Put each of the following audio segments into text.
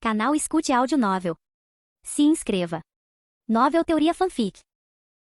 Canal Escute Áudio Novel. Se inscreva. Novel Teoria Fanfic.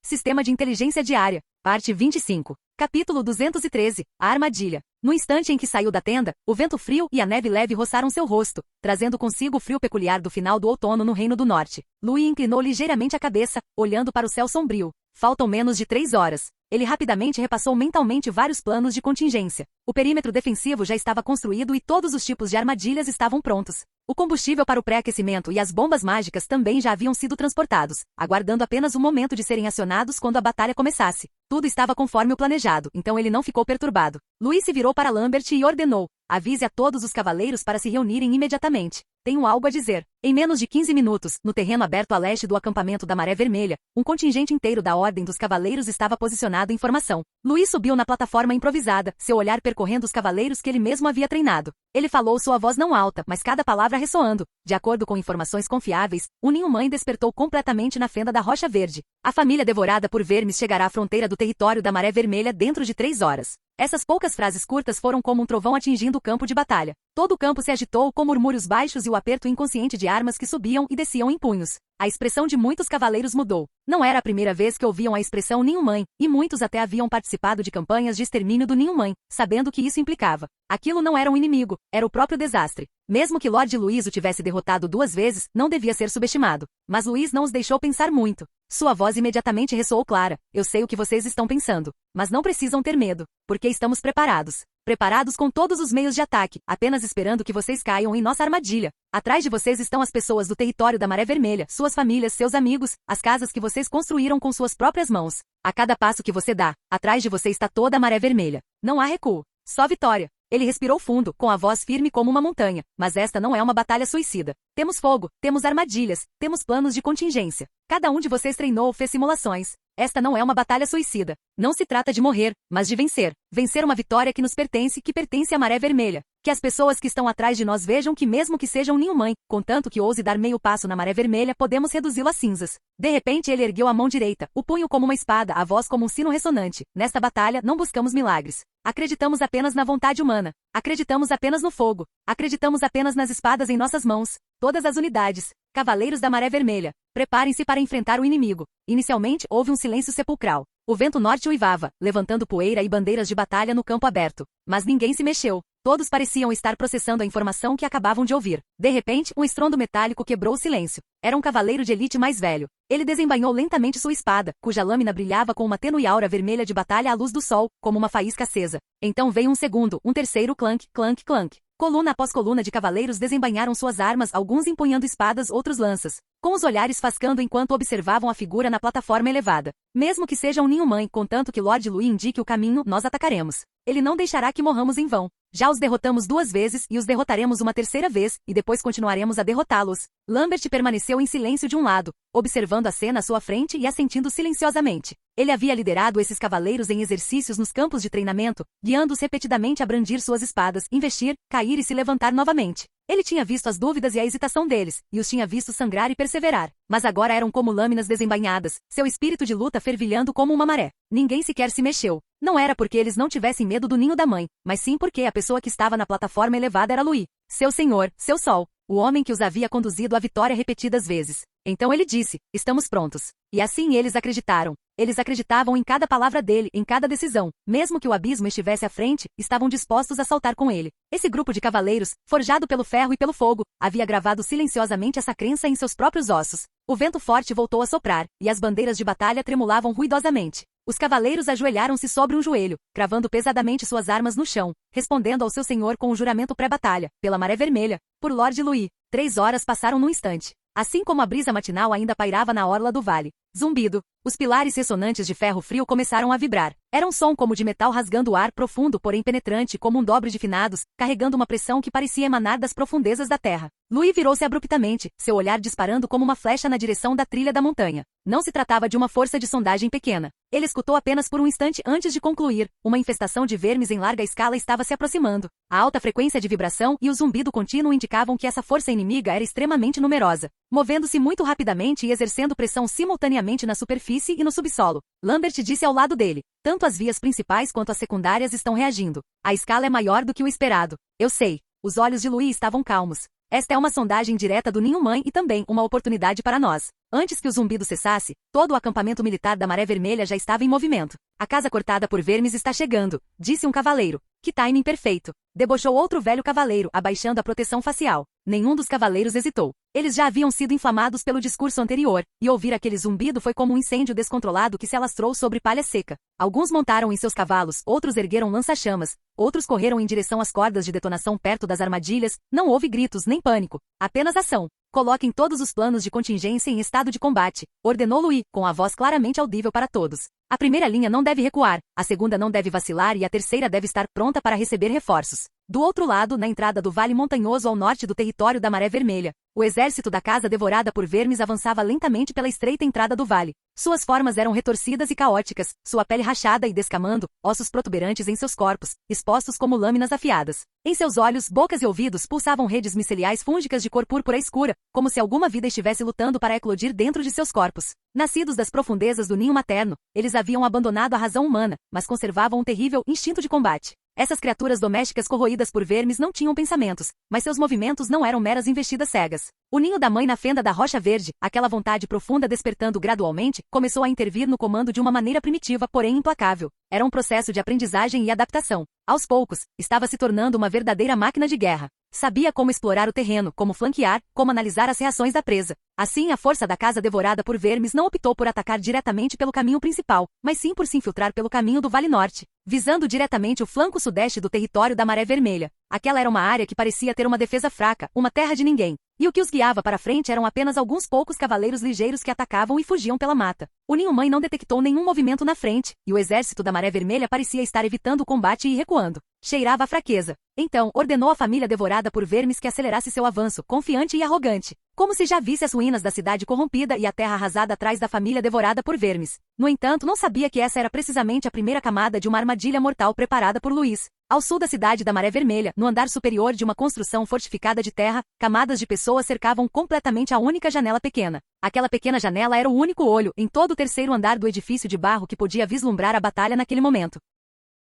Sistema de Inteligência Diária, parte 25. Capítulo 213, A Armadilha. No instante em que saiu da tenda, o vento frio e a neve leve roçaram seu rosto, trazendo consigo o frio peculiar do final do outono no Reino do Norte. Louis inclinou ligeiramente a cabeça, olhando para o céu sombrio. Faltam menos de 3 horas. Ele rapidamente repassou mentalmente vários planos de contingência. O perímetro defensivo já estava construído e todos os tipos de armadilhas estavam prontos. O combustível para o pré-aquecimento e as bombas mágicas também já haviam sido transportados, aguardando apenas o momento de serem acionados quando a batalha começasse. Tudo estava conforme o planejado, então ele não ficou perturbado. Louis se virou para Lambert e ordenou: avise a todos os cavaleiros para se reunirem imediatamente. Tenho algo a dizer. Em menos de 15 minutos, no terreno aberto a leste do acampamento da Maré Vermelha, um contingente inteiro da Ordem dos Cavaleiros estava posicionado em formação. Louis subiu na plataforma improvisada, seu olhar percorrendo os cavaleiros que ele mesmo havia treinado. Ele falou sua voz não alta, mas cada palavra ressoando. De acordo com informações confiáveis, o ninho-mãe despertou completamente na fenda da Rocha Verde. A família devorada por vermes chegará à fronteira do território da Maré Vermelha dentro de 3 horas. Essas poucas frases curtas foram como um trovão atingindo o campo de batalha. Todo o campo se agitou com murmúrios baixos e o aperto inconsciente de armas que subiam e desciam em punhos. A expressão de muitos cavaleiros mudou. Não era a primeira vez que ouviam a expressão ninho-mãe, e muitos até haviam participado de campanhas de extermínio do ninho-mãe, sabendo o que isso implicava. Aquilo não era um inimigo, era o próprio desastre. Mesmo que Lord Louis o tivesse derrotado 2 vezes, não devia ser subestimado. Mas Louis não os deixou pensar muito. Sua voz imediatamente ressoou clara: eu sei o que vocês estão pensando. Mas não precisam ter medo, porque estamos preparados. Preparados com todos os meios de ataque, apenas esperando que vocês caiam em nossa armadilha. Atrás de vocês estão as pessoas do território da Maré Vermelha, suas famílias, seus amigos, as casas que vocês construíram com suas próprias mãos. A cada passo que você dá, atrás de você está toda a Maré Vermelha. Não há recuo, só vitória. Ele respirou fundo, com a voz firme como uma montanha, mas esta não é uma batalha suicida. Temos fogo, temos armadilhas, temos planos de contingência. Cada um de vocês treinou ou fez simulações. Esta não é uma batalha suicida. Não se trata de morrer, mas de vencer. Vencer uma vitória que nos pertence, que pertence à Maré Vermelha. Que as pessoas que estão atrás de nós vejam que mesmo que seja um ninho-mãe, contanto que ouse dar meio passo na Maré Vermelha, podemos reduzi-lo a cinzas. De repente ele ergueu a mão direita, o punho como uma espada, a voz como um sino ressonante. Nesta batalha, não buscamos milagres. Acreditamos apenas na vontade humana. Acreditamos apenas no fogo. Acreditamos apenas nas espadas em nossas mãos. Todas as unidades. Cavaleiros da Maré Vermelha, preparem-se para enfrentar o inimigo. Inicialmente, houve um silêncio sepulcral. O vento norte uivava, levantando poeira e bandeiras de batalha no campo aberto. Mas ninguém se mexeu. Todos pareciam estar processando a informação que acabavam de ouvir. De repente, um estrondo metálico quebrou o silêncio. Era um cavaleiro de elite mais velho. Ele desembainhou lentamente sua espada, cuja lâmina brilhava com uma tênue aura vermelha de batalha à luz do sol, como uma faísca acesa. Então veio um segundo, um terceiro clank, clank, clank. Coluna após coluna de cavaleiros desembainharam suas armas, alguns empunhando espadas, outros lanças, com os olhares fascando enquanto observavam a figura na plataforma elevada. Mesmo que seja um ninho-mãe, contanto que Lord Louis indique o caminho, nós atacaremos. Ele não deixará que morramos em vão. Já os derrotamos 2 vezes e os derrotaremos uma 3ª vez, e depois continuaremos a derrotá-los. Lambert permaneceu em silêncio de um lado, observando a cena à sua frente e assentindo silenciosamente. Ele havia liderado esses cavaleiros em exercícios nos campos de treinamento, guiando-os repetidamente a brandir suas espadas, investir, cair e se levantar novamente. Ele tinha visto as dúvidas e a hesitação deles, e os tinha visto sangrar e perseverar. Mas agora eram como lâminas desembainhadas, seu espírito de luta fervilhando como uma maré. Ninguém sequer se mexeu. Não era porque eles não tivessem medo do ninho da mãe, mas sim porque a pessoa que estava na plataforma elevada era Louis, seu senhor, seu sol, o homem que os havia conduzido à vitória repetidas vezes. Então ele disse: estamos prontos. E assim eles acreditaram. Eles acreditavam em cada palavra dele, em cada decisão. Mesmo que o abismo estivesse à frente, estavam dispostos a saltar com ele. Esse grupo de cavaleiros, forjado pelo ferro e pelo fogo, havia gravado silenciosamente essa crença em seus próprios ossos. O vento forte voltou a soprar, e as bandeiras de batalha tremulavam ruidosamente. Os cavaleiros ajoelharam-se sobre um joelho, cravando pesadamente suas armas no chão, respondendo ao seu senhor com o juramento pré-batalha, pela Maré Vermelha, por Lord Louis. 3 horas passaram num instante. Assim como a brisa matinal ainda pairava na orla do vale. Zumbido. Os pilares ressonantes de ferro frio começaram a vibrar. Era um som como de metal rasgando o ar profundo, porém penetrante, como um dobre de finados, carregando uma pressão que parecia emanar das profundezas da terra. Louis virou-se abruptamente, seu olhar disparando como uma flecha na direção da trilha da montanha. Não se tratava de uma força de sondagem pequena. Ele escutou apenas por um instante antes de concluir. Uma infestação de vermes em larga escala estava se aproximando. A alta frequência de vibração e o zumbido contínuo indicavam que essa força inimiga era extremamente numerosa, movendo-se muito rapidamente e exercendo pressão simultaneamente na superfície e no subsolo. Lambert disse ao lado dele: tanto as vias principais quanto as secundárias estão reagindo. A escala é maior do que o esperado. Eu sei. Os olhos de Louis estavam calmos. Esta é uma sondagem direta do Ninho Mãe e também uma oportunidade para nós. Antes que o zumbido cessasse, todo o acampamento militar da Maré Vermelha já estava em movimento. A casa cortada por vermes está chegando, disse um cavaleiro. Que timing perfeito! Debochou outro velho cavaleiro, abaixando a proteção facial. Nenhum dos cavaleiros hesitou. Eles já haviam sido inflamados pelo discurso anterior, e ouvir aquele zumbido foi como um incêndio descontrolado que se alastrou sobre palha seca. Alguns montaram em seus cavalos, outros ergueram lança-chamas, outros correram em direção às cordas de detonação perto das armadilhas. Não houve gritos nem pânico, apenas ação. Coloquem todos os planos de contingência em estado de combate, ordenou Louis, com a voz claramente audível para todos. A primeira linha não deve recuar, a segunda não deve vacilar e a terceira deve estar pronta para receber reforços. Do outro lado, na entrada do vale montanhoso ao norte do território da Maré Vermelha, o exército da casa devorada por vermes avançava lentamente pela estreita entrada do vale. Suas formas eram retorcidas e caóticas, sua pele rachada e descamando, ossos protuberantes em seus corpos, expostos como lâminas afiadas. Em seus olhos, bocas e ouvidos pulsavam redes miceliais fúngicas de cor púrpura escura, como se alguma vida estivesse lutando para eclodir dentro de seus corpos. Nascidos das profundezas do ninho materno, eles haviam abandonado a razão humana, mas conservavam um terrível instinto de combate. Essas criaturas domésticas corroídas por vermes não tinham pensamentos, mas seus movimentos não eram meras investidas cegas. O ninho da mãe na fenda da rocha verde, aquela vontade profunda despertando gradualmente, começou a intervir no comando de uma maneira primitiva, porém implacável. Era um processo de aprendizagem e adaptação. Aos poucos, estava se tornando uma verdadeira máquina de guerra. Sabia como explorar o terreno, como flanquear, como analisar as reações da presa. Assim, a força da casa devorada por vermes não optou por atacar diretamente pelo caminho principal, mas sim por se infiltrar pelo caminho do Vale Norte, visando diretamente o flanco sudeste do território da Maré Vermelha. Aquela era uma área que parecia ter uma defesa fraca, uma terra de ninguém. E o que os guiava para frente eram apenas alguns poucos cavaleiros ligeiros que atacavam e fugiam pela mata. O ninho-mãe não detectou nenhum movimento na frente, e o exército da Maré Vermelha parecia estar evitando o combate e recuando. Cheirava a fraqueza. Então, ordenou à família devorada por vermes que acelerasse seu avanço, confiante e arrogante, como se já visse as ruínas da cidade corrompida e a terra arrasada atrás da família devorada por vermes. No entanto, não sabia que essa era precisamente a primeira camada de uma armadilha mortal preparada por Luís. Ao sul da cidade da Maré Vermelha, no andar superior de uma construção fortificada de terra, camadas de pessoas cercavam completamente a única janela pequena. Aquela pequena janela era o único olho, em todo o terceiro andar do edifício de barro que podia vislumbrar a batalha naquele momento.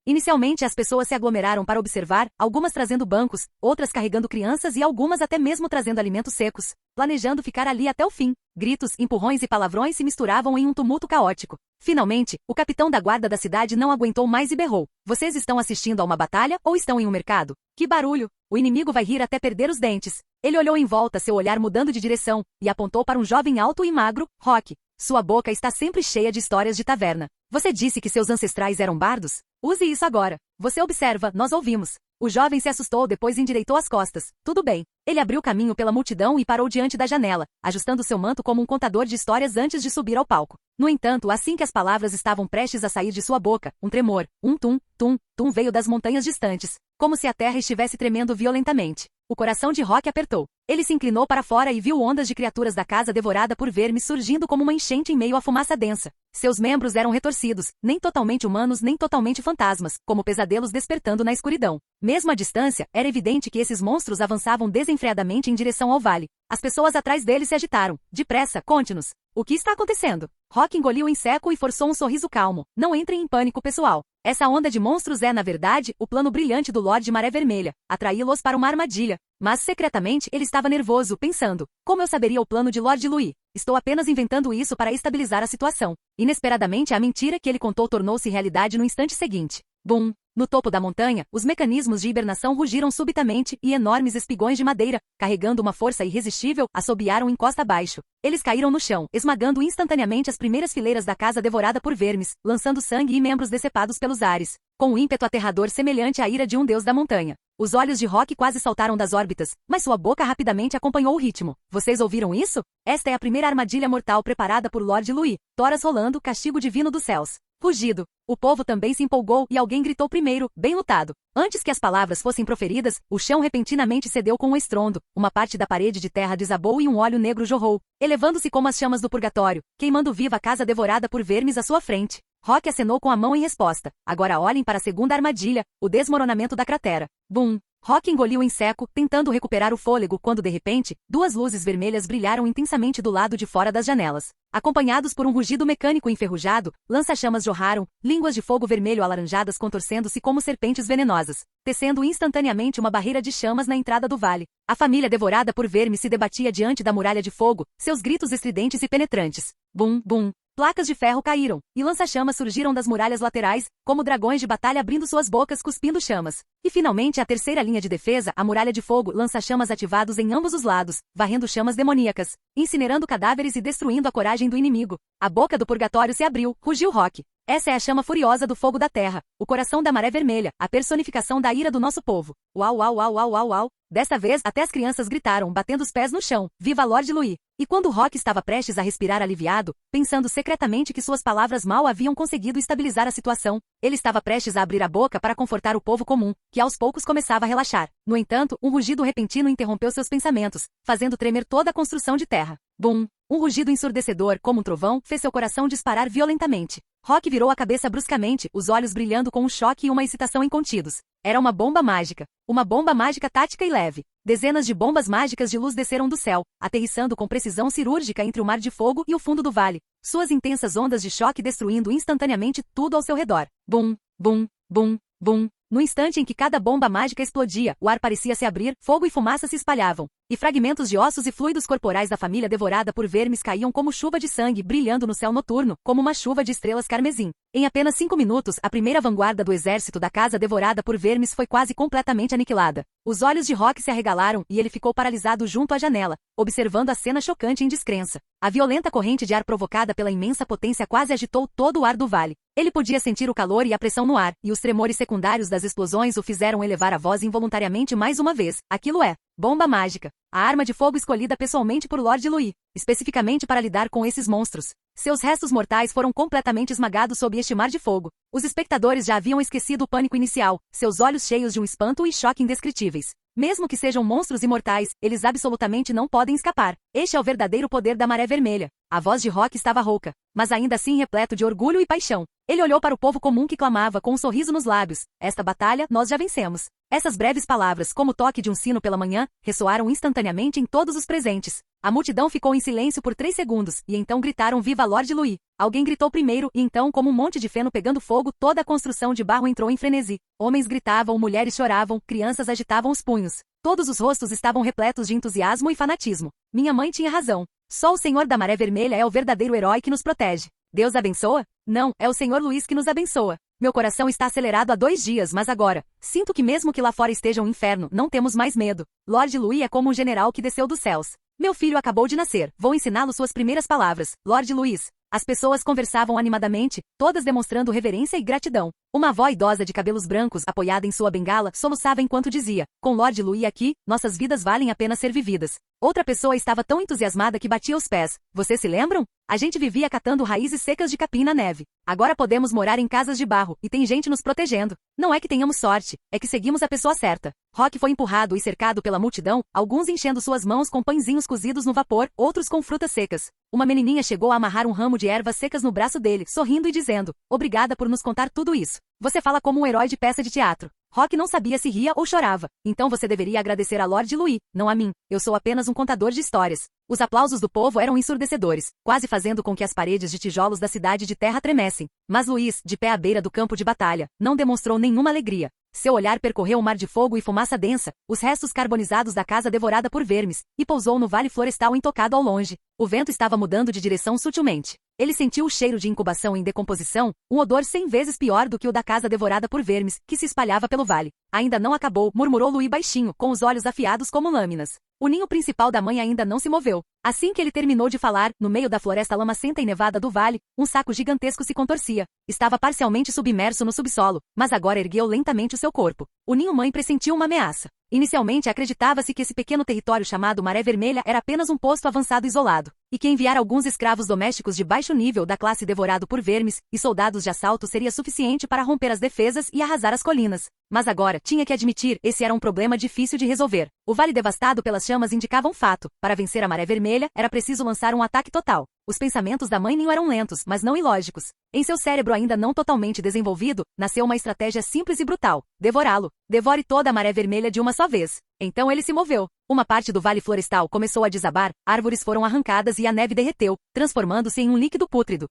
Inicialmente as pessoas se aglomeraram para observar, algumas trazendo bancos, outras carregando crianças e algumas até mesmo trazendo alimentos secos, planejando ficar ali até o fim. Gritos, empurrões e palavrões se misturavam em um tumulto caótico. Finalmente, o capitão da guarda da cidade não aguentou mais e berrou. Vocês estão assistindo a uma batalha ou estão em um mercado? Que barulho! O inimigo vai rir até perder os dentes. Ele olhou em volta, seu olhar mudando de direção, e apontou para um jovem alto e magro, Rock. Sua boca está sempre cheia de histórias de taverna. Você disse que seus ancestrais eram bardos? Use isso agora. Você observa, nós ouvimos. O jovem se assustou, depois endireitou as costas. Tudo bem. Ele abriu caminho pela multidão e parou diante da janela, ajustando seu manto como um contador de histórias antes de subir ao palco. No entanto, assim que as palavras estavam prestes a sair de sua boca, um tremor, um tum, tum, tum veio das montanhas distantes, como se a terra estivesse tremendo violentamente. O coração de Rock apertou. Ele se inclinou para fora e viu ondas de criaturas da casa devorada por vermes surgindo como uma enchente em meio à fumaça densa. Seus membros eram retorcidos, nem totalmente humanos nem totalmente fantasmas, como pesadelos despertando na escuridão. Mesmo à distância, era evidente que esses monstros avançavam desenfreadamente em direção ao vale. As pessoas atrás deles se agitaram. Depressa, conte-nos. O que está acontecendo? Rock engoliu em seco e forçou um sorriso calmo. Não entrem em pânico, pessoal. Essa onda de monstros é, na verdade, o plano brilhante do Lorde Maré Vermelha, atraí-los para uma armadilha. Mas, secretamente, ele estava nervoso, pensando, como eu saberia o plano de Lord Louis? Estou apenas inventando isso para estabilizar a situação. Inesperadamente, a mentira que ele contou tornou-se realidade no instante seguinte. Bum! No topo da montanha, os mecanismos de hibernação rugiram subitamente e enormes espigões de madeira, carregando uma força irresistível, assobiaram em costa abaixo. Eles caíram no chão, esmagando instantaneamente as primeiras fileiras da casa devorada por vermes, lançando sangue e membros decepados pelos ares, com um ímpeto aterrador semelhante à ira de um deus da montanha. Os olhos de Rock quase saltaram das órbitas, mas sua boca rapidamente acompanhou o ritmo. Vocês ouviram isso? Esta é a primeira armadilha mortal preparada por Lord Louis. Toras rolando, castigo divino dos céus. Rugido. O povo também se empolgou e alguém gritou primeiro, bem lutado. Antes que as palavras fossem proferidas, o chão repentinamente cedeu com um estrondo, uma parte da parede de terra desabou e um óleo negro jorrou, elevando-se como as chamas do purgatório, queimando viva a casa devorada por vermes à sua frente. Rock acenou com a mão em resposta. Agora olhem para a segunda armadilha, o desmoronamento da cratera. Bum! Rock engoliu em seco, tentando recuperar o fôlego quando de repente, duas luzes vermelhas brilharam intensamente do lado de fora das janelas. Acompanhados por um rugido mecânico enferrujado, lança-chamas jorraram, línguas de fogo vermelho alaranjadas contorcendo-se como serpentes venenosas, tecendo instantaneamente uma barreira de chamas na entrada do vale. A família devorada por vermes se debatia diante da muralha de fogo, seus gritos estridentes e penetrantes. Bum, bum. Placas de ferro caíram, e lança-chamas surgiram das muralhas laterais, como dragões de batalha abrindo suas bocas cuspindo chamas. E finalmente a terceira linha de defesa, a muralha de fogo, lança-chamas ativados em ambos os lados, varrendo chamas demoníacas, incinerando cadáveres e destruindo a coragem do inimigo. A boca do purgatório se abriu, rugiu Rock. Essa é a chama furiosa do fogo da terra, o coração da maré vermelha, a personificação da ira do nosso povo. Uau, uau, uau, uau, uau, uau. Desta vez, até as crianças gritaram, batendo os pés no chão. Viva Lord Louis! E quando Rock estava prestes a respirar aliviado, pensando secretamente que suas palavras mal haviam conseguido estabilizar a situação, ele estava prestes a abrir a boca para confortar o povo comum, que aos poucos começava a relaxar. No entanto, um rugido repentino interrompeu seus pensamentos, fazendo tremer toda a construção de terra. Bum! Um rugido ensurdecedor, como um trovão, fez seu coração disparar violentamente. Rock virou a cabeça bruscamente, os olhos brilhando com um choque e uma excitação incontidos. Era uma bomba mágica. Uma bomba mágica tática e leve. Dezenas de bombas mágicas de luz desceram do céu, aterrissando com precisão cirúrgica entre o mar de fogo e o fundo do vale. Suas intensas ondas de choque destruindo instantaneamente tudo ao seu redor. Bum, bum, bum, bum. No instante em que cada bomba mágica explodia, o ar parecia se abrir, fogo e fumaça se espalhavam, e fragmentos de ossos e fluidos corporais da família devorada por vermes caíam como chuva de sangue brilhando no céu noturno, como uma chuva de estrelas carmesim. Em apenas 5 minutos, a primeira vanguarda do exército da casa devorada por vermes foi quase completamente aniquilada. Os olhos de Rock se arregalaram e ele ficou paralisado junto à janela, observando a cena chocante em descrença. A violenta corrente de ar provocada pela imensa potência quase agitou todo o ar do vale. Ele podia sentir o calor e a pressão no ar, e os tremores secundários das explosões o fizeram elevar a voz involuntariamente mais uma vez. Aquilo é bomba mágica, a arma de fogo escolhida pessoalmente por Lord Louis, especificamente para lidar com esses monstros. Seus restos mortais foram completamente esmagados sob este mar de fogo. Os espectadores já haviam esquecido o pânico inicial, seus olhos cheios de um espanto e choque indescritíveis. Mesmo que sejam monstros imortais, eles absolutamente não podem escapar. Este é o verdadeiro poder da maré vermelha. A voz de Rock estava rouca, mas ainda assim repleto de orgulho e paixão. Ele olhou para o povo comum que clamava com um sorriso nos lábios. Esta batalha, nós já vencemos. Essas breves palavras, como o toque de um sino pela manhã, ressoaram instantaneamente em todos os presentes. A multidão ficou em silêncio por 3 segundos, e então gritaram Viva Lord Louis! Alguém gritou primeiro, e então, como um monte de feno pegando fogo, toda a construção de barro entrou em frenesi. Homens gritavam, mulheres choravam, crianças agitavam os punhos. Todos os rostos estavam repletos de entusiasmo e fanatismo. Minha mãe tinha razão. Só o Senhor da Maré Vermelha é o verdadeiro herói que nos protege. Deus abençoa? Não, é o Senhor Luís que nos abençoa. Meu coração está acelerado há 2 dias, mas agora, sinto que mesmo que lá fora esteja um inferno, não temos mais medo. Lord Louis é como um general que desceu dos céus. Meu filho acabou de nascer, vou ensiná-lo suas primeiras palavras. Lord Louis. As pessoas conversavam animadamente, todas demonstrando reverência e gratidão. Uma avó idosa de cabelos brancos, apoiada em sua bengala, soluçava enquanto dizia, com Lord Louis aqui, nossas vidas valem a pena ser vividas. Outra pessoa estava tão entusiasmada que batia os pés. Vocês se lembram? A gente vivia catando raízes secas de capim na neve. Agora podemos morar em casas de barro, e tem gente nos protegendo. Não é que tenhamos sorte, é que seguimos a pessoa certa. Rock foi empurrado e cercado pela multidão, alguns enchendo suas mãos com pãezinhos cozidos no vapor, outros com frutas secas. Uma menininha chegou a amarrar um ramo de ervas secas no braço dele, sorrindo e dizendo, obrigada por nos contar tudo isso. Você fala como um herói de peça de teatro. Rock não sabia se ria ou chorava. Então você deveria agradecer a Lord Louis, não a mim. Eu sou apenas um contador de histórias. Os aplausos do povo eram ensurdecedores, quase fazendo com que as paredes de tijolos da cidade de terra tremessem. Mas Luís, de pé à beira do campo de batalha, não demonstrou nenhuma alegria. Seu olhar percorreu o mar de fogo e fumaça densa, os restos carbonizados da casa devorada por vermes, e pousou no vale florestal intocado ao longe. O vento estava mudando de direção sutilmente. Ele sentiu o cheiro de incubação em decomposição, um odor 100 vezes pior do que o da casa devorada por vermes, que se espalhava pelo vale. Ainda não acabou, murmurou Louis baixinho, com os olhos afiados como lâminas. O ninho principal da mãe ainda não se moveu. Assim que ele terminou de falar, no meio da floresta lamacenta e nevada do vale, um saco gigantesco se contorcia. Estava parcialmente submerso no subsolo, mas agora ergueu lentamente o seu corpo. O ninho-mãe pressentiu uma ameaça. Inicialmente acreditava-se que esse pequeno território chamado Maré Vermelha era apenas um posto avançado isolado, e que enviar alguns escravos domésticos de baixo nível da classe devorado por vermes e soldados de assalto seria suficiente para romper as defesas e arrasar as colinas. Mas agora, tinha que admitir, esse era um problema difícil de resolver. O vale devastado pelas chamas indicava um fato. Para vencer a Maré Vermelha, vermelha, era preciso lançar um ataque total. Os pensamentos da mãe Ninho eram lentos, mas não ilógicos. Em seu cérebro ainda não totalmente desenvolvido, nasceu uma estratégia simples e brutal: devorá-lo. Devore toda a maré vermelha de uma só vez. Então ele se moveu. Uma parte do vale florestal começou a desabar, árvores foram arrancadas e a neve derreteu, transformando-se em um líquido pútrido.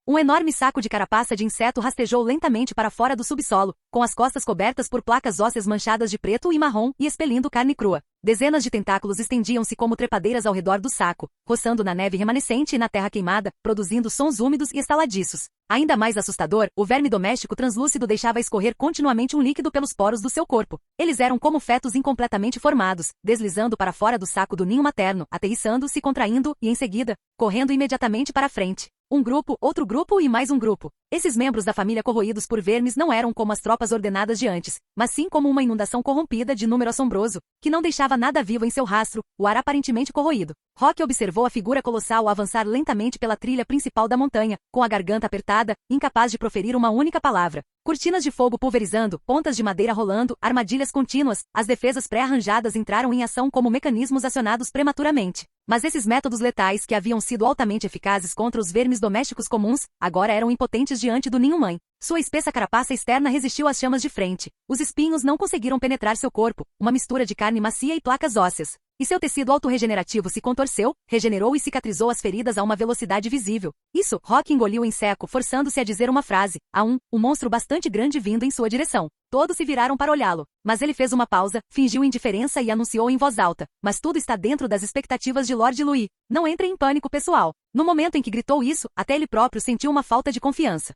Um enorme saco de carapaça de inseto rastejou lentamente para fora do subsolo, com as costas cobertas por placas ósseas manchadas de preto e marrom e expelindo carne crua. Dezenas de tentáculos estendiam-se como trepadeiras ao redor do saco, roçando na neve remanescente e na terra queimada, produzindo sons úmidos e estaladiços. Ainda mais assustador, o verme doméstico translúcido deixava escorrer continuamente um líquido pelos poros do seu corpo. Eles eram como fetos incompletamente formados, deslizando para fora do saco do ninho materno, aterrissando, se contraindo, e em seguida, correndo imediatamente para a frente. Um grupo, outro grupo e mais um grupo. Esses membros da família corroídos por vermes não eram como as tropas ordenadas de antes, mas sim como uma inundação corrompida de número assombroso, que não deixava nada vivo em seu rastro, o ar aparentemente corroído. Rock observou a figura colossal avançar lentamente pela trilha principal da montanha, com a garganta apertada, incapaz de proferir uma única palavra. Cortinas de fogo pulverizando, pontas de madeira rolando, armadilhas contínuas, as defesas pré-arranjadas entraram em ação como mecanismos acionados prematuramente. Mas esses métodos letais que haviam sido altamente eficazes contra os vermes domésticos comuns, agora eram impotentes diante do ninho-mãe. Sua espessa carapaça externa resistiu às chamas de frente. Os espinhos não conseguiram penetrar seu corpo, uma mistura de carne macia e placas ósseas. E seu tecido autorregenerativo se contorceu, regenerou e cicatrizou as feridas a uma velocidade visível. Isso, Rock engoliu em seco, forçando-se a dizer uma frase. Há um monstro bastante grande vindo em sua direção. Todos se viraram para olhá-lo. Mas ele fez uma pausa, fingiu indiferença e anunciou em voz alta. Mas tudo está dentro das expectativas de Lord Louis. Não entre em pânico, pessoal. No momento em que gritou isso, até ele próprio sentiu uma falta de confiança.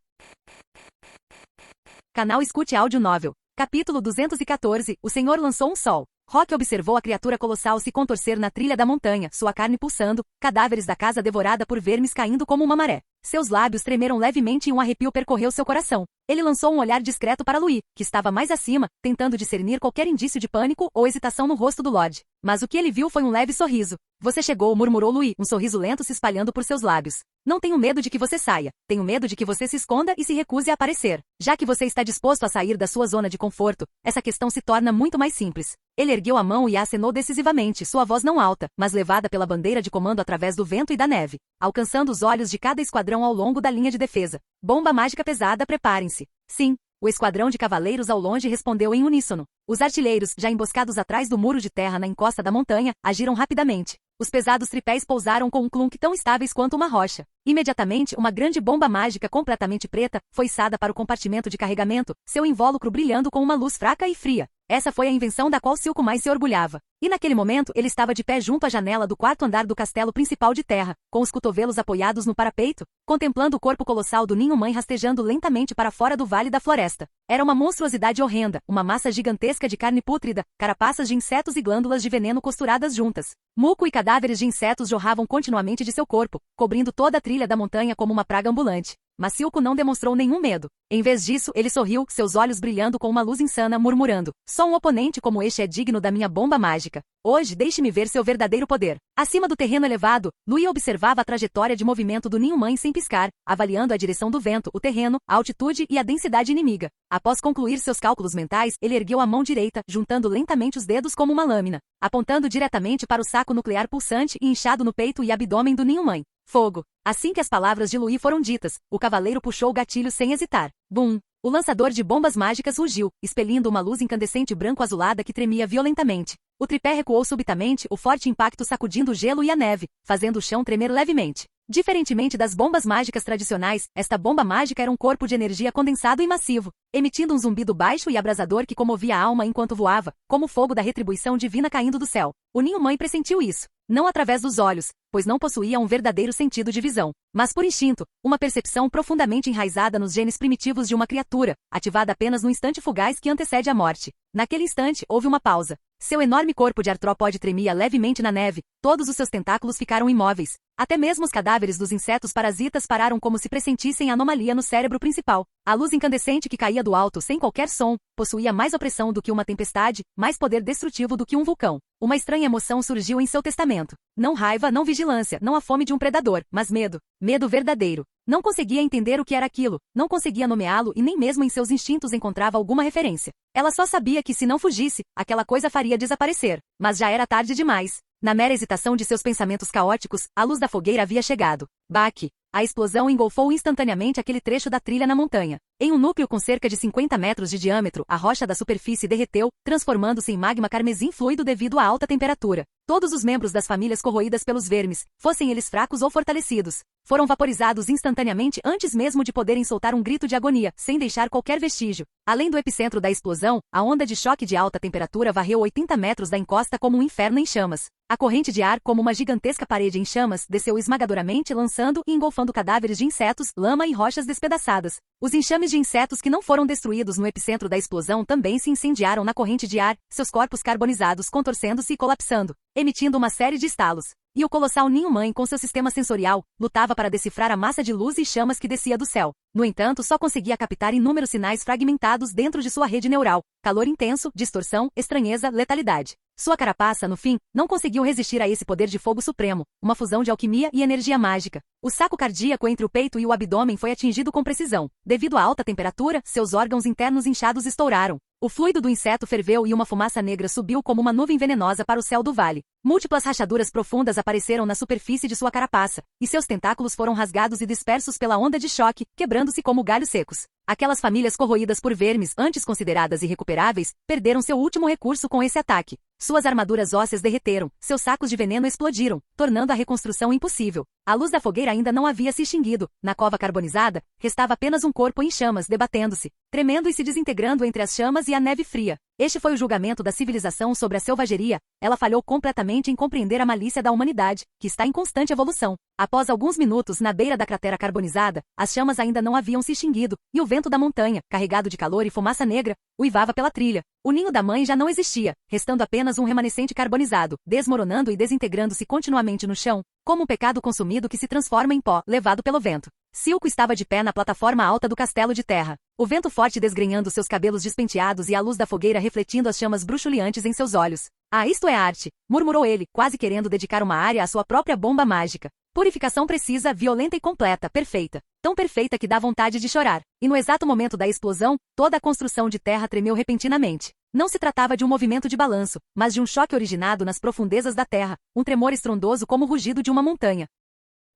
Canal Escute Áudio Novel. Capítulo 214. O Senhor lançou um sol. Rock observou a criatura colossal se contorcer na trilha da montanha, sua carne pulsando, cadáveres da casa devorada por vermes caindo como uma maré. Seus lábios tremeram levemente e um arrepio percorreu seu coração. Ele lançou um olhar discreto para Louis, que estava mais acima, tentando discernir qualquer indício de pânico ou hesitação no rosto do Lorde. Mas o que ele viu foi um leve sorriso. Você chegou, murmurou Louis, um sorriso lento se espalhando por seus lábios. Não tenho medo de que você saia. Tenho medo de que você se esconda e se recuse a aparecer. Já que você está disposto a sair da sua zona de conforto, essa questão se torna muito mais simples. Ele ergueu a mão e a acenou decisivamente, sua voz não alta, mas levada pela bandeira de comando através do vento e da neve, alcançando os olhos de cada esquadrão ao longo da linha de defesa. Bomba mágica pesada, preparem-se. Sim. O esquadrão de cavaleiros ao longe respondeu em uníssono. Os artilheiros, já emboscados atrás do muro de terra na encosta da montanha, agiram rapidamente. Os pesados tripés pousaram com um clunk tão estáveis quanto uma rocha. Imediatamente, uma grande bomba mágica completamente preta foi içada para o compartimento de carregamento, seu invólucro brilhando com uma luz fraca e fria. Essa foi a invenção da qual Silco mais se orgulhava. E naquele momento ele estava de pé junto à janela do quarto andar do castelo principal de terra, com os cotovelos apoiados no parapeito, contemplando o corpo colossal do ninho-mãe rastejando lentamente para fora do vale da floresta. Era uma monstruosidade horrenda, uma massa gigantesca de carne pútrida, carapaças de insetos e glândulas de veneno costuradas juntas. Muco e cadáveres de insetos jorravam continuamente de seu corpo, cobrindo toda a trilha da montanha como uma praga ambulante. Mas Silco não demonstrou nenhum medo. Em vez disso, ele sorriu, seus olhos brilhando com uma luz insana, murmurando: só um oponente como este é digno da minha bomba mágica. Hoje deixe-me ver seu verdadeiro poder. Acima do terreno elevado, Louis observava a trajetória de movimento do ninho-mãe sem piscar, avaliando a direção do vento, o terreno, a altitude e a densidade inimiga. Após concluir seus cálculos mentais, ele ergueu a mão direita, juntando lentamente os dedos como uma lâmina, apontando diretamente para o saco nuclear pulsante e inchado no peito e abdômen do ninho-mãe. Fogo. Assim que as palavras de Louis foram ditas, o cavaleiro puxou o gatilho sem hesitar. Bum! O lançador de bombas mágicas rugiu, expelindo uma luz incandescente branco-azulada que tremia violentamente. O tripé recuou subitamente, o forte impacto sacudindo o gelo e a neve, fazendo o chão tremer levemente. Diferentemente das bombas mágicas tradicionais, esta bomba mágica era um corpo de energia condensado e massivo, emitindo um zumbido baixo e abrasador que comovia a alma enquanto voava, como o fogo da retribuição divina caindo do céu. O ninho-mãe pressentiu isso, não através dos olhos, pois não possuía um verdadeiro sentido de visão, mas por instinto, uma percepção profundamente enraizada nos genes primitivos de uma criatura, ativada apenas no instante fugaz que antecede a morte. Naquele instante, houve uma pausa. Seu enorme corpo de artrópode tremia levemente na neve, todos os seus tentáculos ficaram imóveis. Até mesmo os cadáveres dos insetos parasitas pararam como se pressentissem anomalia no cérebro principal. A luz incandescente que caía do alto sem qualquer som, possuía mais opressão do que uma tempestade, mais poder destrutivo do que um vulcão. Uma estranha emoção surgiu em seu testamento. Não raiva, não vigilância, não a fome de um predador, mas medo. Medo verdadeiro. Não conseguia entender o que era aquilo, não conseguia nomeá-lo e nem mesmo em seus instintos encontrava alguma referência. Ela só sabia que se não fugisse, aquela coisa faria desaparecer. Mas já era tarde demais. Na mera hesitação de seus pensamentos caóticos, a luz da fogueira havia chegado. Baque! A explosão engolfou instantaneamente aquele trecho da trilha na montanha. Em um núcleo com cerca de 50 metros de diâmetro, a rocha da superfície derreteu, transformando-se em magma carmesim fluido devido à alta temperatura. Todos os membros das famílias corroídas pelos vermes, fossem eles fracos ou fortalecidos, foram vaporizados instantaneamente antes mesmo de poderem soltar um grito de agonia, sem deixar qualquer vestígio. Além do epicentro da explosão, a onda de choque de alta temperatura varreu 80 metros da encosta como um inferno em chamas. A corrente de ar, como uma gigantesca parede em chamas, desceu esmagadoramente, lançando e engolfando cadáveres de insetos, lama e rochas despedaçadas. Os enxames de insetos que não foram destruídos no epicentro da explosão também se incendiaram na corrente de ar, seus corpos carbonizados contorcendo-se e colapsando, emitindo uma série de estalos. E o colossal ninho-mãe, com seu sistema sensorial, lutava para decifrar a massa de luz e chamas que descia do céu. No entanto, só conseguia captar inúmeros sinais fragmentados dentro de sua rede neural: calor intenso, distorção, estranheza, letalidade. Sua carapaça, no fim, não conseguiu resistir a esse poder de fogo supremo, uma fusão de alquimia e energia mágica. O saco cardíaco entre o peito e o abdômen foi atingido com precisão. Devido à alta temperatura, seus órgãos internos inchados estouraram. O fluido do inseto ferveu e uma fumaça negra subiu como uma nuvem venenosa para o céu do vale. Múltiplas rachaduras profundas apareceram na superfície de sua carapaça, e seus tentáculos foram rasgados e dispersos pela onda de choque, quebrando-se como galhos secos. Aquelas famílias corroídas por vermes, antes consideradas irrecuperáveis, perderam seu último recurso com esse ataque. Suas armaduras ósseas derreteram, seus sacos de veneno explodiram, tornando a reconstrução impossível. A luz da fogueira ainda não havia se extinguido. Na cova carbonizada, restava apenas um corpo em chamas, debatendo-se, tremendo e se desintegrando entre as chamas e a neve fria. Este foi o julgamento da civilização sobre a selvageria. Ela falhou completamente em compreender a malícia da humanidade, que está em constante evolução. Após alguns minutos na beira da cratera carbonizada, as chamas ainda não haviam se extinguido, e o vento da montanha, carregado de calor e fumaça negra, uivava pela trilha. O ninho da mãe já não existia, restando apenas um remanescente carbonizado, desmoronando e desintegrando-se continuamente no chão, como um pecado consumido que se transforma em pó, levado pelo vento. Silco estava de pé na plataforma alta do castelo de terra. O vento forte desgrenhando seus cabelos despenteados e a luz da fogueira refletindo as chamas bruxuleantes em seus olhos. Ah, isto é arte, murmurou ele, quase querendo dedicar uma área à sua própria bomba mágica. Purificação precisa, violenta e completa, perfeita. Tão perfeita que dá vontade de chorar. E no exato momento da explosão, toda a construção de terra tremeu repentinamente. Não se tratava de um movimento de balanço, mas de um choque originado nas profundezas da terra, um tremor estrondoso como o rugido de uma montanha.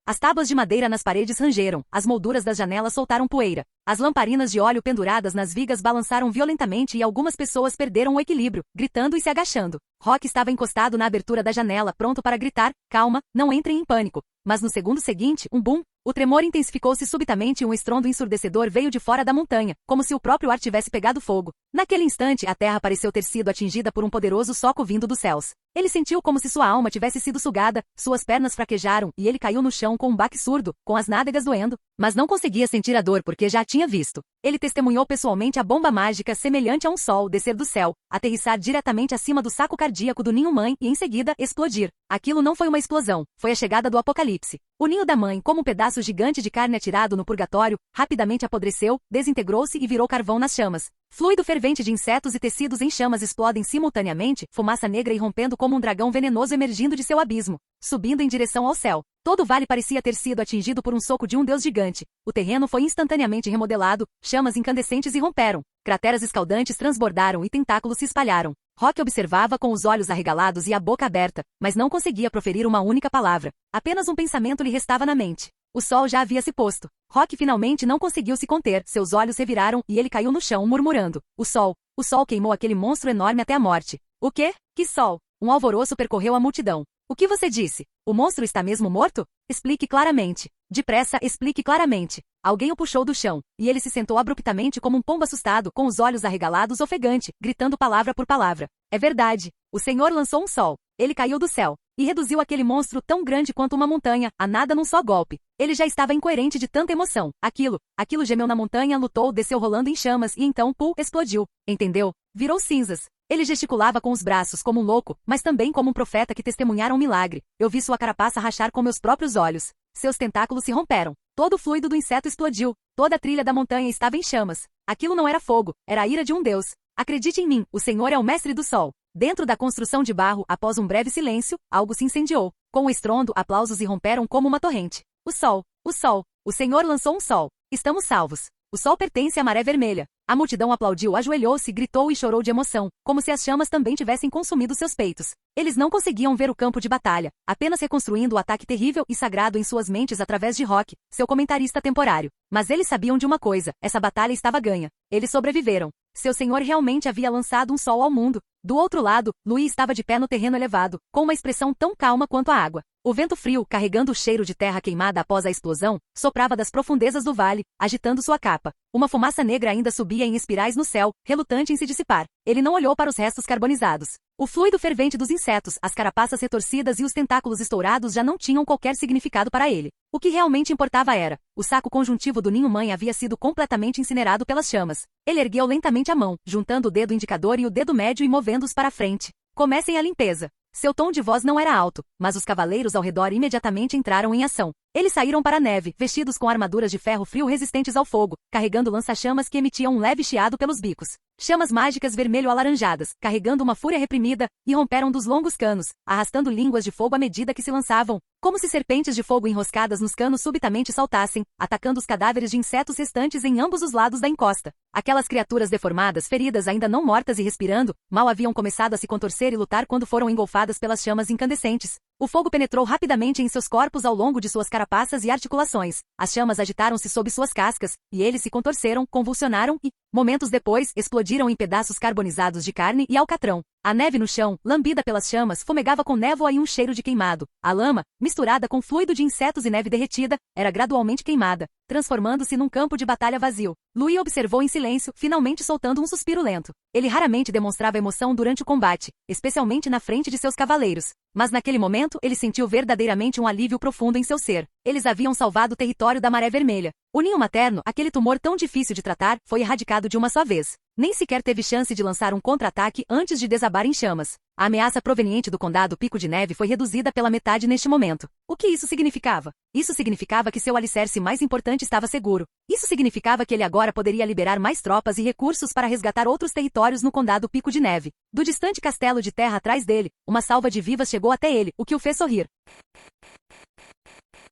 As tábuas de madeira nas paredes rangeram, as molduras das janelas soltaram poeira, as lamparinas de óleo penduradas nas vigas balançaram violentamente e algumas pessoas perderam o equilíbrio, gritando e se agachando. Rock estava encostado na abertura da janela, pronto para gritar: calma, não entrem em pânico. Mas no segundo seguinte, um boom. O tremor intensificou-se subitamente e um estrondo ensurdecedor veio de fora da montanha, como se o próprio ar tivesse pegado fogo. Naquele instante, a terra pareceu ter sido atingida por um poderoso soco vindo dos céus. Ele sentiu como se sua alma tivesse sido sugada, suas pernas fraquejaram e ele caiu no chão com um baque surdo, com as nádegas doendo, mas não conseguia sentir a dor porque já a tinha visto. Ele testemunhou pessoalmente a bomba mágica semelhante a um sol descer do céu, aterrissar diretamente acima do saco cardíaco do ninho-mãe e em seguida explodir. Aquilo não foi uma explosão, foi a chegada do apocalipse. O ninho da mãe, como um pedaço gigante de carne atirado no purgatório, rapidamente apodreceu, desintegrou-se e virou carvão nas chamas. Fluido fervente de insetos e tecidos em chamas explodem simultaneamente, fumaça negra irrompendo como um dragão venenoso emergindo de seu abismo, subindo em direção ao céu. Todo o vale parecia ter sido atingido por um soco de um deus gigante. O terreno foi instantaneamente remodelado, chamas incandescentes irromperam, crateras escaldantes transbordaram e tentáculos se espalharam. Rock observava com os olhos arregalados e a boca aberta, mas não conseguia proferir uma única palavra. Apenas um pensamento lhe restava na mente. O sol já havia se posto. Rock finalmente não conseguiu se conter, seus olhos reviraram e ele caiu no chão murmurando: o sol queimou aquele monstro enorme até a morte. O quê? Que sol? Um alvoroço percorreu a multidão. O que você disse? O monstro está mesmo morto? Explique claramente. Depressa, explique claramente. Alguém o puxou do chão, e ele se sentou abruptamente como um pombo assustado, com os olhos arregalados ofegante, gritando palavra por palavra. É verdade. O Senhor lançou um sol. Ele caiu do céu, e reduziu aquele monstro tão grande quanto uma montanha, a nada num só golpe. Ele já estava incoerente de tanta emoção. Aquilo gemeu na montanha, lutou, desceu rolando em chamas e então, explodiu. Entendeu? Virou cinzas. Ele gesticulava com os braços como um louco, mas também como um profeta que testemunhara um milagre. Eu vi sua carapaça rachar com meus próprios olhos. Seus tentáculos se romperam. Todo o fluido do inseto explodiu. Toda a trilha da montanha estava em chamas. Aquilo não era fogo, era a ira de um deus. Acredite em mim, o Senhor é o mestre do sol. Dentro da construção de barro, após um breve silêncio, algo se incendiou. Com um estrondo, aplausos irromperam como uma torrente. O sol, o Senhor lançou um sol. Estamos salvos. O sol pertence à maré vermelha. A multidão aplaudiu, ajoelhou-se, gritou e chorou de emoção, como se as chamas também tivessem consumido seus peitos. Eles não conseguiam ver o campo de batalha, apenas reconstruindo o ataque terrível e sagrado em suas mentes através de Rock, seu comentarista temporário. Mas eles sabiam de uma coisa, essa batalha estava ganha. Eles sobreviveram. Seu senhor realmente havia lançado um sol ao mundo. Do outro lado, Louis estava de pé no terreno elevado, com uma expressão tão calma quanto a água. O vento frio, carregando o cheiro de terra queimada após a explosão, soprava das profundezas do vale, agitando sua capa. Uma fumaça negra ainda subia em espirais no céu, relutante em se dissipar. Ele não olhou para os restos carbonizados. O fluido fervente dos insetos, as carapaças retorcidas e os tentáculos estourados já não tinham qualquer significado para ele. O que realmente importava era, o saco conjuntivo do ninho-mãe havia sido completamente incinerado pelas chamas. Ele ergueu lentamente a mão, juntando o dedo indicador e o dedo médio e movendo-os para frente. Comecem a limpeza. Seu tom de voz não era alto, mas os cavaleiros ao redor imediatamente entraram em ação. Eles saíram para a neve, vestidos com armaduras de ferro frio resistentes ao fogo, carregando lança-chamas que emitiam um leve chiado pelos bicos. Chamas mágicas vermelho-alaranjadas, carregando uma fúria reprimida, irromperam dos longos canos, arrastando línguas de fogo à medida que se lançavam, como se serpentes de fogo enroscadas nos canos subitamente saltassem, atacando os cadáveres de insetos restantes em ambos os lados da encosta. Aquelas criaturas deformadas, feridas ainda não mortas e respirando, mal haviam começado a se contorcer e lutar quando foram engolfadas pelas chamas incandescentes. O fogo penetrou rapidamente em seus corpos ao longo de suas carapaças e articulações. As chamas agitaram-se sob suas cascas, e eles se contorceram, convulsionaram e, momentos depois, explodiram em pedaços carbonizados de carne e alcatrão. A neve no chão, lambida pelas chamas, fumegava com névoa e um cheiro de queimado. A lama, misturada com fluido de insetos e neve derretida, era gradualmente queimada, transformando-se num campo de batalha vazio. Louis observou em silêncio, finalmente soltando um suspiro lento. Ele raramente demonstrava emoção durante o combate, especialmente na frente de seus cavaleiros. Mas naquele momento, ele sentiu verdadeiramente um alívio profundo em seu ser. Eles haviam salvado o território da Maré Vermelha. O ninho materno, aquele tumor tão difícil de tratar, foi erradicado de uma só vez. Nem sequer teve chance de lançar um contra-ataque antes de desabar em chamas. A ameaça proveniente do condado Pico de Neve foi reduzida pela metade neste momento. O que isso significava? Isso significava que seu alicerce mais importante estava seguro. Isso significava que ele agora poderia liberar mais tropas e recursos para resgatar outros territórios no condado Pico de Neve. Do distante castelo de terra atrás dele, uma salva de vivas chegou até ele, o que o fez sorrir.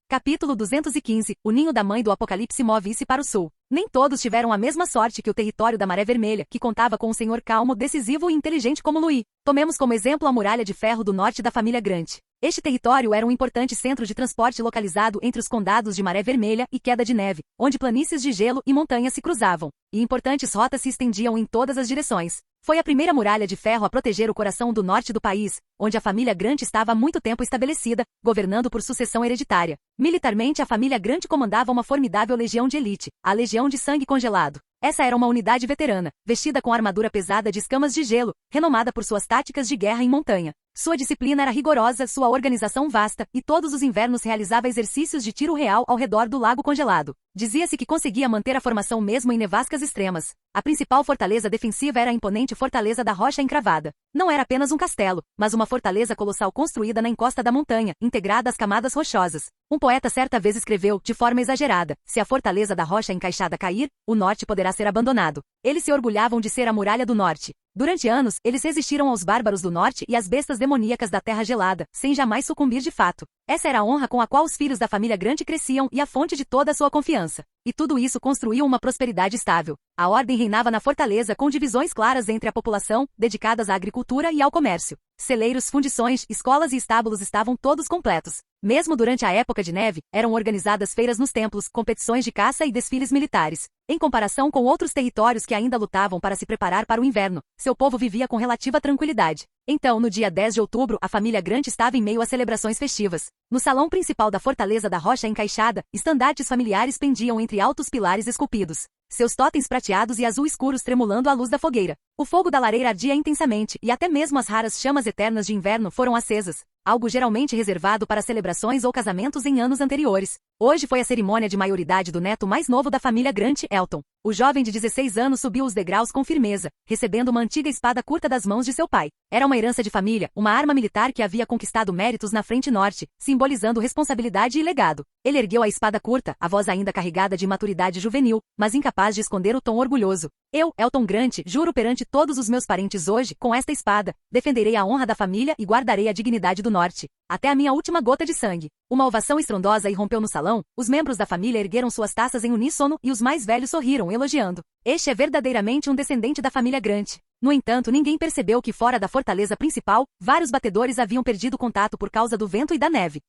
Capítulo 215. O ninho da mãe do Apocalipse move-se para o sul. Nem todos tiveram a mesma sorte que o território da Maré Vermelha, que contava com um senhor calmo, decisivo e inteligente como Louis. Tomemos como exemplo a muralha de ferro do norte da família Grant. Este território era um importante centro de transporte localizado entre os condados de Maré Vermelha e Queda de Neve, onde planícies de gelo e montanhas se cruzavam, e importantes rotas se estendiam em todas as direções. Foi a primeira muralha de ferro a proteger o coração do norte do país, onde a família Grant estava há muito tempo estabelecida, governando por sucessão hereditária. Militarmente, a família Grant comandava uma formidável legião de elite, a Legião de Sangue Congelado. Essa era uma unidade veterana, vestida com armadura pesada de escamas de gelo, renomada por suas táticas de guerra em montanha. Sua disciplina era rigorosa, sua organização vasta, e todos os invernos realizava exercícios de tiro real ao redor do lago congelado. Dizia-se que conseguia manter a formação mesmo em nevascas extremas. A principal fortaleza defensiva era a imponente Fortaleza da Rocha Encravada. Não era apenas um castelo, mas uma fortaleza colossal construída na encosta da montanha, integrada às camadas rochosas. Um poeta certa vez escreveu, de forma exagerada, se a Fortaleza da Rocha Encaixada cair, o norte poderá ser abandonado. Eles se orgulhavam de ser a Muralha do Norte. Durante anos, eles resistiram aos bárbaros do norte e às bestas demoníacas da Terra Gelada, sem jamais sucumbir de fato. Essa era a honra com a qual os filhos da família Grant cresciam e a fonte de toda a sua confiança. E tudo isso construiu uma prosperidade estável. A ordem reinava na fortaleza com divisões claras entre a população, dedicadas à agricultura e ao comércio. Celeiros, fundições, escolas e estábulos estavam todos completos. Mesmo durante a época de neve, eram organizadas feiras nos templos, competições de caça e desfiles militares. Em comparação com outros territórios que ainda lutavam para se preparar para o inverno, seu povo vivia com relativa tranquilidade. Então, no dia 10 de outubro, a família Grant estava em meio a celebrações festivas. No salão principal da Fortaleza da Rocha Encaixada, estandartes familiares pendiam entre altos pilares esculpidos. Seus totens prateados e azul escuros tremulando à luz da fogueira. O fogo da lareira ardia intensamente, e até mesmo as raras chamas eternas de inverno foram acesas, algo geralmente reservado para celebrações ou casamentos em anos anteriores. Hoje foi a cerimônia de maioridade do neto mais novo da família Grant, Elton. O jovem de 16 anos subiu os degraus com firmeza, recebendo uma antiga espada curta das mãos de seu pai. Era uma herança de família, uma arma militar que havia conquistado méritos na frente norte, simbolizando responsabilidade e legado. Ele ergueu a espada curta, a voz ainda carregada de maturidade juvenil, mas incapaz de esconder o tom orgulhoso. Eu, Elton Grant, juro perante todos os meus parentes hoje, com esta espada, defenderei a honra da família e guardarei a dignidade do norte, até a minha última gota de sangue. Uma ovação estrondosa irrompeu no salão, os membros da família ergueram suas taças em uníssono e os mais velhos sorriram, elogiando. Este é verdadeiramente um descendente da família Grant. No entanto, ninguém percebeu que fora da fortaleza principal, vários batedores haviam perdido contato por causa do vento e da neve.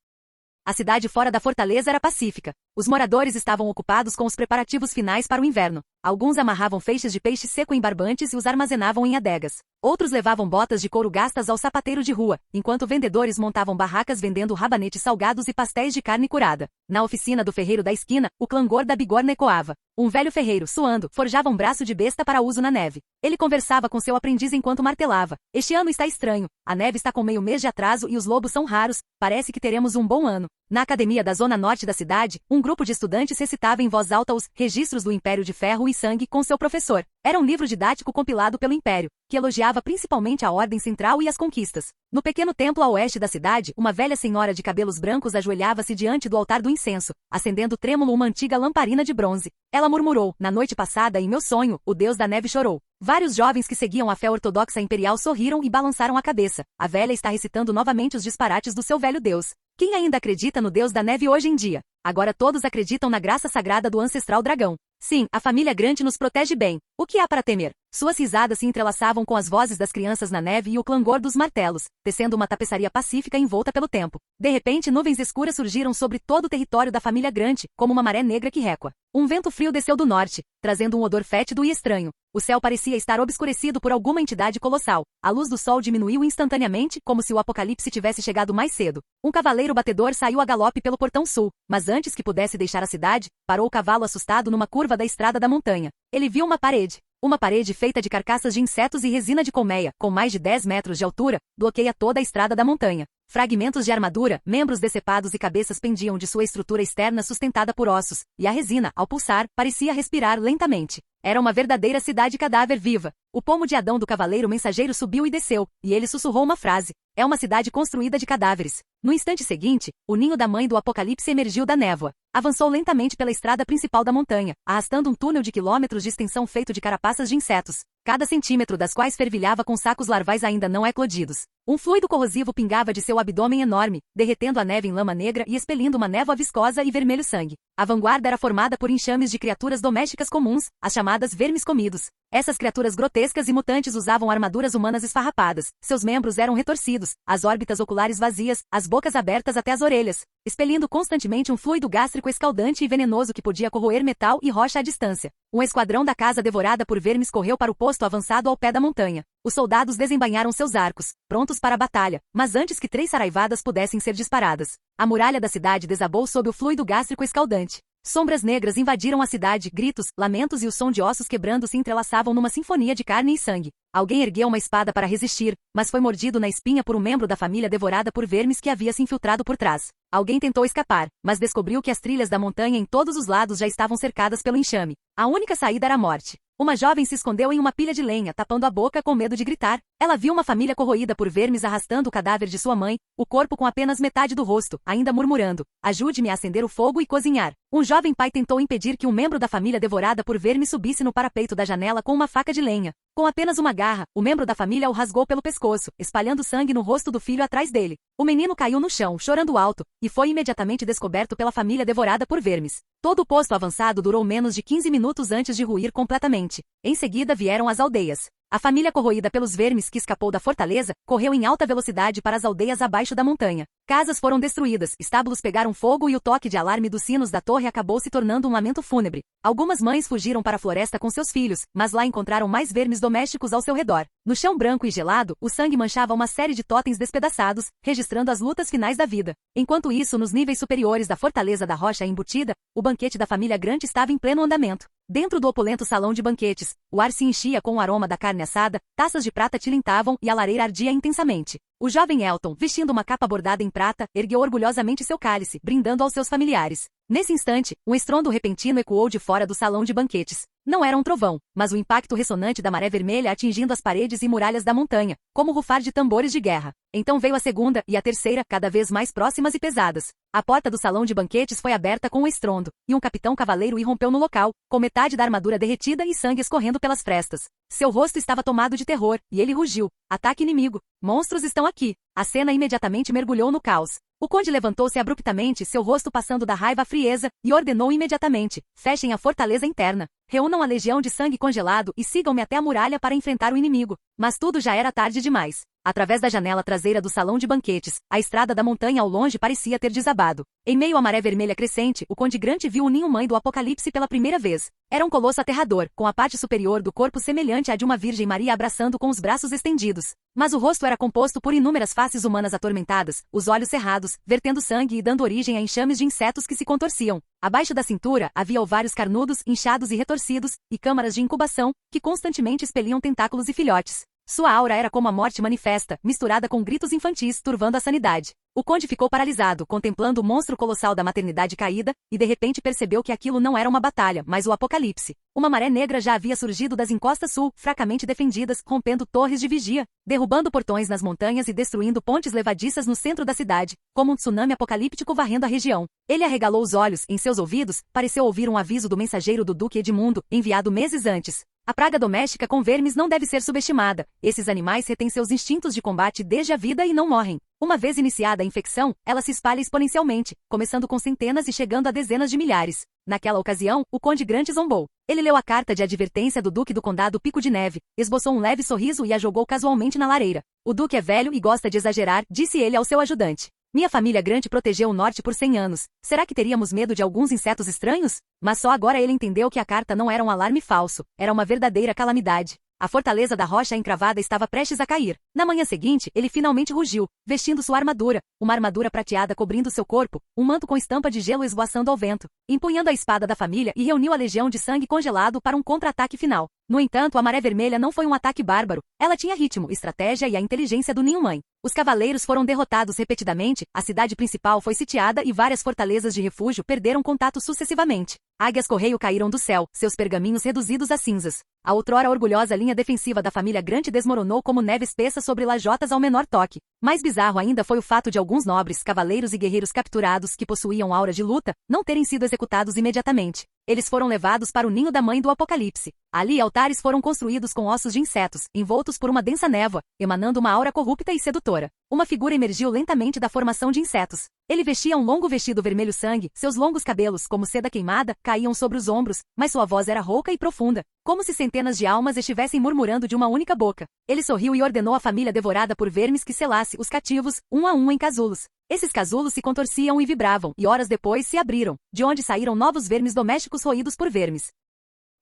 A cidade fora da fortaleza era pacífica. Os moradores estavam ocupados com os preparativos finais para o inverno. Alguns amarravam feixes de peixe seco em barbantes e os armazenavam em adegas. Outros levavam botas de couro gastas ao sapateiro de rua, enquanto vendedores montavam barracas vendendo rabanetes salgados e pastéis de carne curada. Na oficina do ferreiro da esquina, o clangor da bigorna ecoava. Um velho ferreiro, suando, forjava um braço de besta para uso na neve. Ele conversava com seu aprendiz enquanto martelava. Este ano está estranho. A neve está com meio mês de atraso e os lobos são raros. Parece que teremos um bom ano. Na academia da zona norte da cidade, um grupo de estudantes recitava em voz alta os Registros do Império de Ferro e Sangue com seu professor. Era um livro didático compilado pelo Império, que elogiava principalmente a ordem central e as conquistas. No pequeno templo a oeste da cidade, uma velha senhora de cabelos brancos ajoelhava-se diante do altar do incenso, acendendo trêmulo uma antiga lamparina de bronze. Ela murmurou: na noite passada, em meu sonho, o deus da neve chorou. Vários jovens que seguiam a fé ortodoxa imperial sorriram e balançaram a cabeça. A velha está recitando novamente os disparates do seu velho deus. Quem ainda acredita no deus da neve hoje em dia? Agora todos acreditam na graça sagrada do ancestral dragão. Sim, a família Grant nos protege bem. O que há para temer? Suas risadas se entrelaçavam com as vozes das crianças na neve e o clangor dos martelos, tecendo uma tapeçaria pacífica envolta pelo tempo. De repente, nuvens escuras surgiram sobre todo o território da família Grant, como uma maré negra que recua. Um vento frio desceu do norte, trazendo um odor fétido e estranho. O céu parecia estar obscurecido por alguma entidade colossal. A luz do sol diminuiu instantaneamente, como se o apocalipse tivesse chegado mais cedo. Um cavaleiro batedor saiu a galope pelo portão sul, mas antes que pudesse deixar a cidade, parou o cavalo assustado numa curva da estrada da montanha. Ele viu uma parede. Uma parede feita de carcaças de insetos e resina de colmeia, com mais de 10 metros de altura, bloqueia toda a estrada da montanha. Fragmentos de armadura, membros decepados e cabeças pendiam de sua estrutura externa sustentada por ossos, e a resina, ao pulsar, parecia respirar lentamente. Era uma verdadeira cidade cadáver viva. O pomo de Adão do cavaleiro mensageiro subiu e desceu, e ele sussurrou uma frase. É uma cidade construída de cadáveres. No instante seguinte, o ninho da mãe do apocalipse emergiu da névoa. Avançou lentamente pela estrada principal da montanha, arrastando um túnel de quilômetros de extensão feito de carapaças de insetos, cada centímetro das quais fervilhava com sacos larvais ainda não eclodidos. Um fluido corrosivo pingava de seu abdômen enorme, derretendo a neve em lama negra e expelindo uma névoa viscosa e vermelho sangue. A vanguarda era formada por enxames de criaturas domésticas comuns, as chamadas vermes comidos. Essas criaturas grotescas e mutantes usavam armaduras humanas esfarrapadas. Seus membros eram retorcidos, as órbitas oculares vazias, as bocas abertas até as orelhas, expelindo constantemente um fluido gástrico escaldante e venenoso que podia corroer metal e rocha à distância. Um esquadrão da casa devorada por vermes correu para o posto avançado ao pé da montanha. Os soldados desembainharam seus arcos, prontos para a batalha, mas antes que 3 saraivadas pudessem ser disparadas, a muralha da cidade desabou sob o fluido gástrico escaldante. Sombras negras invadiram a cidade, gritos, lamentos e o som de ossos quebrando se entrelaçavam numa sinfonia de carne e sangue. Alguém ergueu uma espada para resistir, mas foi mordido na espinha por um membro da família devorada por vermes que havia se infiltrado por trás. Alguém tentou escapar, mas descobriu que as trilhas da montanha em todos os lados já estavam cercadas pelo enxame. A única saída era a morte. Uma jovem se escondeu em uma pilha de lenha, tapando a boca com medo de gritar. Ela viu uma família corroída por vermes arrastando o cadáver de sua mãe, o corpo com apenas metade do rosto, ainda murmurando: ajude-me a acender o fogo e cozinhar. Um jovem pai tentou impedir que um membro da família devorada por vermes subisse no parapeito da janela com uma faca de lenha. Com apenas uma garra, o membro da família o rasgou pelo pescoço, espalhando sangue no rosto do filho atrás dele. O menino caiu no chão, chorando alto, e foi imediatamente descoberto pela família devorada por vermes. Todo o posto avançado durou menos de 15 minutos antes de ruir completamente. Em seguida vieram as aldeias. A família corroída pelos vermes que escapou da fortaleza, correu em alta velocidade para as aldeias abaixo da montanha. Casas foram destruídas, estábulos pegaram fogo e o toque de alarme dos sinos da torre acabou se tornando um lamento fúnebre. Algumas mães fugiram para a floresta com seus filhos, mas lá encontraram mais vermes domésticos ao seu redor. No chão branco e gelado, o sangue manchava uma série de totens despedaçados, registrando as lutas finais da vida. Enquanto isso, nos níveis superiores da fortaleza da rocha embutida, o banquete da família Grant estava em pleno andamento. Dentro do opulento salão de banquetes, o ar se enchia com o aroma da carne assada, taças de prata tilintavam e a lareira ardia intensamente. O jovem Elton, vestindo uma capa bordada em prata, ergueu orgulhosamente seu cálice, brindando aos seus familiares. Nesse instante, um estrondo repentino ecoou de fora do salão de banquetes. Não era um trovão, mas o impacto ressonante da maré vermelha atingindo as paredes e muralhas da montanha, como o rufar de tambores de guerra. Então veio a segunda e a terceira, cada vez mais próximas e pesadas. A porta do salão de banquetes foi aberta com um estrondo, e um capitão cavaleiro irrompeu no local, com metade da armadura derretida e sangue escorrendo pelas frestas. Seu rosto estava tomado de terror, e ele rugiu. Ataque inimigo. Monstros estão aqui. A cena imediatamente mergulhou no caos. O conde levantou-se abruptamente, seu rosto passando da raiva à frieza, e ordenou imediatamente: fechem a fortaleza interna. Reúnam a legião de sangue congelado e sigam-me até a muralha para enfrentar o inimigo. Mas tudo já era tarde demais. Através da janela traseira do salão de banquetes, a estrada da montanha ao longe parecia ter desabado. Em meio à maré vermelha crescente, o conde Grant viu o ninho-mãe do Apocalipse pela primeira vez. Era um colosso aterrador, com a parte superior do corpo semelhante à de uma Virgem Maria abraçando com os braços estendidos. Mas o rosto era composto por inúmeras faces humanas atormentadas, os olhos cerrados, vertendo sangue e dando origem a enxames de insetos que se contorciam. Abaixo da cintura, havia ovários carnudos, inchados e retorcidos, e câmaras de incubação, que constantemente expeliam tentáculos e filhotes. Sua aura era como a morte manifesta, misturada com gritos infantis, turvando a sanidade. O conde ficou paralisado, contemplando o monstro colossal da maternidade caída, e de repente percebeu que aquilo não era uma batalha, mas o apocalipse. Uma maré negra já havia surgido das encostas sul, fracamente defendidas, rompendo torres de vigia, derrubando portões nas montanhas e destruindo pontes levadiças no centro da cidade, como um tsunami apocalíptico varrendo a região. Ele arregalou os olhos, em seus ouvidos, pareceu ouvir um aviso do mensageiro do Duque Edmundo, enviado meses antes. A praga doméstica com vermes não deve ser subestimada. Esses animais retêm seus instintos de combate desde a vida e não morrem. Uma vez iniciada a infecção, ela se espalha exponencialmente, começando com centenas e chegando a dezenas de milhares. Naquela ocasião, o conde Grant zombou. Ele leu a carta de advertência do Duque do Condado Pico de Neve, esboçou um leve sorriso e a jogou casualmente na lareira. O Duque é velho e gosta de exagerar, disse ele ao seu ajudante. Minha família Grant protegeu o norte por 100 anos. Será que teríamos medo de alguns insetos estranhos? Mas só agora ele entendeu que a carta não era um alarme falso, era uma verdadeira calamidade. A fortaleza da rocha encravada estava prestes a cair. Na manhã seguinte, ele finalmente rugiu, vestindo sua armadura, uma armadura prateada cobrindo seu corpo, um manto com estampa de gelo esvoaçando ao vento, empunhando a espada da família e reuniu a legião de sangue congelado para um contra-ataque final. No entanto, a maré vermelha não foi um ataque bárbaro. Ela tinha ritmo, estratégia e a inteligência do ninho-mãe. Os cavaleiros foram derrotados repetidamente, a cidade principal foi sitiada e várias fortalezas de refúgio perderam contato sucessivamente. Águias correio caíram do céu, seus pergaminhos reduzidos a cinzas. A outrora orgulhosa linha defensiva da família Grant desmoronou como neve espessa sobre lajotas ao menor toque. Mais bizarro ainda foi o fato de alguns nobres, cavaleiros e guerreiros capturados que possuíam aura de luta, não terem sido executados imediatamente. Eles foram levados para o ninho da mãe do Apocalipse. Ali altares foram construídos com ossos de insetos, envoltos por uma densa névoa, emanando uma aura corrupta e sedutora. Uma figura emergiu lentamente da formação de insetos. Ele vestia um longo vestido vermelho sangue, seus longos cabelos, como seda queimada, caíam sobre os ombros, mas sua voz era rouca e profunda, como se centenas de almas estivessem murmurando de uma única boca. Ele sorriu e ordenou à família devorada por vermes que selasse os cativos, um a um em casulos. Esses casulos se contorciam e vibravam, e horas depois se abriram, de onde saíram novos vermes domésticos roídos por vermes.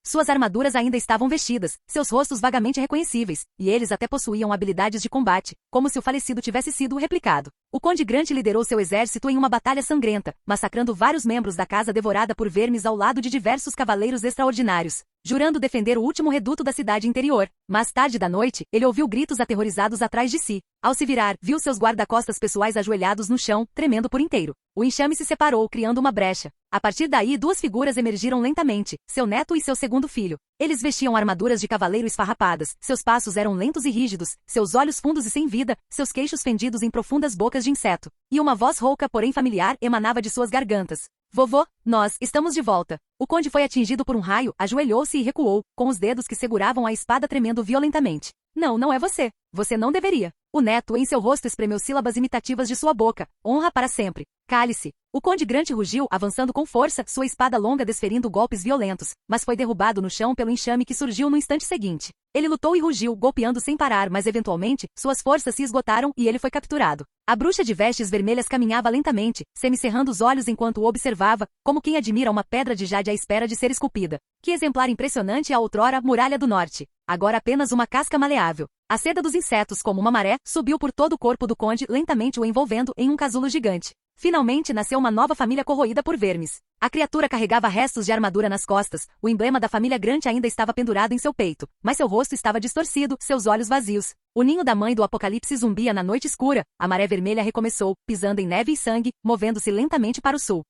Suas armaduras ainda estavam vestidas, seus rostos vagamente reconhecíveis, e eles até possuíam habilidades de combate, como se o falecido tivesse sido replicado. O conde Grant liderou seu exército em uma batalha sangrenta, massacrando vários membros da casa devorada por vermes ao lado de diversos cavaleiros extraordinários, jurando defender o último reduto da cidade interior. Mais tarde da noite, ele ouviu gritos aterrorizados atrás de si. Ao se virar, viu seus guarda-costas pessoais ajoelhados no chão, tremendo por inteiro. O enxame se separou, criando uma brecha. A partir daí, duas figuras emergiram lentamente, seu neto e seu segundo filho. Eles vestiam armaduras de cavaleiro esfarrapadas, seus passos eram lentos e rígidos, seus olhos fundos e sem vida, seus queixos fendidos em profundas bocas de inseto. E uma voz rouca, porém familiar, emanava de suas gargantas. Vovô, nós estamos de volta. O conde foi atingido por um raio, ajoelhou-se e recuou, com os dedos que seguravam a espada tremendo violentamente. Não, não é você. Você não deveria. O neto em seu rosto espremeu sílabas imitativas de sua boca. Honra para sempre. Cale-se. O conde Grant rugiu, avançando com força, sua espada longa desferindo golpes violentos, mas foi derrubado no chão pelo enxame que surgiu no instante seguinte. Ele lutou e rugiu, golpeando sem parar, mas eventualmente, suas forças se esgotaram e ele foi capturado. A bruxa de vestes vermelhas caminhava lentamente, semicerrando os olhos enquanto o observava, como quem admira uma pedra de jade à espera de ser esculpida. Que exemplar impressionante a outrora muralha do norte. Agora apenas uma casca maleável. A seda dos insetos, como uma maré, subiu por todo o corpo do conde, lentamente o envolvendo em um casulo gigante. Finalmente nasceu uma nova família corroída por vermes. A criatura carregava restos de armadura nas costas, o emblema da família Grant ainda estava pendurado em seu peito, mas seu rosto estava distorcido, seus olhos vazios. O ninho da mãe do Apocalipse zumbia na noite escura, a maré vermelha recomeçou, pisando em neve e sangue, movendo-se lentamente para o sul.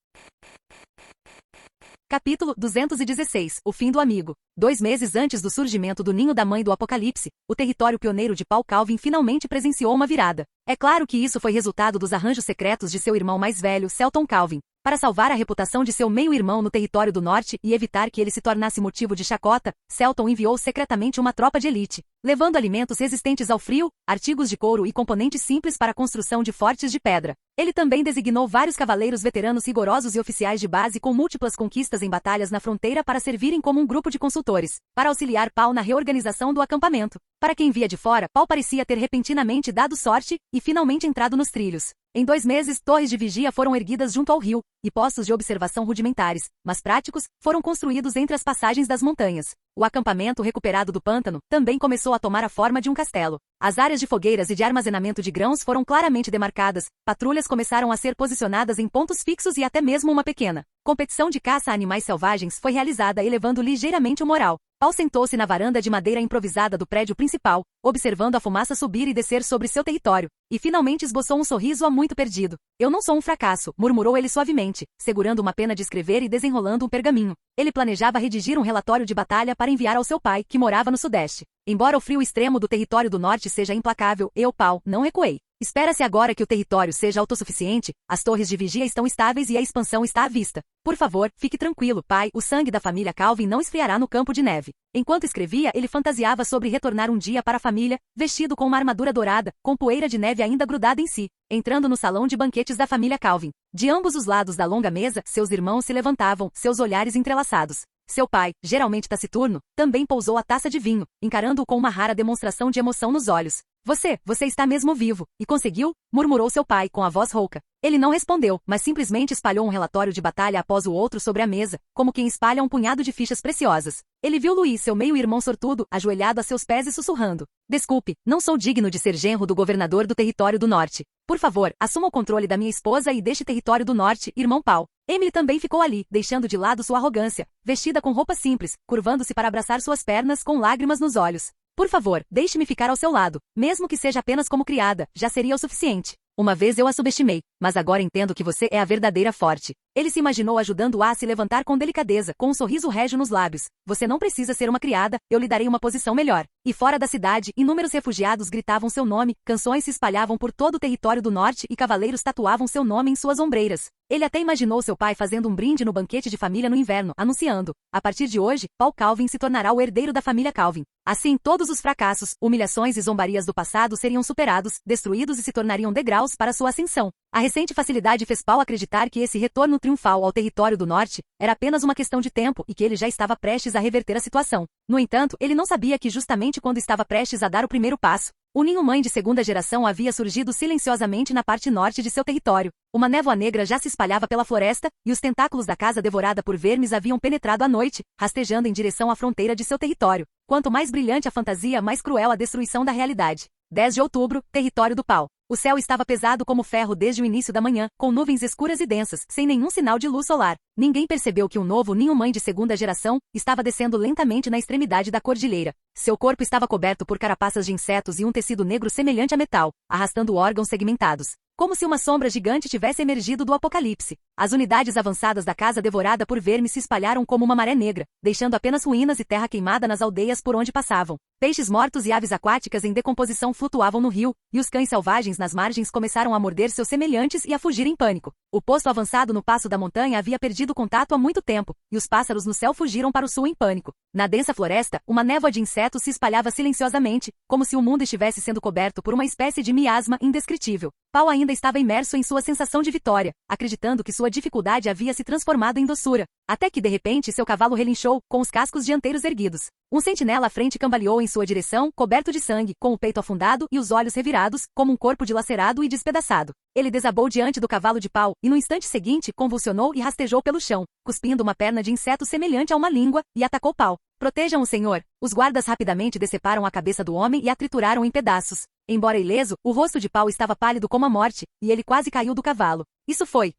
Capítulo 216. O fim do amigo. 2 meses antes do surgimento do ninho da mãe do apocalipse, o território pioneiro de Paul Calvin finalmente presenciou uma virada. É claro que isso foi resultado dos arranjos secretos de seu irmão mais velho, Selton Calvin. Para salvar a reputação de seu meio-irmão no território do norte e evitar que ele se tornasse motivo de chacota, Selton enviou secretamente uma tropa de elite, levando alimentos resistentes ao frio, artigos de couro e componentes simples para a construção de fortes de pedra. Ele também designou vários cavaleiros veteranos rigorosos e oficiais de base com múltiplas conquistas em batalhas na fronteira para servirem como um grupo de consultores, para auxiliar Paul na reorganização do acampamento. Para quem via de fora, Paul parecia ter repentinamente dado sorte e finalmente entrado nos trilhos. Em 2 meses, torres de vigia foram erguidas junto ao rio, e postos de observação rudimentares, mas práticos, foram construídos entre as passagens das montanhas. O acampamento recuperado do pântano também começou a tomar a forma de um castelo. As áreas de fogueiras e de armazenamento de grãos foram claramente demarcadas, patrulhas começaram a ser posicionadas em pontos fixos e até mesmo uma pequena competição de caça a animais selvagens foi realizada, elevando ligeiramente o moral. Paul sentou-se na varanda de madeira improvisada do prédio principal, observando a fumaça subir e descer sobre seu território, e finalmente esboçou um sorriso há muito perdido. Eu não sou um fracasso, murmurou ele suavemente, segurando uma pena de escrever e desenrolando um pergaminho. Ele planejava redigir um relatório de batalha para enviar ao seu pai, que morava no sudeste. Embora o frio extremo do território do norte seja implacável, eu, Paul, não recuei. Espera-se agora que o território seja autossuficiente, as torres de vigia estão estáveis e a expansão está à vista. Por favor, fique tranquilo, pai, o sangue da família Calvin não esfriará no campo de neve. Enquanto escrevia, ele fantasiava sobre retornar um dia para a família, vestido com uma armadura dourada, com poeira de neve ainda grudada em si, entrando no salão de banquetes da família Calvin. De ambos os lados da longa mesa, seus irmãos se levantavam, seus olhares entrelaçados. Seu pai, geralmente taciturno, também pousou a taça de vinho, encarando-o com uma rara demonstração de emoção nos olhos. Você está mesmo vivo. E conseguiu? Murmurou seu pai, com a voz rouca. Ele não respondeu, mas simplesmente espalhou um relatório de batalha após o outro sobre a mesa, como quem espalha um punhado de fichas preciosas. Ele viu Louis, seu meio-irmão sortudo, ajoelhado a seus pés e sussurrando. Desculpe, não sou digno de ser genro do governador do território do norte. Por favor, assuma o controle da minha esposa e deste território do norte, irmão Paul. Emily também ficou ali, deixando de lado sua arrogância, vestida com roupa simples, curvando-se para abraçar suas pernas com lágrimas nos olhos. Por favor, deixe-me ficar ao seu lado, mesmo que seja apenas como criada, já seria o suficiente. Uma vez eu a subestimei, mas agora entendo que você é a verdadeira forte. Ele se imaginou ajudando-a a se levantar com delicadeza, com um sorriso régio nos lábios. Você não precisa ser uma criada, eu lhe darei uma posição melhor. E fora da cidade, inúmeros refugiados gritavam seu nome, canções se espalhavam por todo o território do norte e cavaleiros tatuavam seu nome em suas ombreiras. Ele até imaginou seu pai fazendo um brinde no banquete de família no inverno, anunciando: a partir de hoje, Paul Calvin se tornará o herdeiro da família Calvin. Assim, todos os fracassos, humilhações e zombarias do passado seriam superados, destruídos e se tornariam degraus para sua ascensão. A recente facilidade fez Paul acreditar que esse retorno triunfal ao território do norte era apenas uma questão de tempo e que ele já estava prestes a reverter a situação. No entanto, ele não sabia que justamente quando estava prestes a dar o primeiro passo, o ninho-mãe de segunda geração havia surgido silenciosamente na parte norte de seu território. Uma névoa negra já se espalhava pela floresta, e os tentáculos da casa devorada por vermes haviam penetrado à noite, rastejando em direção à fronteira de seu território. Quanto mais brilhante a fantasia, mais cruel a destruição da realidade. 10 de outubro, território do Paul. O céu estava pesado como ferro desde o início da manhã, com nuvens escuras e densas, sem nenhum sinal de luz solar. Ninguém percebeu que um novo ninho-mãe de segunda geração estava descendo lentamente na extremidade da cordilheira. Seu corpo estava coberto por carapaças de insetos e um tecido negro semelhante a metal, arrastando órgãos segmentados. Como se uma sombra gigante tivesse emergido do apocalipse. As unidades avançadas da casa devorada por vermes se espalharam como uma maré negra, deixando apenas ruínas e terra queimada nas aldeias por onde passavam. Peixes mortos e aves aquáticas em decomposição flutuavam no rio, e os cães selvagens nas margens começaram a morder seus semelhantes e a fugir em pânico. O posto avançado no passo da montanha havia perdido contato há muito tempo, e os pássaros no céu fugiram para o sul em pânico. Na densa floresta, uma névoa de insetos se espalhava silenciosamente, como se o mundo estivesse sendo coberto por uma espécie de miasma indescritível. Paul ainda estava imerso em sua sensação de vitória, acreditando que sua dificuldade havia se transformado em doçura, até que de repente seu cavalo relinchou, com os cascos dianteiros erguidos. Um sentinela à frente cambaleou em sua direção, coberto de sangue, com o peito afundado e os olhos revirados, como um corpo dilacerado e despedaçado. Ele desabou diante do cavalo de Paul, e no instante seguinte convulsionou e rastejou pelo chão, cuspindo uma perna de inseto semelhante a uma língua, e atacou Paul. Protejam o senhor. Os guardas rapidamente deceparam a cabeça do homem e a trituraram em pedaços. Embora ileso, o rosto de Paul estava pálido como a morte, e ele quase caiu do cavalo. Isso foi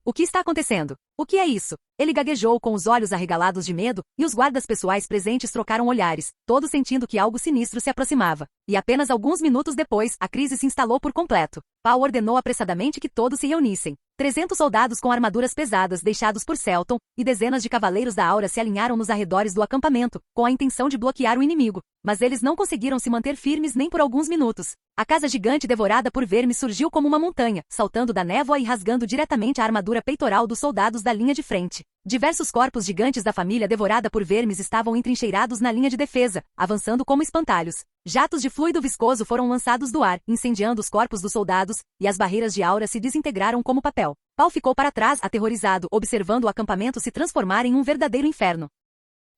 O que está acontecendo? O que é isso? Ele gaguejou com os olhos arregalados de medo, e os guardas pessoais presentes trocaram olhares, todos sentindo que algo sinistro se aproximava. E apenas alguns minutos depois, a crise se instalou por completo. Paul ordenou apressadamente que todos se reunissem. 300 soldados com armaduras pesadas deixados por Selton, e dezenas de cavaleiros da Aura se alinharam nos arredores do acampamento, com a intenção de bloquear o inimigo. Mas eles não conseguiram se manter firmes nem por alguns minutos. A casa gigante devorada por vermes surgiu como uma montanha, saltando da névoa e rasgando diretamente a armadura peitoral dos soldados da linha de frente. Diversos corpos gigantes da família devorada por vermes estavam entrincheirados na linha de defesa, avançando como espantalhos. Jatos de fluido viscoso foram lançados do ar, incendiando os corpos dos soldados, e as barreiras de aura se desintegraram como papel. Paul ficou para trás, aterrorizado, observando o acampamento se transformar em um verdadeiro inferno.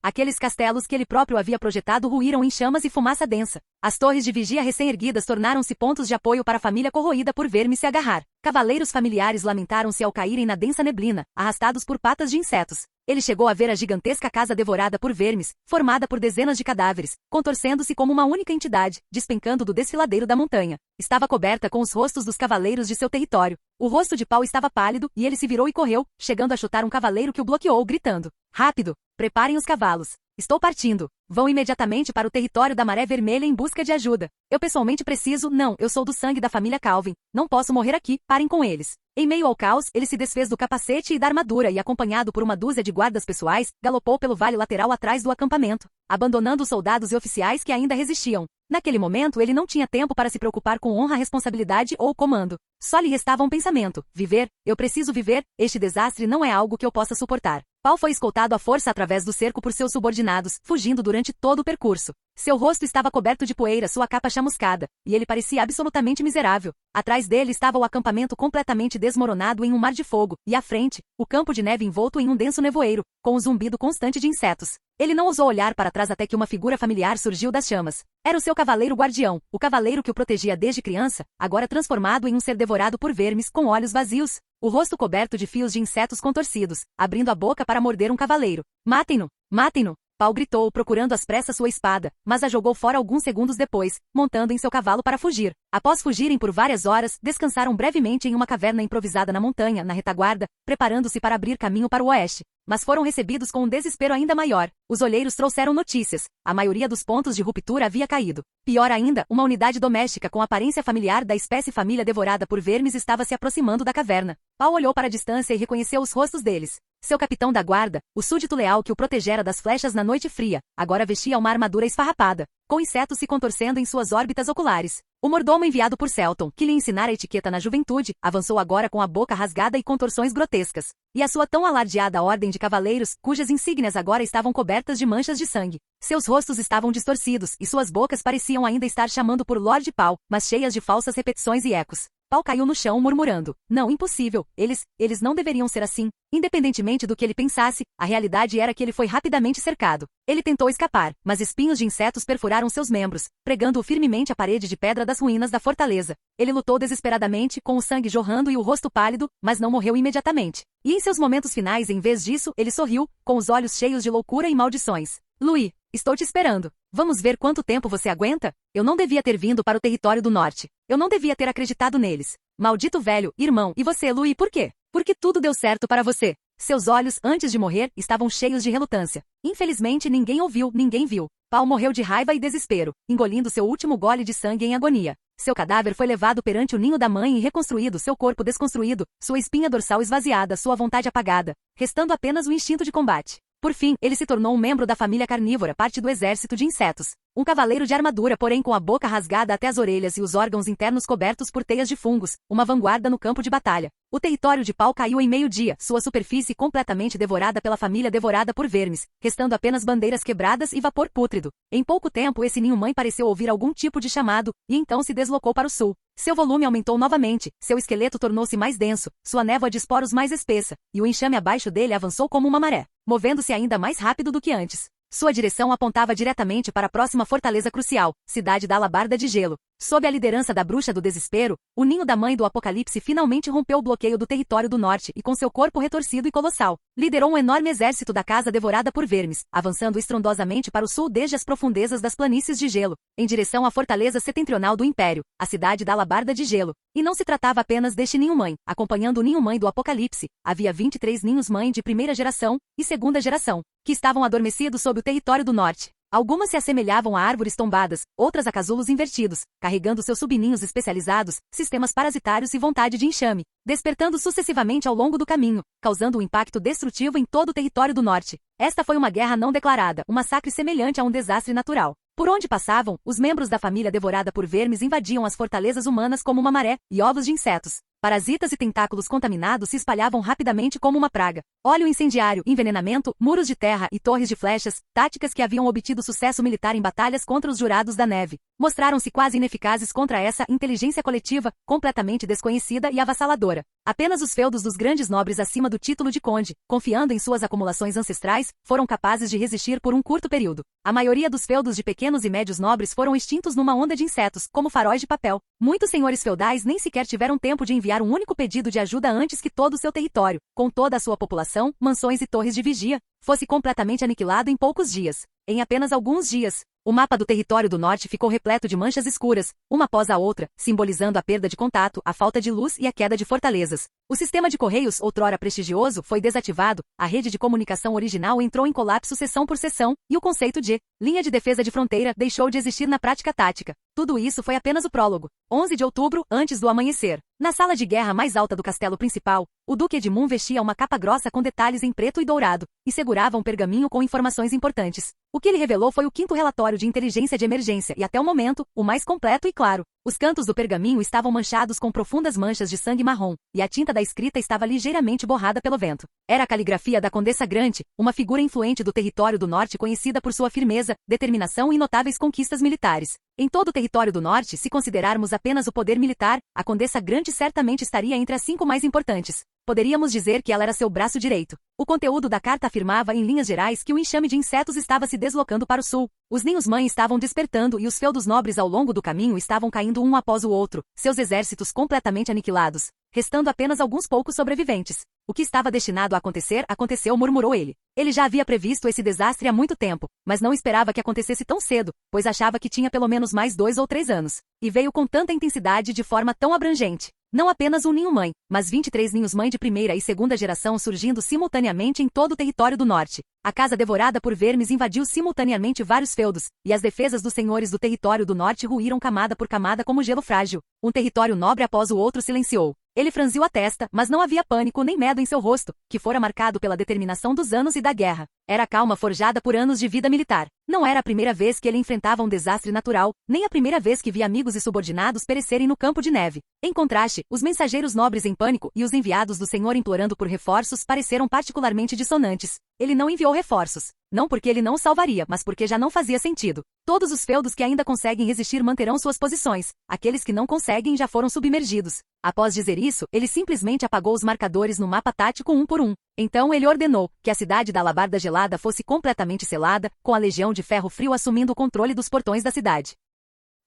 Aqueles castelos que ele próprio havia projetado ruíram em chamas e fumaça densa. As torres de vigia recém-erguidas tornaram-se pontos de apoio para a família corroída por vermes se agarrar. Cavaleiros familiares lamentaram-se ao caírem na densa neblina, arrastados por patas de insetos. Ele chegou a ver a gigantesca casa devorada por vermes, formada por dezenas de cadáveres, contorcendo-se como uma única entidade, despencando do desfiladeiro da montanha. Estava coberta com os rostos dos cavaleiros de seu território. O rosto de Paul estava pálido, e ele se virou e correu, chegando a chutar um cavaleiro que o bloqueou, gritando: "Rápido! Preparem os cavalos! Estou partindo! Vão imediatamente para o território da Maré Vermelha em busca de ajuda. Eu pessoalmente preciso, não, eu sou do sangue da família Calvin. Não posso morrer aqui, parem com eles." Em meio ao caos, ele se desfez do capacete e da armadura e, acompanhado por uma dúzia de guardas pessoais, galopou pelo vale lateral atrás do acampamento, abandonando os soldados e oficiais que ainda resistiam. Naquele momento ele não tinha tempo para se preocupar com honra, responsabilidade ou comando. Só lhe restava um pensamento: viver, eu preciso viver, este desastre não é algo que eu possa suportar. Paul foi escoltado à força através do cerco por seus subordinados, fugindo durante todo o percurso. Seu rosto estava coberto de poeira, sua capa chamuscada, e ele parecia absolutamente miserável. Atrás dele estava o acampamento completamente desmoronado em um mar de fogo, e à frente, o campo de neve envolto em um denso nevoeiro, com o zumbido constante de insetos. Ele não ousou olhar para trás até que uma figura familiar surgiu das chamas. Era o seu cavaleiro guardião, o cavaleiro que o protegia desde criança, agora transformado em um ser devorado por vermes, com olhos vazios, o rosto coberto de fios de insetos contorcidos, abrindo a boca para morder um cavaleiro. "Matem-no! Matem-no!" Paul gritou, procurando às pressas sua espada, mas a jogou fora alguns segundos depois, montando em seu cavalo para fugir. Após fugirem por várias horas, descansaram brevemente em uma caverna improvisada na montanha, na retaguarda, preparando-se para abrir caminho para o oeste. Mas foram recebidos com um desespero ainda maior. Os olheiros trouxeram notícias. A maioria dos pontos de ruptura havia caído. Pior ainda, uma unidade doméstica com aparência familiar da espécie família devorada por vermes estava se aproximando da caverna. Paul olhou para a distância e reconheceu os rostos deles. Seu capitão da guarda, o súdito leal que o protegera das flechas na noite fria, agora vestia uma armadura esfarrapada, com insetos se contorcendo em suas órbitas oculares. O mordomo enviado por Selton, que lhe ensinara a etiqueta na juventude, avançou agora com a boca rasgada e contorções grotescas. E a sua tão alardeada ordem de cavaleiros, cujas insígnias agora estavam cobertas de manchas de sangue. Seus rostos estavam distorcidos, e suas bocas pareciam ainda estar chamando por Lord Paul, mas cheias de falsas repetições e ecos. Paul caiu no chão murmurando: "Não, impossível, eles não deveriam ser assim." Independentemente do que ele pensasse, a realidade era que ele foi rapidamente cercado. Ele tentou escapar, mas espinhos de insetos perfuraram seus membros, pregando-o firmemente à parede de pedra das ruínas da fortaleza. Ele lutou desesperadamente, com o sangue jorrando e o rosto pálido, mas não morreu imediatamente. E em seus momentos finais, em vez disso, ele sorriu, com os olhos cheios de loucura e maldições. "Louis, estou te esperando. Vamos ver quanto tempo você aguenta? Eu não devia ter vindo para o território do norte. Eu não devia ter acreditado neles. Maldito velho, irmão, e você, Louis, por quê? Porque tudo deu certo para você." Seus olhos, antes de morrer, estavam cheios de relutância. Infelizmente ninguém ouviu, ninguém viu. Paul morreu de raiva e desespero, engolindo seu último gole de sangue em agonia. Seu cadáver foi levado perante o ninho da mãe e reconstruído, seu corpo desconstruído, sua espinha dorsal esvaziada, sua vontade apagada, restando apenas o instinto de combate. Por fim, ele se tornou um membro da família carnívora, parte do exército de insetos. Um cavaleiro de armadura, porém com a boca rasgada até as orelhas e os órgãos internos cobertos por teias de fungos, uma vanguarda no campo de batalha. O território de Paul caiu em meio-dia, sua superfície completamente devorada pela família devorada por vermes, restando apenas bandeiras quebradas e vapor pútrido. Em pouco tempo esse ninho-mãe pareceu ouvir algum tipo de chamado, e então se deslocou para o sul. Seu volume aumentou novamente, seu esqueleto tornou-se mais denso, sua névoa de esporos mais espessa, e o enxame abaixo dele avançou como uma maré, movendo-se ainda mais rápido do que antes. Sua direção apontava diretamente para a próxima fortaleza crucial, cidade da Alabarda de Gelo. Sob a liderança da bruxa do desespero, o ninho da mãe do apocalipse finalmente rompeu o bloqueio do território do norte e com seu corpo retorcido e colossal, liderou um enorme exército da casa devorada por vermes, avançando estrondosamente para o sul desde as profundezas das planícies de gelo, em direção à fortaleza setentrional do império, a cidade da Alabarda de Gelo. E não se tratava apenas deste ninho-mãe. Acompanhando o ninho-mãe do apocalipse, havia 23 ninhos-mãe de primeira geração e segunda geração, que estavam adormecidos sob o território do norte. Algumas se assemelhavam a árvores tombadas, outras a casulos invertidos, carregando seus subninhos especializados, sistemas parasitários e vontade de enxame, despertando sucessivamente ao longo do caminho, causando um impacto destrutivo em todo o território do norte. Esta foi uma guerra não declarada, um massacre semelhante a um desastre natural. Por onde passavam, os membros da família devorada por vermes invadiam as fortalezas humanas como uma maré, e ovos de insetos. Parasitas e tentáculos contaminados se espalhavam rapidamente como uma praga. Óleo incendiário, envenenamento, muros de terra e torres de flechas, táticas que haviam obtido sucesso militar em batalhas contra os jurados da neve, mostraram-se quase ineficazes contra essa inteligência coletiva, completamente desconhecida e avassaladora. Apenas os feudos dos grandes nobres acima do título de conde, confiando em suas acumulações ancestrais, foram capazes de resistir por um curto período. A maioria dos feudos de pequenos e médios nobres foram extintos numa onda de insetos, como faróis de papel. Muitos senhores feudais nem sequer tiveram tempo de enviar um único pedido de ajuda antes que todo o seu território, com toda a sua população, mansões e torres de vigia, fosse completamente aniquilado em poucos dias. Em apenas alguns dias, o mapa do território do norte ficou repleto de manchas escuras, uma após a outra, simbolizando a perda de contato, a falta de luz e a queda de fortalezas. O sistema de correios, outrora prestigioso, foi desativado, a rede de comunicação original entrou em colapso seção por seção, e o conceito de linha de defesa de fronteira deixou de existir na prática tática. Tudo isso foi apenas o prólogo. 11 de outubro, antes do amanhecer. Na sala de guerra mais alta do castelo principal, o Duque Edmund vestia uma capa grossa com detalhes em preto e dourado, e segurava um pergaminho com informações importantes. O que ele revelou foi o 5º relatório de inteligência de emergência e, até o momento, o mais completo e claro. Os cantos do pergaminho estavam manchados com profundas manchas de sangue marrom, e a tinta da escrita estava ligeiramente borrada pelo vento. Era a caligrafia da Condessa Grant, uma figura influente do território do norte conhecida por sua firmeza, determinação e notáveis conquistas militares. Em todo o território do norte, se considerarmos apenas o poder militar, a Condessa Grant certamente estaria entre as 5 mais importantes. Poderíamos dizer que ela era seu braço direito. O conteúdo da carta afirmava em linhas gerais que o enxame de insetos estava se deslocando para o sul. Os ninhos-mãe estavam despertando e os feudos nobres ao longo do caminho estavam caindo um após o outro, seus exércitos completamente aniquilados, restando apenas alguns poucos sobreviventes. O que estava destinado a acontecer, aconteceu, murmurou ele. Ele já havia previsto esse desastre há muito tempo, mas não esperava que acontecesse tão cedo, pois achava que tinha pelo menos mais 2 ou 3 anos. E veio com tanta intensidade de forma tão abrangente. Não apenas um ninho-mãe, mas 23 ninhos-mãe de primeira e segunda geração surgindo simultaneamente em todo o território do norte. A casa devorada por vermes invadiu simultaneamente vários feudos, e as defesas dos senhores do território do norte ruíram camada por camada como gelo frágil. Um território nobre após o outro silenciou. Ele franziu a testa, mas não havia pânico nem medo em seu rosto, que fora marcado pela determinação dos anos e da guerra. Era a calma forjada por anos de vida militar. Não era a primeira vez que ele enfrentava um desastre natural, nem a primeira vez que via amigos e subordinados perecerem no campo de neve. Em contraste, os mensageiros nobres em pânico e os enviados do Senhor implorando por reforços pareceram particularmente dissonantes. Ele não enviou reforços. Não porque ele não os salvaria, mas porque já não fazia sentido. Todos os feudos que ainda conseguem resistir manterão suas posições. Aqueles que não conseguem já foram submergidos. Após dizer isso, ele simplesmente apagou os marcadores no mapa tático um por um. Então ele ordenou que a cidade da Alabarda Gelada fosse completamente selada, com a Legião de Ferro Frio assumindo o controle dos portões da cidade.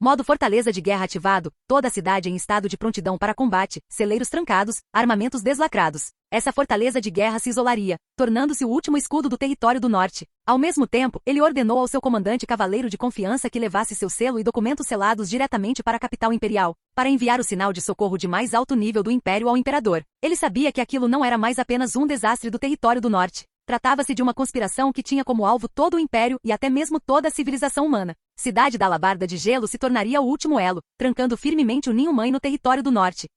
Modo fortaleza de guerra ativado, toda a cidade em estado de prontidão para combate, celeiros trancados, armamentos deslacrados. Essa fortaleza de guerra se isolaria, tornando-se o último escudo do território do norte. Ao mesmo tempo, ele ordenou ao seu comandante cavaleiro de confiança que levasse seu selo e documentos selados diretamente para a capital imperial, para enviar o sinal de socorro de mais alto nível do império ao imperador. Ele sabia que aquilo não era mais apenas um desastre do território do norte. Tratava-se de uma conspiração que tinha como alvo todo o império e até mesmo toda a civilização humana. Cidade da Alabarda de Gelo se tornaria o último elo, trancando firmemente o ninho-mãe no território do norte.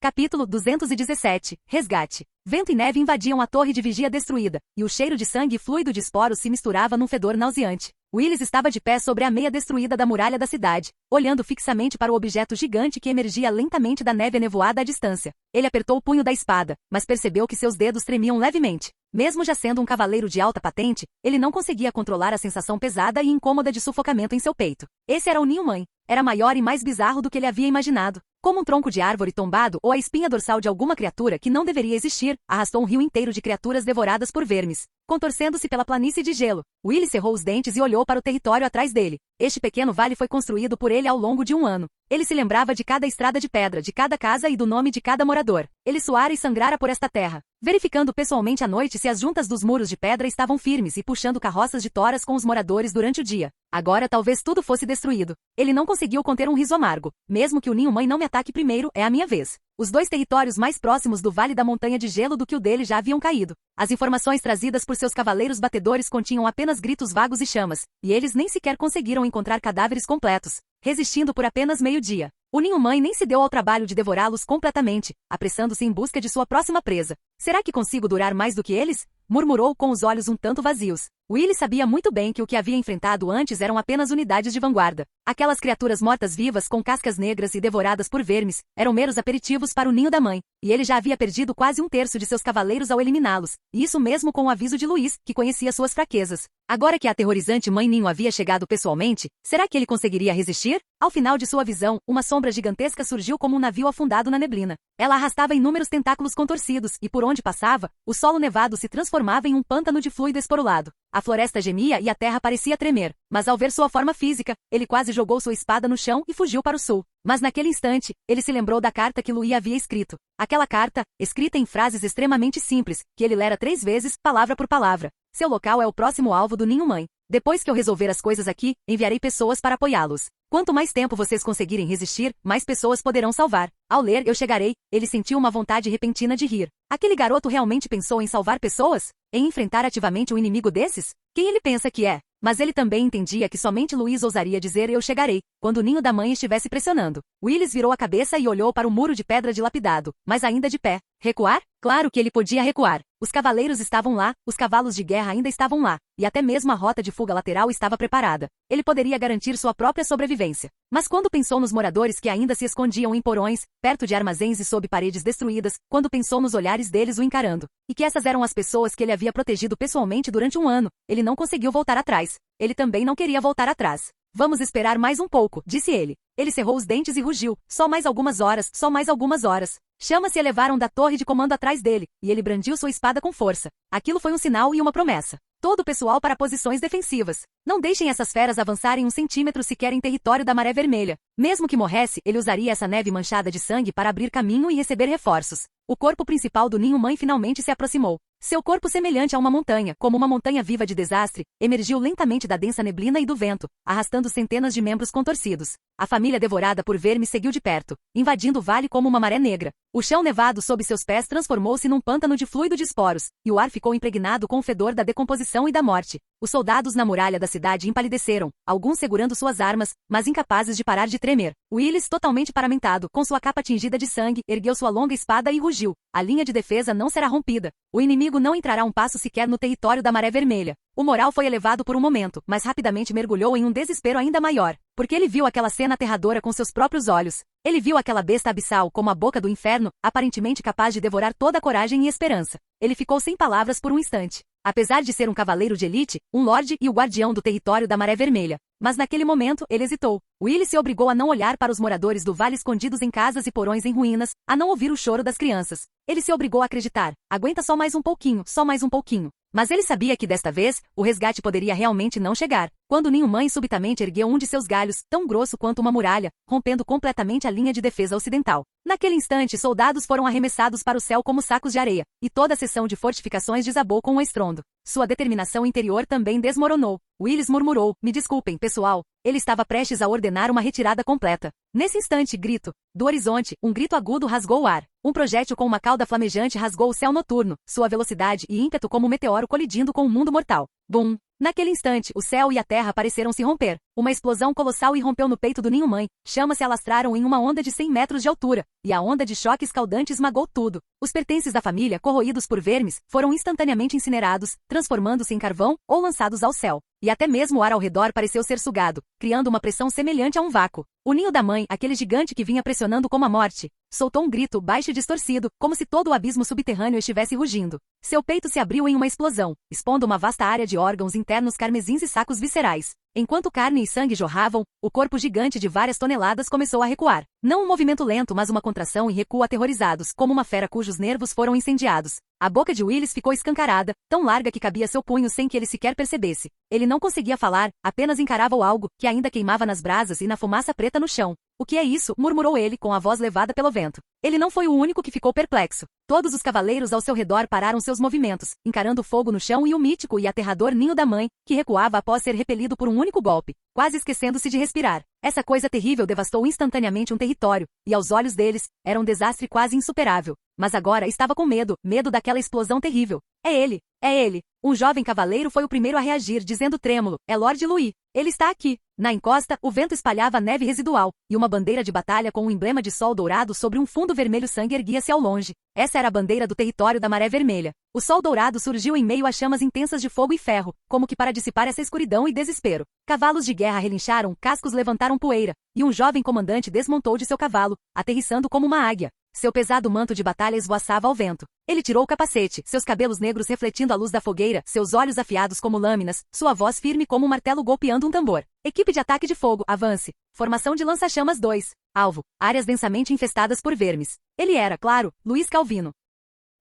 Capítulo 217. Resgate. Vento e neve invadiam a torre de vigia destruída, e o cheiro de sangue e fluido de esporos se misturava num fedor nauseante. Willis estava de pé sobre a meia destruída da muralha da cidade, olhando fixamente para o objeto gigante que emergia lentamente da neve nevoada à distância. Ele apertou o punho da espada, mas percebeu que seus dedos tremiam levemente. Mesmo já sendo um cavaleiro de alta patente, ele não conseguia controlar a sensação pesada e incômoda de sufocamento em seu peito. Esse era o ninho-mãe. Era maior e mais bizarro do que ele havia imaginado. Como um tronco de árvore tombado ou a espinha dorsal de alguma criatura que não deveria existir, arrastou um rio inteiro de criaturas devoradas por vermes, contorcendo-se pela planície de gelo. Willis cerrou os dentes e olhou para o território atrás dele. Este pequeno vale foi construído por ele ao longo de um ano. Ele se lembrava de cada estrada de pedra, de cada casa e do nome de cada morador. Ele suara e sangrara por esta terra, verificando pessoalmente à noite se as juntas dos muros de pedra estavam firmes e puxando carroças de toras com os moradores durante o dia. Agora talvez tudo fosse destruído. Ele não conseguiu conter um riso amargo. Mesmo que o ninho-mãe não me ataque primeiro, é a minha vez. Os dois territórios mais próximos do Vale da Montanha de Gelo do que o dele já haviam caído. As informações trazidas por seus cavaleiros batedores continham apenas gritos vagos e chamas, e eles nem sequer conseguiram encontrar cadáveres completos, resistindo por apenas meio-dia. O ninho-mãe nem se deu ao trabalho de devorá-los completamente, apressando-se em busca de sua próxima presa. Será que consigo durar mais do que eles? Murmurou com os olhos um tanto vazios. Willy sabia muito bem que o que havia enfrentado antes eram apenas unidades de vanguarda. Aquelas criaturas mortas-vivas com cascas negras e devoradas por vermes eram meros aperitivos para o ninho da mãe, e ele já havia perdido quase um terço de seus cavaleiros ao eliminá-los, e isso mesmo com o aviso de Luiz, que conhecia suas fraquezas. Agora que a aterrorizante mãe ninho havia chegado pessoalmente, será que ele conseguiria resistir? Ao final de sua visão, uma sombra gigantesca surgiu como um navio afundado na neblina. Ela arrastava inúmeros tentáculos contorcidos, e por onde passava, o solo nevado se transformava em um pântano de fluido esporulado. A floresta gemia e a terra parecia tremer, mas ao ver sua forma física, ele quase jogou sua espada no chão e fugiu para o sul. Mas naquele instante, ele se lembrou da carta que Louis havia escrito. Aquela carta, escrita em frases extremamente simples, que ele lera 3 vezes, palavra por palavra. Seu local é o próximo alvo do ninho-mãe. Depois que eu resolver as coisas aqui, enviarei pessoas para apoiá-los. Quanto mais tempo vocês conseguirem resistir, mais pessoas poderão salvar. Ao ler, eu chegarei, ele sentiu uma vontade repentina de rir. Aquele garoto realmente pensou em salvar pessoas? Em enfrentar ativamente um inimigo desses? Quem ele pensa que é? Mas ele também entendia que somente Luiz ousaria dizer eu chegarei, quando o ninho da mãe estivesse pressionando. Willis virou a cabeça e olhou para o muro de pedra dilapidado, mas ainda de pé. Recuar? Claro que ele podia recuar. Os cavaleiros estavam lá, os cavalos de guerra ainda estavam lá, e até mesmo a rota de fuga lateral estava preparada. Ele poderia garantir sua própria sobrevivência. Mas quando pensou nos moradores que ainda se escondiam em porões, perto de armazéns e sob paredes destruídas, quando pensou nos olhares deles o encarando, e que essas eram as pessoas que ele havia protegido pessoalmente durante um ano, ele não conseguiu voltar atrás. Ele também não queria voltar atrás. Vamos esperar mais um pouco, disse ele. Ele cerrou os dentes e rugiu. Só mais algumas horas, só mais algumas horas. Chamas se elevaram da torre de comando atrás dele, e ele brandiu sua espada com força. Aquilo foi um sinal e uma promessa. Todo o pessoal para posições defensivas. Não deixem essas feras avançarem 1 centímetro sequer em território da Maré Vermelha. Mesmo que morresse, ele usaria essa neve manchada de sangue para abrir caminho e receber reforços. O corpo principal do ninho-mãe finalmente se aproximou. Seu corpo, semelhante a uma montanha, como uma montanha viva de desastre, emergiu lentamente da densa neblina e do vento, arrastando centenas de membros contorcidos. A família devorada por vermes seguiu de perto, invadindo o vale como uma maré negra. O chão nevado sob seus pés transformou-se num pântano de fluido de esporos, e o ar ficou impregnado com o fedor da decomposição e da morte. Os soldados na muralha da cidade empalideceram, alguns segurando suas armas, mas incapazes de parar de tremer. Willis, totalmente paramentado, com sua capa tingida de sangue, ergueu sua longa espada e rugiu. A linha de defesa não será rompida. O inimigo não entrará um passo sequer no território da Maré Vermelha. O moral foi elevado por um momento, mas rapidamente mergulhou em um desespero ainda maior, porque ele viu aquela cena aterradora com seus próprios olhos. Ele viu aquela besta abissal como a boca do inferno, aparentemente capaz de devorar toda a coragem e esperança. Ele ficou sem palavras por um instante. Apesar de ser um cavaleiro de elite, um lorde e o guardião do território da Maré Vermelha. Mas naquele momento, ele hesitou. Willy se obrigou a não olhar para os moradores do vale escondidos em casas e porões em ruínas, a não ouvir o choro das crianças. Ele se obrigou a acreditar. Aguenta só mais um pouquinho, só mais um pouquinho. Mas ele sabia que desta vez, o resgate poderia realmente não chegar. Quando o ninho-mãe subitamente ergueu um de seus galhos, tão grosso quanto uma muralha, rompendo completamente a linha de defesa ocidental. Naquele instante, soldados foram arremessados para o céu como sacos de areia, e toda a seção de fortificações desabou com um estrondo. Sua determinação interior também desmoronou. Willis murmurou, me desculpem, pessoal. Ele estava prestes a ordenar uma retirada completa. Nesse instante, grito. Do horizonte, um grito agudo rasgou o ar. Um projétil com uma cauda flamejante rasgou o céu noturno, sua velocidade e ímpeto como um meteoro colidindo com o mundo mortal. Bum! Naquele instante, o céu e a terra pareceram se romper. Uma explosão colossal irrompeu no peito do ninho-mãe. Chamas se alastraram em uma onda de 100 metros de altura, e a onda de choque escaldante esmagou tudo. Os pertences da família, corroídos por vermes, foram instantaneamente incinerados, transformando-se em carvão ou lançados ao céu. E até mesmo o ar ao redor pareceu ser sugado, criando uma pressão semelhante a um vácuo. O ninho da mãe, aquele gigante que vinha pressionando como a morte, soltou um grito baixo e distorcido, como se todo o abismo subterrâneo estivesse rugindo. Seu peito se abriu em uma explosão, expondo uma vasta área de órgãos internos carmesins e sacos viscerais. Enquanto carne e sangue jorravam, o corpo gigante de várias toneladas começou a recuar. Não um movimento lento, mas uma contração e recuo aterrorizados, como uma fera cujos nervos foram incendiados. A boca de Willis ficou escancarada, tão larga que cabia seu punho sem que ele sequer percebesse. Ele não conseguia falar, apenas encarava o algo, que ainda queimava nas brasas e na fumaça preta no chão. O que é isso? Murmurou ele com a voz levada pelo vento. Ele não foi o único que ficou perplexo. Todos os cavaleiros ao seu redor pararam seus movimentos, encarando o fogo no chão e o mítico e aterrador ninho da mãe, que recuava após ser repelido por um único golpe, quase esquecendo-se de respirar. Essa coisa terrível devastou instantaneamente um território, e aos olhos deles, era um desastre quase insuperável. Mas agora estava com medo daquela explosão terrível. É ele! É ele! Um jovem cavaleiro foi o primeiro a reagir, dizendo trêmulo, é Lord Louis. Ele está aqui. Na encosta, o vento espalhava neve residual, e uma bandeira de batalha com um emblema de sol dourado sobre um fundo vermelho sangue erguia-se ao longe. Essa era a bandeira do território da Maré Vermelha. O sol dourado surgiu em meio a chamas intensas de fogo e ferro, como que para dissipar essa escuridão e desespero. Cavalos de guerra relincharam, cascos levantaram poeira, e um jovem comandante desmontou de seu cavalo, aterrissando como uma águia. Seu pesado manto de batalha esvoaçava ao vento. Ele tirou o capacete, seus cabelos negros refletindo a luz da fogueira, seus olhos afiados como lâminas, sua voz firme como um martelo golpeando um tambor. Equipe de ataque de fogo, avance. Formação de lança-chamas 2. Alvo, áreas densamente infestadas por vermes. Ele era, claro, Luiz Calvino.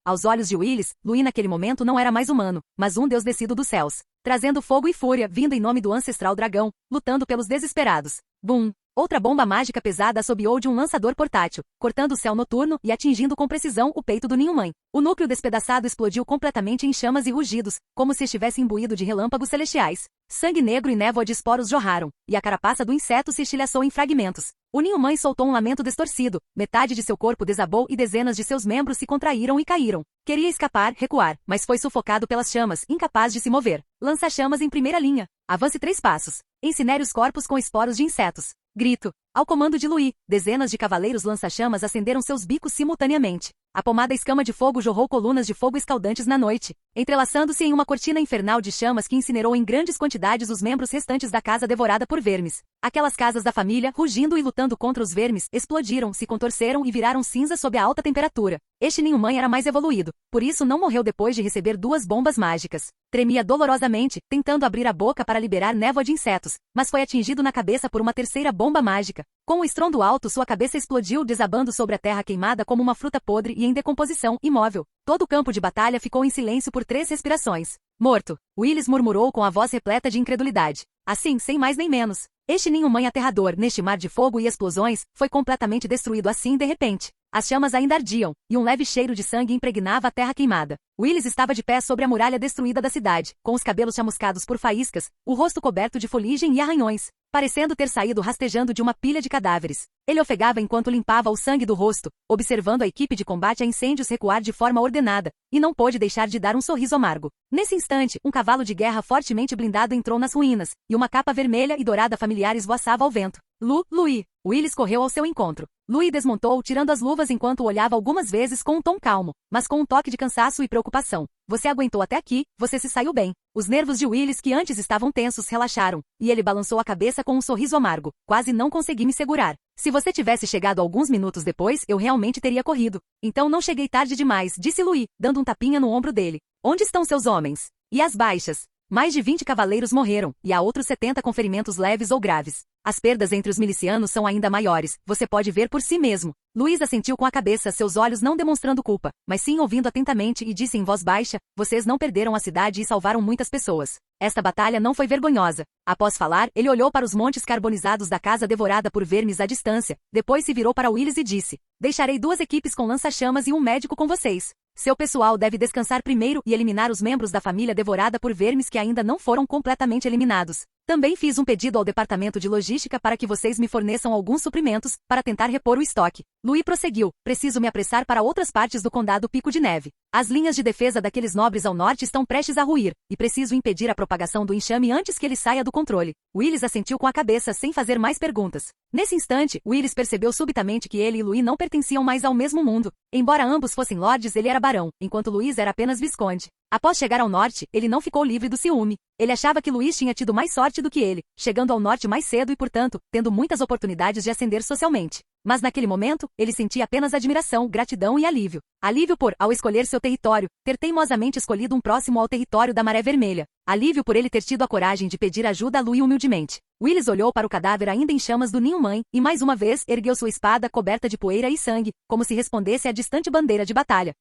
Aos olhos de Willis, Louis naquele momento não era mais humano, mas um deus descido dos céus, trazendo fogo e fúria, vindo em nome do ancestral dragão, lutando pelos desesperados. Bum! Outra bomba mágica pesada assobiou de um lançador portátil, cortando o céu noturno e atingindo com precisão o peito do ninho-mãe. O núcleo despedaçado explodiu completamente em chamas e rugidos, como se estivesse imbuído de relâmpagos celestiais. Sangue negro e névoa de esporos jorraram, e a carapaça do inseto se estilhaçou em fragmentos. O ninho-mãe soltou um lamento distorcido, metade de seu corpo desabou e dezenas de seus membros se contraíram e caíram. Queria escapar, recuar, mas foi sufocado pelas chamas, incapaz de se mover. Lança-chamas em primeira linha. Avance 3 passos. Incinere os corpos com esporos de insetos. Grito. Ao comando de Louis, dezenas de cavaleiros lança-chamas acenderam seus bicos simultaneamente. A pomada escama de fogo jorrou colunas de fogo escaldantes na noite, entrelaçando-se em uma cortina infernal de chamas que incinerou em grandes quantidades os membros restantes da casa devorada por vermes. Aquelas casas da família, rugindo e lutando contra os vermes, explodiram, se contorceram e viraram cinza sob a alta temperatura. Este ninho-mãe era mais evoluído, por isso não morreu depois de receber 2 bombas mágicas. Tremia dolorosamente, tentando abrir a boca para liberar névoa de insetos, mas foi atingido na cabeça por uma terceira bomba mágica. Com um estrondo alto, sua cabeça explodiu, desabando sobre a terra queimada como uma fruta podre e em decomposição, imóvel. Todo o campo de batalha ficou em silêncio por 3 respirações. Morto, Willis murmurou com a voz repleta de incredulidade. Assim, sem mais nem menos. Este ninho-mãe aterrador, neste mar de fogo e explosões, foi completamente destruído assim de repente. As chamas ainda ardiam, e um leve cheiro de sangue impregnava a terra queimada. Willis estava de pé sobre a muralha destruída da cidade, com os cabelos chamuscados por faíscas, o rosto coberto de fuligem e arranhões, parecendo ter saído rastejando de uma pilha de cadáveres. Ele ofegava enquanto limpava o sangue do rosto, observando a equipe de combate a incêndios recuar de forma ordenada, e não pôde deixar de dar um sorriso amargo. Nesse instante, um cavalo de guerra fortemente blindado entrou nas ruínas, e uma capa vermelha e dourada familiar esvoaçava ao vento. Louis. Willis correu ao seu encontro. Louis desmontou, tirando as luvas enquanto o olhava algumas vezes com um tom calmo, mas com um toque de cansaço e preocupação. Você aguentou até aqui, você se saiu bem. Os nervos de Willis, que antes estavam tensos, relaxaram, e ele balançou a cabeça com um sorriso amargo. Quase não consegui me segurar. Se você tivesse chegado alguns minutos depois, eu realmente teria corrido. Então não cheguei tarde demais, disse Louis, dando um tapinha no ombro dele. Onde estão seus homens? E as baixas? Mais de 20 cavaleiros morreram, e há outros 70 com ferimentos leves ou graves. As perdas entre os milicianos são ainda maiores, você pode ver por si mesmo. Luiz assentiu com a cabeça, seus olhos não demonstrando culpa, mas sim ouvindo atentamente e disse em voz baixa, vocês não perderam a cidade e salvaram muitas pessoas. Esta batalha não foi vergonhosa. Após falar, ele olhou para os montes carbonizados da casa devorada por vermes à distância, depois se virou para Willis e disse, deixarei 2 equipes com lança-chamas e um médico com vocês. Seu pessoal deve descansar primeiro e eliminar os membros da família devorada por vermes que ainda não foram completamente eliminados. Também fiz um pedido ao departamento de logística para que vocês me forneçam alguns suprimentos, para tentar repor o estoque. Louis prosseguiu, preciso me apressar para outras partes do condado Pico de Neve. As linhas de defesa daqueles nobres ao norte estão prestes a ruir, e preciso impedir a propagação do enxame antes que ele saia do controle. Willis assentiu com a cabeça sem fazer mais perguntas. Nesse instante, Willis percebeu subitamente que ele e Louis não pertenciam mais ao mesmo mundo. Embora ambos fossem lordes, ele era barão, enquanto Louis era apenas visconde. Após chegar ao norte, ele não ficou livre do ciúme. Ele achava que Louis tinha tido mais sorte do que ele, chegando ao norte mais cedo e, portanto, tendo muitas oportunidades de ascender socialmente. Mas naquele momento, ele sentia apenas admiração, gratidão e alívio. Alívio por, ao escolher seu território, ter teimosamente escolhido um próximo ao território da Maré Vermelha. Alívio por ele ter tido a coragem de pedir ajuda a Louie humildemente. Willis olhou para o cadáver ainda em chamas do ninho-mãe, e mais uma vez ergueu sua espada coberta de poeira e sangue, como se respondesse à distante bandeira de batalha.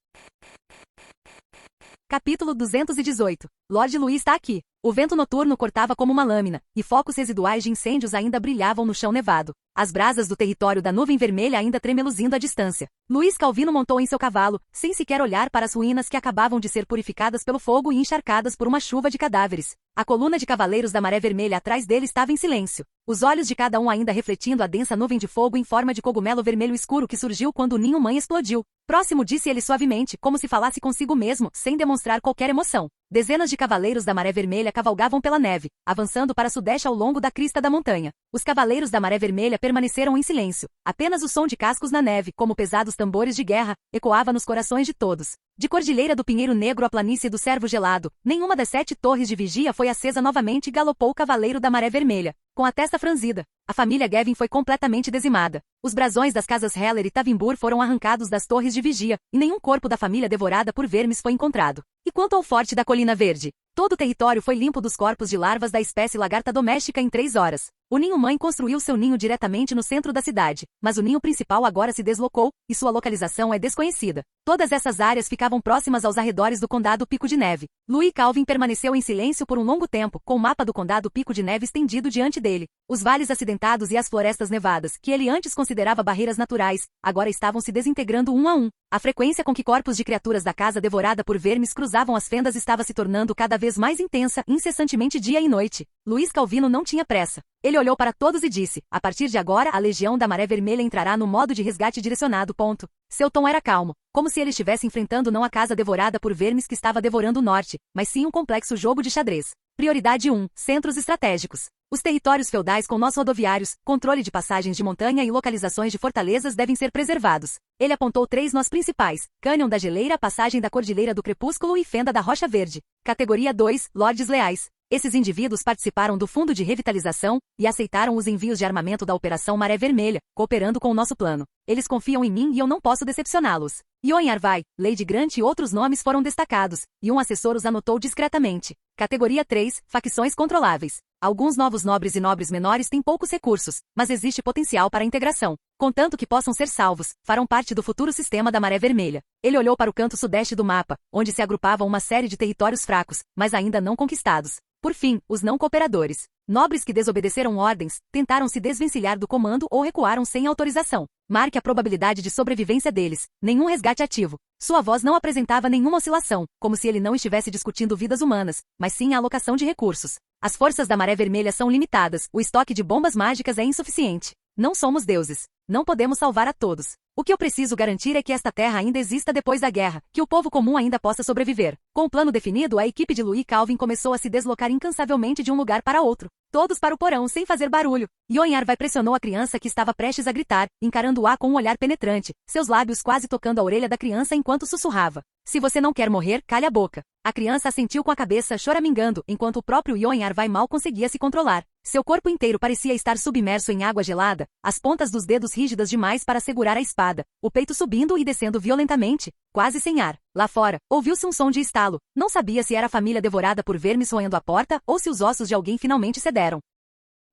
Capítulo 218. Lord Louie está aqui. O vento noturno cortava como uma lâmina, e focos residuais de incêndios ainda brilhavam no chão nevado. As brasas do território da nuvem vermelha ainda tremeluzindo à distância. Luís Calvino montou em seu cavalo, sem sequer olhar para as ruínas que acabavam de ser purificadas pelo fogo e encharcadas por uma chuva de cadáveres. A coluna de cavaleiros da Maré Vermelha atrás dele estava em silêncio. Os olhos de cada um ainda refletindo a densa nuvem de fogo em forma de cogumelo vermelho escuro que surgiu quando o ninho-mãe explodiu. Próximo, disse ele suavemente, como se falasse consigo mesmo, sem demonstrar qualquer emoção. Dezenas de cavaleiros da Maré Vermelha cavalgavam pela neve, avançando para sudeste ao longo da crista da montanha. Os cavaleiros da Maré Vermelha permaneceram em silêncio. Apenas o som de cascos na neve, como pesados tambores de guerra, ecoava nos corações de todos. De Cordilheira do Pinheiro Negro à planície do Cervo Gelado, nenhuma das 7 torres de vigia foi acesa novamente e galopou o cavaleiro da Maré Vermelha, com a testa franzida. A família Gavin foi completamente dizimada. Os brasões das casas Heller e Tavimbur foram arrancados das torres de vigia, e nenhum corpo da família devorada por vermes foi encontrado. E quanto ao forte da Colina Verde? Todo o território foi limpo dos corpos de larvas da espécie lagarta doméstica em 3 horas. O ninho-mãe construiu seu ninho diretamente no centro da cidade, mas o ninho principal agora se deslocou, e sua localização é desconhecida. Todas essas áreas ficavam próximas aos arredores do condado Pico de Neve. Louie Calvin permaneceu em silêncio por um longo tempo, com o mapa do condado Pico de Neve estendido diante dele. Os vales acidentados e as florestas nevadas, que ele antes considerava barreiras naturais, agora estavam se desintegrando um a um. A frequência com que corpos de criaturas da casa devorada por vermes cruzavam as fendas estava se tornando cada vez mais intensa, incessantemente dia e noite. Luís Calvino não tinha pressa. Ele olhou para todos e disse, a partir de agora a Legião da Maré Vermelha entrará no modo de resgate direcionado. Seu tom era calmo, como se ele estivesse enfrentando não a casa devorada por vermes que estava devorando o norte, mas sim um complexo jogo de xadrez. Prioridade 1. Centros estratégicos. Os territórios feudais com nós rodoviários, controle de passagens de montanha e localizações de fortalezas devem ser preservados. Ele apontou 3 nós principais, Cânion da Geleira, Passagem da Cordilheira do Crepúsculo e Fenda da Rocha Verde. Categoria 2, Lordes Leais. Esses indivíduos participaram do Fundo de Revitalização e aceitaram os envios de armamento da Operação Maré Vermelha, cooperando com o nosso plano. Eles confiam em mim e eu não posso decepcioná-los. Ioin Arvai, Lady Grant e outros nomes foram destacados, e um assessor os anotou discretamente. Categoria 3, Facções controláveis. Alguns novos nobres e nobres menores têm poucos recursos, mas existe potencial para a integração. Contanto que possam ser salvos, farão parte do futuro sistema da Maré Vermelha. Ele olhou para o canto sudeste do mapa, onde se agrupavam uma série de territórios fracos, mas ainda não conquistados. Por fim, os não cooperadores. Nobres que desobedeceram ordens, tentaram se desvencilhar do comando ou recuaram sem autorização. Marque a probabilidade de sobrevivência deles. Nenhum resgate ativo. Sua voz não apresentava nenhuma oscilação, como se ele não estivesse discutindo vidas humanas, mas sim a alocação de recursos. As forças da Maré Vermelha são limitadas, o estoque de bombas mágicas é insuficiente. Não somos deuses. Não podemos salvar a todos. O que eu preciso garantir é que esta terra ainda exista depois da guerra, que o povo comum ainda possa sobreviver. Com o plano definido, a equipe de Louie Calvin começou a se deslocar incansavelmente de um lugar para outro. Todos para o porão sem fazer barulho. Ioin Arvai pressionou a criança que estava prestes a gritar, encarando-a com um olhar penetrante, seus lábios quase tocando a orelha da criança enquanto sussurrava. Se você não quer morrer, cale a boca. A criança assentiu com a cabeça choramingando, enquanto o próprio Ioin Arvai mal conseguia se controlar. Seu corpo inteiro parecia estar submerso em água gelada, as pontas dos dedos rígidas demais para segurar a espada, o peito subindo e descendo violentamente, quase sem ar. Lá fora, ouviu-se um som de estalo. Não sabia se era a família devorada por vermes roendo a porta ou se os ossos de alguém finalmente cederam.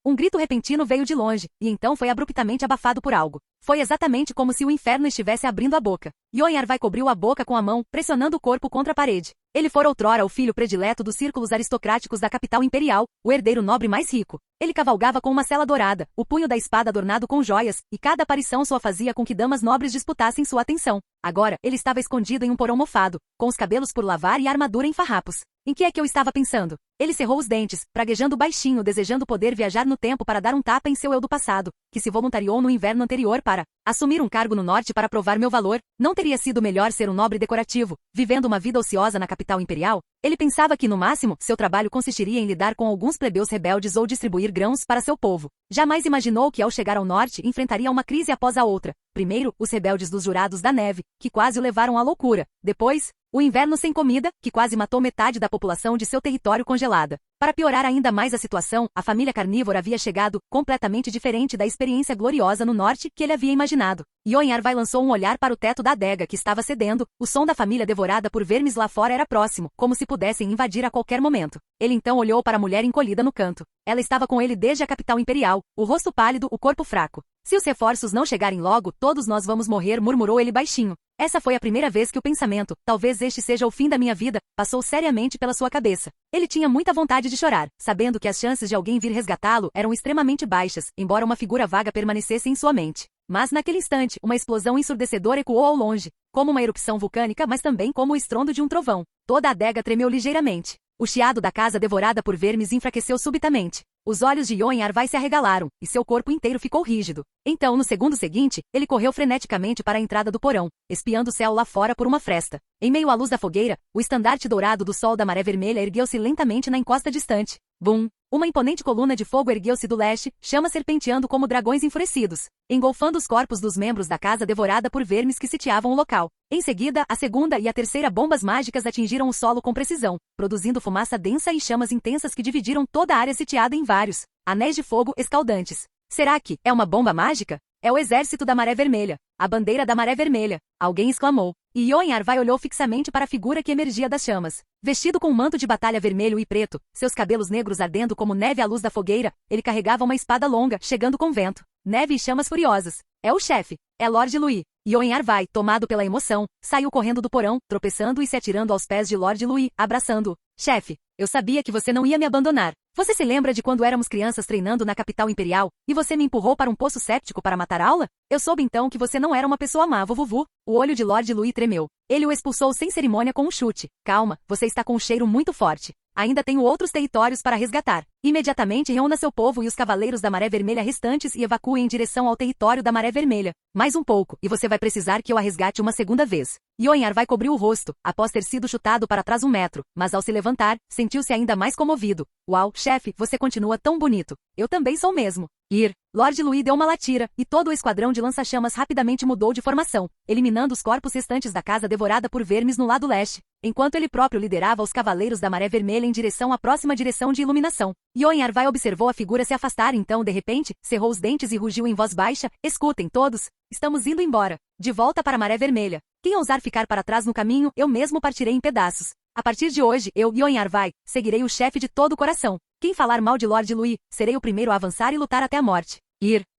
Um grito repentino veio de longe, e então foi abruptamente abafado por algo. Foi exatamente como se o inferno estivesse abrindo a boca. Ioin Arvai cobriu a boca com a mão, pressionando o corpo contra a parede. Ele fora outrora o filho predileto dos círculos aristocráticos da capital imperial, o herdeiro nobre mais rico. Ele cavalgava com uma sela dourada, o punho da espada adornado com joias, e cada aparição só fazia com que damas nobres disputassem sua atenção. Agora, ele estava escondido em um porão mofado, com os cabelos por lavar e a armadura em farrapos. Em que é que eu estava pensando? Ele cerrou os dentes, praguejando baixinho, desejando poder viajar no tempo para dar um tapa em seu eu do passado, que se voluntariou no inverno anterior para assumir um cargo no norte para provar meu valor. Não teria sido melhor ser um nobre decorativo, vivendo uma vida ociosa na capital imperial? Ele pensava que, no máximo, seu trabalho consistiria em lidar com alguns plebeus rebeldes ou distribuir grãos para seu povo. Jamais imaginou que, ao chegar ao norte, enfrentaria uma crise após a outra. Primeiro, os rebeldes dos Jurados da Neve, que quase o levaram à loucura. Depois, O inverno sem comida, que quase matou metade da população de seu território congelada. Para piorar ainda mais a situação, a família carnívora havia chegado, completamente diferente da experiência gloriosa no norte que ele havia imaginado. Yoen Arvai lançou um olhar para o teto da adega que estava cedendo, o som da família devorada por vermes lá fora era próximo, como se pudessem invadir a qualquer momento. Ele então olhou para a mulher encolhida no canto. Ela estava com ele desde a capital imperial, o rosto pálido, o corpo fraco. Se os reforços não chegarem logo, todos nós vamos morrer, murmurou ele baixinho. Essa foi a primeira vez que o pensamento, talvez este seja o fim da minha vida, passou seriamente pela sua cabeça. Ele tinha muita vontade de chorar, sabendo que as chances de alguém vir resgatá-lo eram extremamente baixas, embora uma figura vaga permanecesse em sua mente. Mas naquele instante, uma explosão ensurdecedora ecoou ao longe, como uma erupção vulcânica, mas também como o estrondo de um trovão. Toda a adega tremeu ligeiramente. O chiado da casa devorada por vermes enfraqueceu subitamente. Os olhos de Yoen Arvai se arregalaram, e seu corpo inteiro ficou rígido. Então, no segundo seguinte, ele correu freneticamente para a entrada do porão, espiando o céu lá fora por uma fresta. Em meio à luz da fogueira, o estandarte dourado do sol da maré vermelha ergueu-se lentamente na encosta distante. Bum! Uma imponente coluna de fogo ergueu-se do leste, chamas serpenteando como dragões enfurecidos, engolfando os corpos dos membros da casa devorada por vermes que sitiavam o local. Em seguida, a segunda e a terceira bombas mágicas atingiram o solo com precisão, produzindo fumaça densa e chamas intensas que dividiram toda a área sitiada em vários anéis de fogo escaldantes. Será que é uma bomba mágica? É o exército da maré vermelha. A bandeira da maré vermelha. Alguém exclamou. E Yoen Arvai olhou fixamente para a figura que emergia das chamas. Vestido com um manto de batalha vermelho e preto, seus cabelos negros ardendo como neve à luz da fogueira, ele carregava uma espada longa, chegando com vento. Neve e chamas furiosas. É o chefe. É Lord Louis. Yoen Arvai, tomado pela emoção, saiu correndo do porão, tropeçando e se atirando aos pés de Lord Louis, abraçando-o. Chefe, eu sabia que você não ia me abandonar. Você se lembra de quando éramos crianças treinando na capital imperial, e você me empurrou para um poço séptico para matar a aula? Eu soube então que você não era uma pessoa má, vuvuvu. O olho de Lord Louis tremeu. Ele o expulsou sem cerimônia com um chute. Calma, você está com um cheiro muito forte. Ainda tenho outros territórios para resgatar. Imediatamente reúna seu povo e os cavaleiros da Maré Vermelha restantes e evacue em direção ao território da Maré Vermelha. Mais um pouco, e você vai precisar que eu a resgate uma segunda vez. Yoen Arvai cobriu o rosto, após ter sido chutado para trás 1 metro, mas ao se levantar, sentiu-se ainda mais comovido. Uau, chefe, você continua tão bonito. Eu também sou mesmo. Lord Louis deu uma latira, e todo o esquadrão de lança-chamas rapidamente mudou de formação, eliminando os corpos restantes da casa devorada por vermes no lado leste, enquanto ele próprio liderava os cavaleiros da Maré Vermelha em direção à próxima direção de iluminação. Yoen Arvai observou a figura se afastar então, de repente, cerrou os dentes e rugiu em voz baixa, escutem todos, estamos indo embora, de volta para a Maré Vermelha. Quem ousar ficar para trás no caminho, eu mesmo partirei em pedaços. A partir de hoje, eu, Yoen Arvai, seguirei o chefe de todo o coração. Quem falar mal de Lord Louis, serei o primeiro a avançar e lutar até a morte.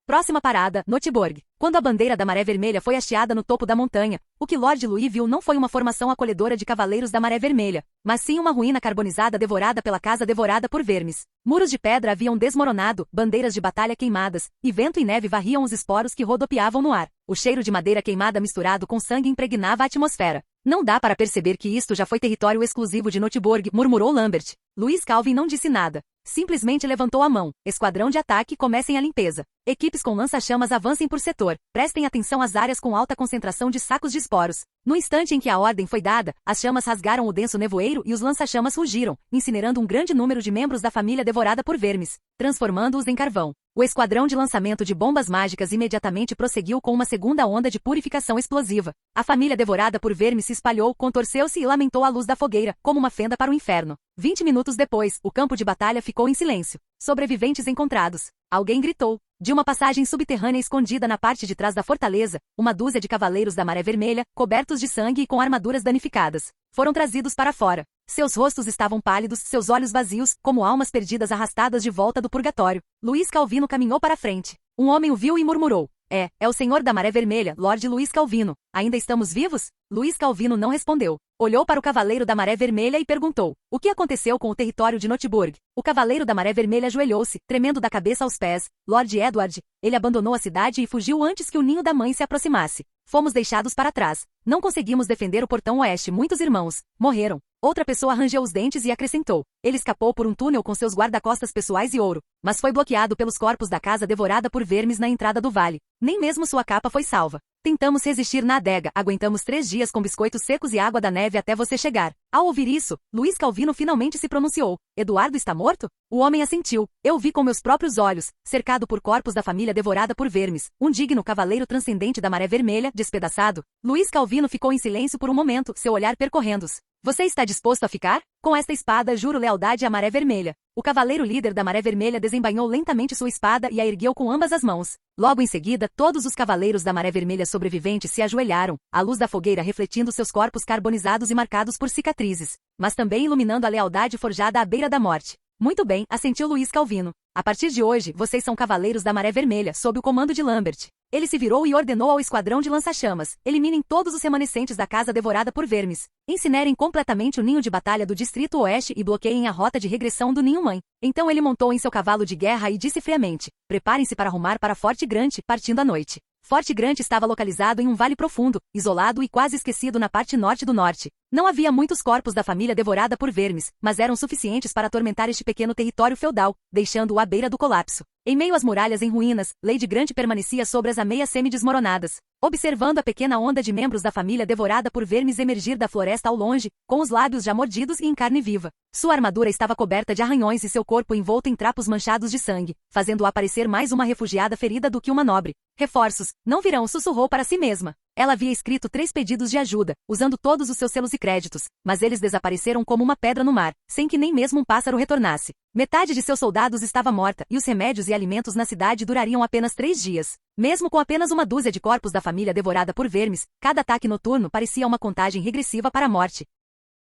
Próxima parada, Notiborg. Quando a bandeira da Maré Vermelha foi hasteada no topo da montanha, o que Lord Louis viu não foi uma formação acolhedora de cavaleiros da Maré Vermelha, mas sim uma ruína carbonizada devorada pela casa devorada por vermes. Muros de pedra haviam desmoronado, bandeiras de batalha queimadas, e vento e neve varriam os esporos que rodopiavam no ar. O cheiro de madeira queimada misturado com sangue impregnava a atmosfera. Não dá para perceber que isto já foi território exclusivo de Notiborg, murmurou Lambert. Louis Calvin não disse nada. Simplesmente levantou a mão. Esquadrão de ataque, comecem a limpeza. Equipes com lança-chamas avancem por setor. Prestem atenção às áreas com alta concentração de sacos de esporos. No instante em que a ordem foi dada, as chamas rasgaram o denso nevoeiro e os lança-chamas rugiram, incinerando um grande número de membros da família devorada por vermes, transformando-os em carvão. O esquadrão de lançamento de bombas mágicas imediatamente prosseguiu com uma segunda onda de purificação explosiva. A família devorada por vermes se espalhou, contorceu-se e lamentou à luz da fogueira, como uma fenda para o inferno. 20 minutos depois, o campo de batalha ficou em silêncio. Sobreviventes encontrados. Alguém gritou. De uma passagem subterrânea escondida na parte de trás da fortaleza, uma dúzia de cavaleiros da Maré Vermelha, cobertos de sangue e com armaduras danificadas, foram trazidos para fora. Seus rostos estavam pálidos, seus olhos vazios, como almas perdidas arrastadas de volta do purgatório. Louis Calvino caminhou para a frente. Um homem o viu e murmurou. É o senhor da Maré Vermelha, Lord Louis Calvino. Ainda estamos vivos? Louis Calvino não respondeu. Olhou para o cavaleiro da Maré Vermelha e perguntou. O que aconteceu com o território de Notiborg? O cavaleiro da Maré Vermelha ajoelhou-se, tremendo da cabeça aos pés. Lord Edward. Ele abandonou a cidade e fugiu antes que o ninho da mãe se aproximasse. Fomos deixados para trás. Não conseguimos defender o portão oeste. Muitos irmãos morreram. Outra pessoa rangeu os dentes e acrescentou. Ele escapou por um túnel com seus guarda-costas pessoais e ouro, mas foi bloqueado pelos corpos da casa devorada por vermes na entrada do vale. Nem mesmo sua capa foi salva. Tentamos resistir na adega, aguentamos 3 dias com biscoitos secos e água da neve até você chegar. Ao ouvir isso, Luiz Calvino finalmente se pronunciou. Eduardo está morto? O homem assentiu. Eu vi com meus próprios olhos, cercado por corpos da família devorada por vermes, um digno cavaleiro transcendente da Maré Vermelha, despedaçado. Luiz Calvino ficou em silêncio por um momento, seu olhar percorrendo-os. Você está disposto a ficar? Com esta espada juro lealdade à Maré Vermelha. O cavaleiro líder da Maré Vermelha desembainhou lentamente sua espada e a ergueu com ambas as mãos. Logo em seguida, todos os cavaleiros da Maré Vermelha sobreviventes se ajoelharam, a luz da fogueira refletindo seus corpos carbonizados e marcados por cicatrizes, mas também iluminando a lealdade forjada à beira da morte. Muito bem, assentiu Luiz Calvino. A partir de hoje, vocês são cavaleiros da Maré Vermelha, sob o comando de Lambert. Ele se virou e ordenou ao esquadrão de lança-chamas: eliminem todos os remanescentes da casa devorada por vermes. Incinerem completamente o ninho de batalha do Distrito Oeste e bloqueiem a rota de regressão do Ninho-Mãe. Então ele montou em seu cavalo de guerra e disse friamente: preparem-se para rumar para Forte Grant, partindo à noite. Forte Grant estava localizado em um vale profundo, isolado e quase esquecido na parte norte do norte. Não havia muitos corpos da família devorada por vermes, mas eram suficientes para atormentar este pequeno território feudal, deixando-o à beira do colapso. Em meio às muralhas em ruínas, Lady Grant permanecia sobre as ameias semi-desmoronadas, observando a pequena onda de membros da família devorada por vermes emergir da floresta ao longe, com os lábios já mordidos e em carne viva. Sua armadura estava coberta de arranhões e seu corpo envolto em trapos manchados de sangue, fazendo-a parecer mais uma refugiada ferida do que uma nobre. Reforços, não virão, sussurrou para si mesma. Ela havia escrito 3 pedidos de ajuda, usando todos os seus selos e créditos, mas eles desapareceram como uma pedra no mar, sem que nem mesmo um pássaro retornasse. Metade de seus soldados estava morta, e os remédios e alimentos na cidade durariam apenas 3 dias. Mesmo com apenas uma dúzia de corpos da família devorada por vermes, cada ataque noturno parecia uma contagem regressiva para a morte.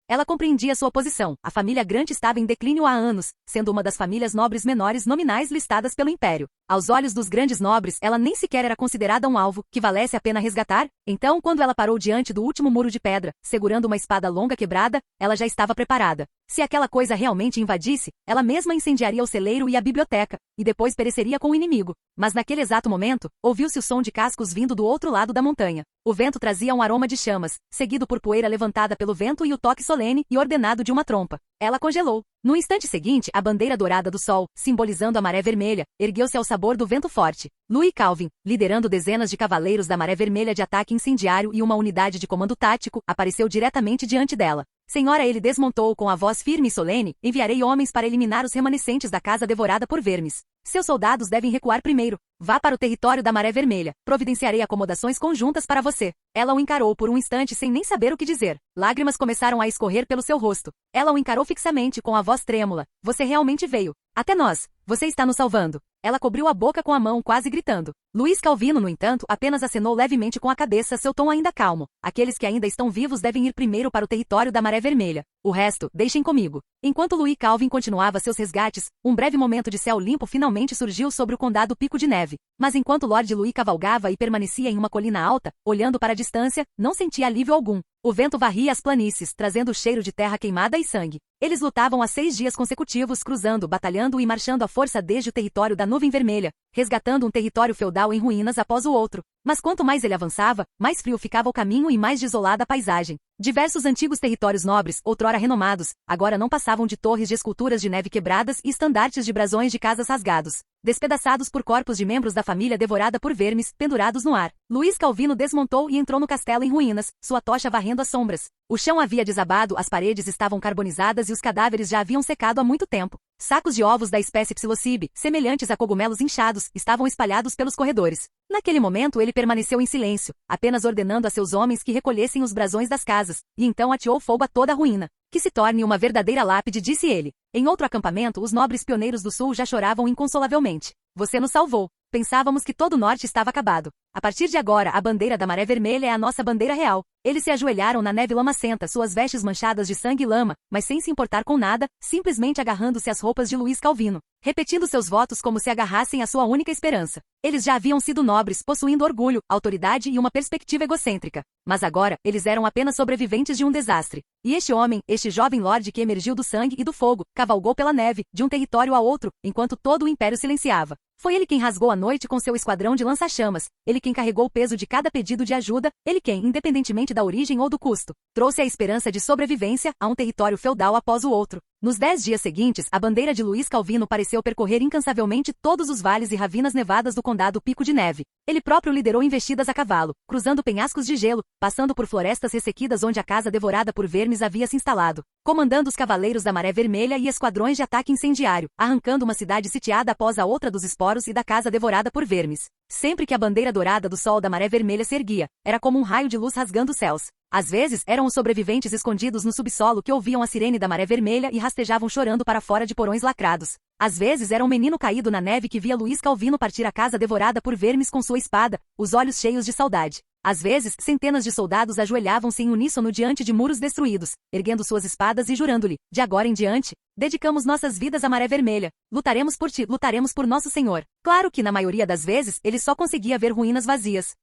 Ela compreendia sua posição. A família Grant estava em declínio há anos, sendo uma das famílias nobres menores nominais listadas pelo Império. Aos olhos dos grandes nobres, ela nem sequer era considerada um alvo que valesse a pena resgatar. Então, quando ela parou diante do último muro de pedra, segurando uma espada longa quebrada, ela já estava preparada. Se aquela coisa realmente invadisse, ela mesma incendiaria o celeiro e a biblioteca, e depois pereceria com o inimigo. Mas naquele exato momento, ouviu-se o som de cascos vindo do outro lado da montanha. O vento trazia um aroma de chamas, seguido por poeira levantada pelo vento e o toque solene e ordenado de uma trompa. Ela congelou. No instante seguinte, a bandeira dourada do sol, simbolizando a Maré Vermelha, ergueu-se ao sabor do vento forte. Louis Calvin, liderando dezenas de cavaleiros da Maré Vermelha de ataque incendiário e uma unidade de comando tático, apareceu diretamente diante dela. Senhora, ele desmontou com a voz firme e solene: enviarei homens para eliminar os remanescentes da casa devorada por vermes. Seus soldados devem recuar primeiro. Vá para o território da Maré Vermelha. Providenciarei acomodações conjuntas para você. Ela o encarou por um instante sem nem saber o que dizer. Lágrimas começaram a escorrer pelo seu rosto. Ela o encarou fixamente com a voz trêmula. Você realmente veio. Até nós. Você está nos salvando. Ela cobriu a boca com a mão, quase gritando. Luiz Calvino, no entanto, apenas acenou levemente com a cabeça, seu tom ainda calmo. Aqueles que ainda estão vivos devem ir primeiro para o território da Maré Vermelha. O resto, deixem comigo. Enquanto Louis Calvin continuava seus resgates, um breve momento de céu limpo finalmente surgiu sobre o condado Pico de Neve. Mas enquanto Lord Louis cavalgava e permanecia em uma colina alta, olhando para a distância, não sentia alívio algum. O vento varria as planícies, trazendo o cheiro de terra queimada e sangue. Eles lutavam há 6 dias consecutivos, cruzando, batalhando e marchando à força desde o território da Nuvem Vermelha, resgatando um território feudal em ruínas após o outro. Mas quanto mais ele avançava, mais frio ficava o caminho e mais desolada a paisagem. Diversos antigos territórios nobres, outrora renomados, agora não passavam de torres de esculturas de neve quebradas e estandartes de brasões de casas rasgados, despedaçados por corpos de membros da família devorada por vermes, pendurados no ar. Luiz Calvino desmontou e entrou no castelo em ruínas, sua tocha varrendo as sombras. O chão havia desabado, as paredes estavam carbonizadas e os cadáveres já haviam secado há muito tempo. Sacos de ovos da espécie Psilocybe, semelhantes a cogumelos inchados, estavam espalhados pelos corredores. Naquele momento ele permaneceu em silêncio, apenas ordenando a seus homens que recolhessem os brasões das casas, e então ateou fogo a toda a ruína. Que se torne uma verdadeira lápide, disse ele. Em outro acampamento, os nobres pioneiros do sul já choravam inconsolavelmente. Você nos salvou. Pensávamos que todo o norte estava acabado. A partir de agora, a bandeira da Maré Vermelha é a nossa bandeira real. Eles se ajoelharam na neve lamacenta, suas vestes manchadas de sangue e lama, mas sem se importar com nada, simplesmente agarrando-se às roupas de Luiz Calvino, repetindo seus votos como se agarrassem à sua única esperança. Eles já haviam sido nobres, possuindo orgulho, autoridade e uma perspectiva egocêntrica. Mas agora, eles eram apenas sobreviventes de um desastre. E este homem, este jovem lorde que emergiu do sangue e do fogo, cavalgou pela neve, de um território a outro, enquanto todo o império silenciava. Foi ele quem rasgou a noite com seu esquadrão de lança-chamas, ele quem carregou o peso de cada pedido de ajuda, ele quem, independentemente da origem ou do custo, trouxe a esperança de sobrevivência a um território feudal após o outro. Nos 10 dias seguintes, a bandeira de Luiz Calvino pareceu percorrer incansavelmente todos os vales e ravinas nevadas do condado Pico de Neve. Ele próprio liderou investidas a cavalo, cruzando penhascos de gelo, passando por florestas ressequidas onde a casa devorada por vermes havia se instalado, comandando os cavaleiros da Maré Vermelha e esquadrões de ataque incendiário, arrancando uma cidade sitiada após a outra dos esporos e da casa devorada por vermes. Sempre que a bandeira dourada do sol da Maré Vermelha se erguia, era como um raio de luz rasgando os céus. Às vezes, eram os sobreviventes escondidos no subsolo que ouviam a sirene da Maré Vermelha e rastejavam chorando para fora de porões lacrados. Às vezes era um menino caído na neve que via Luiz Calvino partir a casa devorada por vermes com sua espada, os olhos cheios de saudade. Às vezes, centenas de soldados ajoelhavam-se em uníssono diante de muros destruídos, erguendo suas espadas e jurando-lhe, de agora em diante, dedicamos nossas vidas à Maré Vermelha, lutaremos por ti, lutaremos por nosso Senhor. Claro que, na maioria das vezes, ele só conseguia ver ruínas vazias.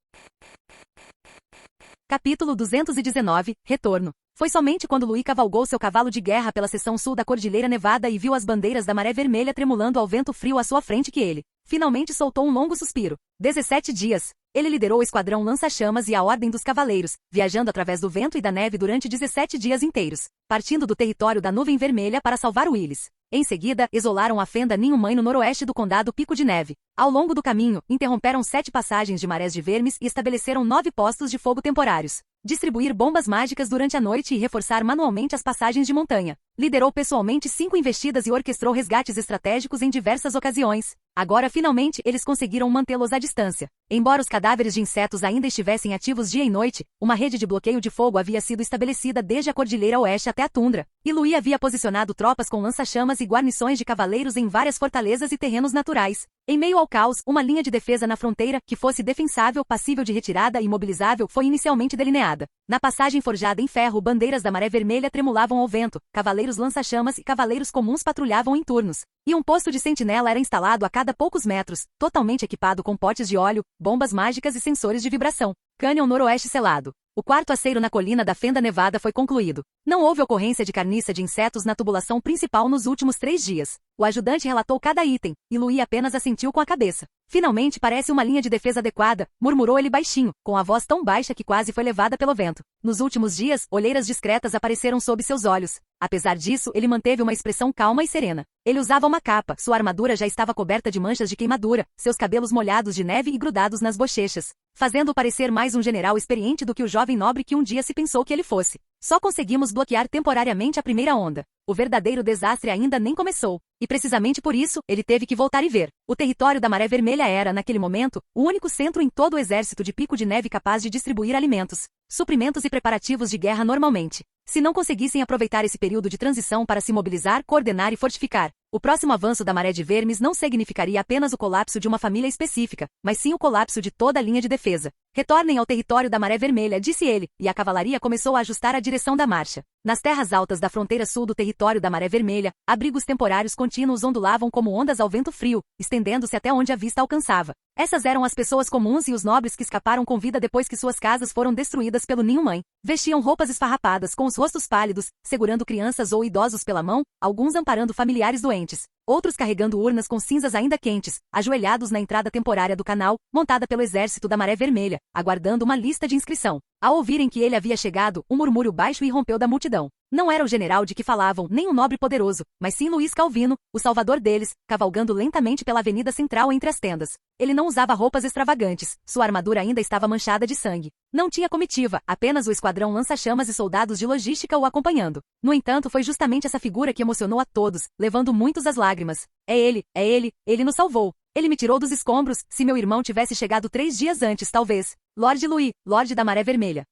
Capítulo 219, Retorno. Foi somente quando Luí cavalgou seu cavalo de guerra pela seção sul da Cordilheira Nevada e viu as bandeiras da Maré Vermelha tremulando ao vento frio à sua frente que ele, finalmente soltou um longo suspiro. 17 dias. Ele liderou o esquadrão lança-chamas e a Ordem dos Cavaleiros, viajando através do vento e da neve durante 17 dias inteiros, partindo do território da Nuvem Vermelha para salvar Willis. Em seguida, isolaram a fenda Ninho-Mãe no noroeste do condado Pico de Neve. Ao longo do caminho, interromperam 7 passagens de marés de vermes e estabeleceram 9 postos de fogo temporários. Distribuir bombas mágicas durante a noite e reforçar manualmente as passagens de montanha. Liderou pessoalmente 5 investidas e orquestrou resgates estratégicos em diversas ocasiões. Agora, finalmente, eles conseguiram mantê-los à distância. Embora os cadáveres de insetos ainda estivessem ativos dia e noite, uma rede de bloqueio de fogo havia sido estabelecida desde a Cordilheira Oeste até a tundra, e Luí havia posicionado tropas com lança-chamas e guarnições de cavaleiros em várias fortalezas e terrenos naturais. Em meio ao caos, uma linha de defesa na fronteira, que fosse defensável, passível de retirada e imobilizável, foi inicialmente delineada. Na passagem forjada em ferro, bandeiras da Maré Vermelha tremulavam ao vento, cavaleiros lança-chamas e cavaleiros comuns patrulhavam em turnos. E um posto de sentinela era instalado a cada poucos metros, totalmente equipado com potes de óleo, bombas mágicas e sensores de vibração. Cânion noroeste selado. O quarto aceiro na colina da Fenda Nevada foi concluído. Não houve ocorrência de carniça de insetos na tubulação principal nos últimos 3 dias. O ajudante relatou cada item, e Luí apenas assentiu com a cabeça. Finalmente parece uma linha de defesa adequada, murmurou ele baixinho, com a voz tão baixa que quase foi levada pelo vento. Nos últimos dias, olheiras discretas apareceram sob seus olhos. Apesar disso, ele manteve uma expressão calma e serena. Ele usava uma capa, sua armadura já estava coberta de manchas de queimadura, seus cabelos molhados de neve e grudados nas bochechas, fazendo-o parecer mais um general experiente do que o jovem nobre que um dia se pensou que ele fosse. Só conseguimos bloquear temporariamente a primeira onda. O verdadeiro desastre ainda nem começou. E precisamente por isso, ele teve que voltar e ver. O território da Maré Vermelha era, naquele momento, o único centro em todo o exército de Pico de Neve capaz de distribuir alimentos, suprimentos e preparativos de guerra normalmente. Se não conseguissem aproveitar esse período de transição para se mobilizar, coordenar e fortificar, o próximo avanço da Maré de Vermes não significaria apenas o colapso de uma família específica, mas sim o colapso de toda a linha de defesa. Retornem ao território da Maré Vermelha, disse ele, e a cavalaria começou a ajustar a direção da marcha. Nas terras altas da fronteira sul do território da Maré Vermelha, abrigos temporários contínuos ondulavam como ondas ao vento frio, estendendo-se até onde a vista alcançava. Essas eram as pessoas comuns e os nobres que escaparam com vida depois que suas casas foram destruídas pelo Ninho-Mãe. Vestiam roupas esfarrapadas com os rostos pálidos, segurando crianças ou idosos pela mão, alguns amparando familiares doentes, outros carregando urnas com cinzas ainda quentes, ajoelhados na entrada temporária do canal, montada pelo exército da Maré Vermelha, aguardando uma lista de inscrição. Ao ouvirem que ele havia chegado, um murmúrio baixo irrompeu da multidão. Não era o general de que falavam, nem um nobre poderoso, mas sim Luiz Calvino, o salvador deles, cavalgando lentamente pela avenida central entre as tendas. Ele não usava roupas extravagantes, sua armadura ainda estava manchada de sangue. Não tinha comitiva, apenas o esquadrão lança-chamas e soldados de logística o acompanhando. No entanto, foi justamente essa figura que emocionou a todos, levando muitos às lágrimas. É ele nos salvou. Ele me tirou dos escombros, se meu irmão tivesse chegado 3 dias antes, talvez. Lorde Luí, Lorde da Maré Vermelha.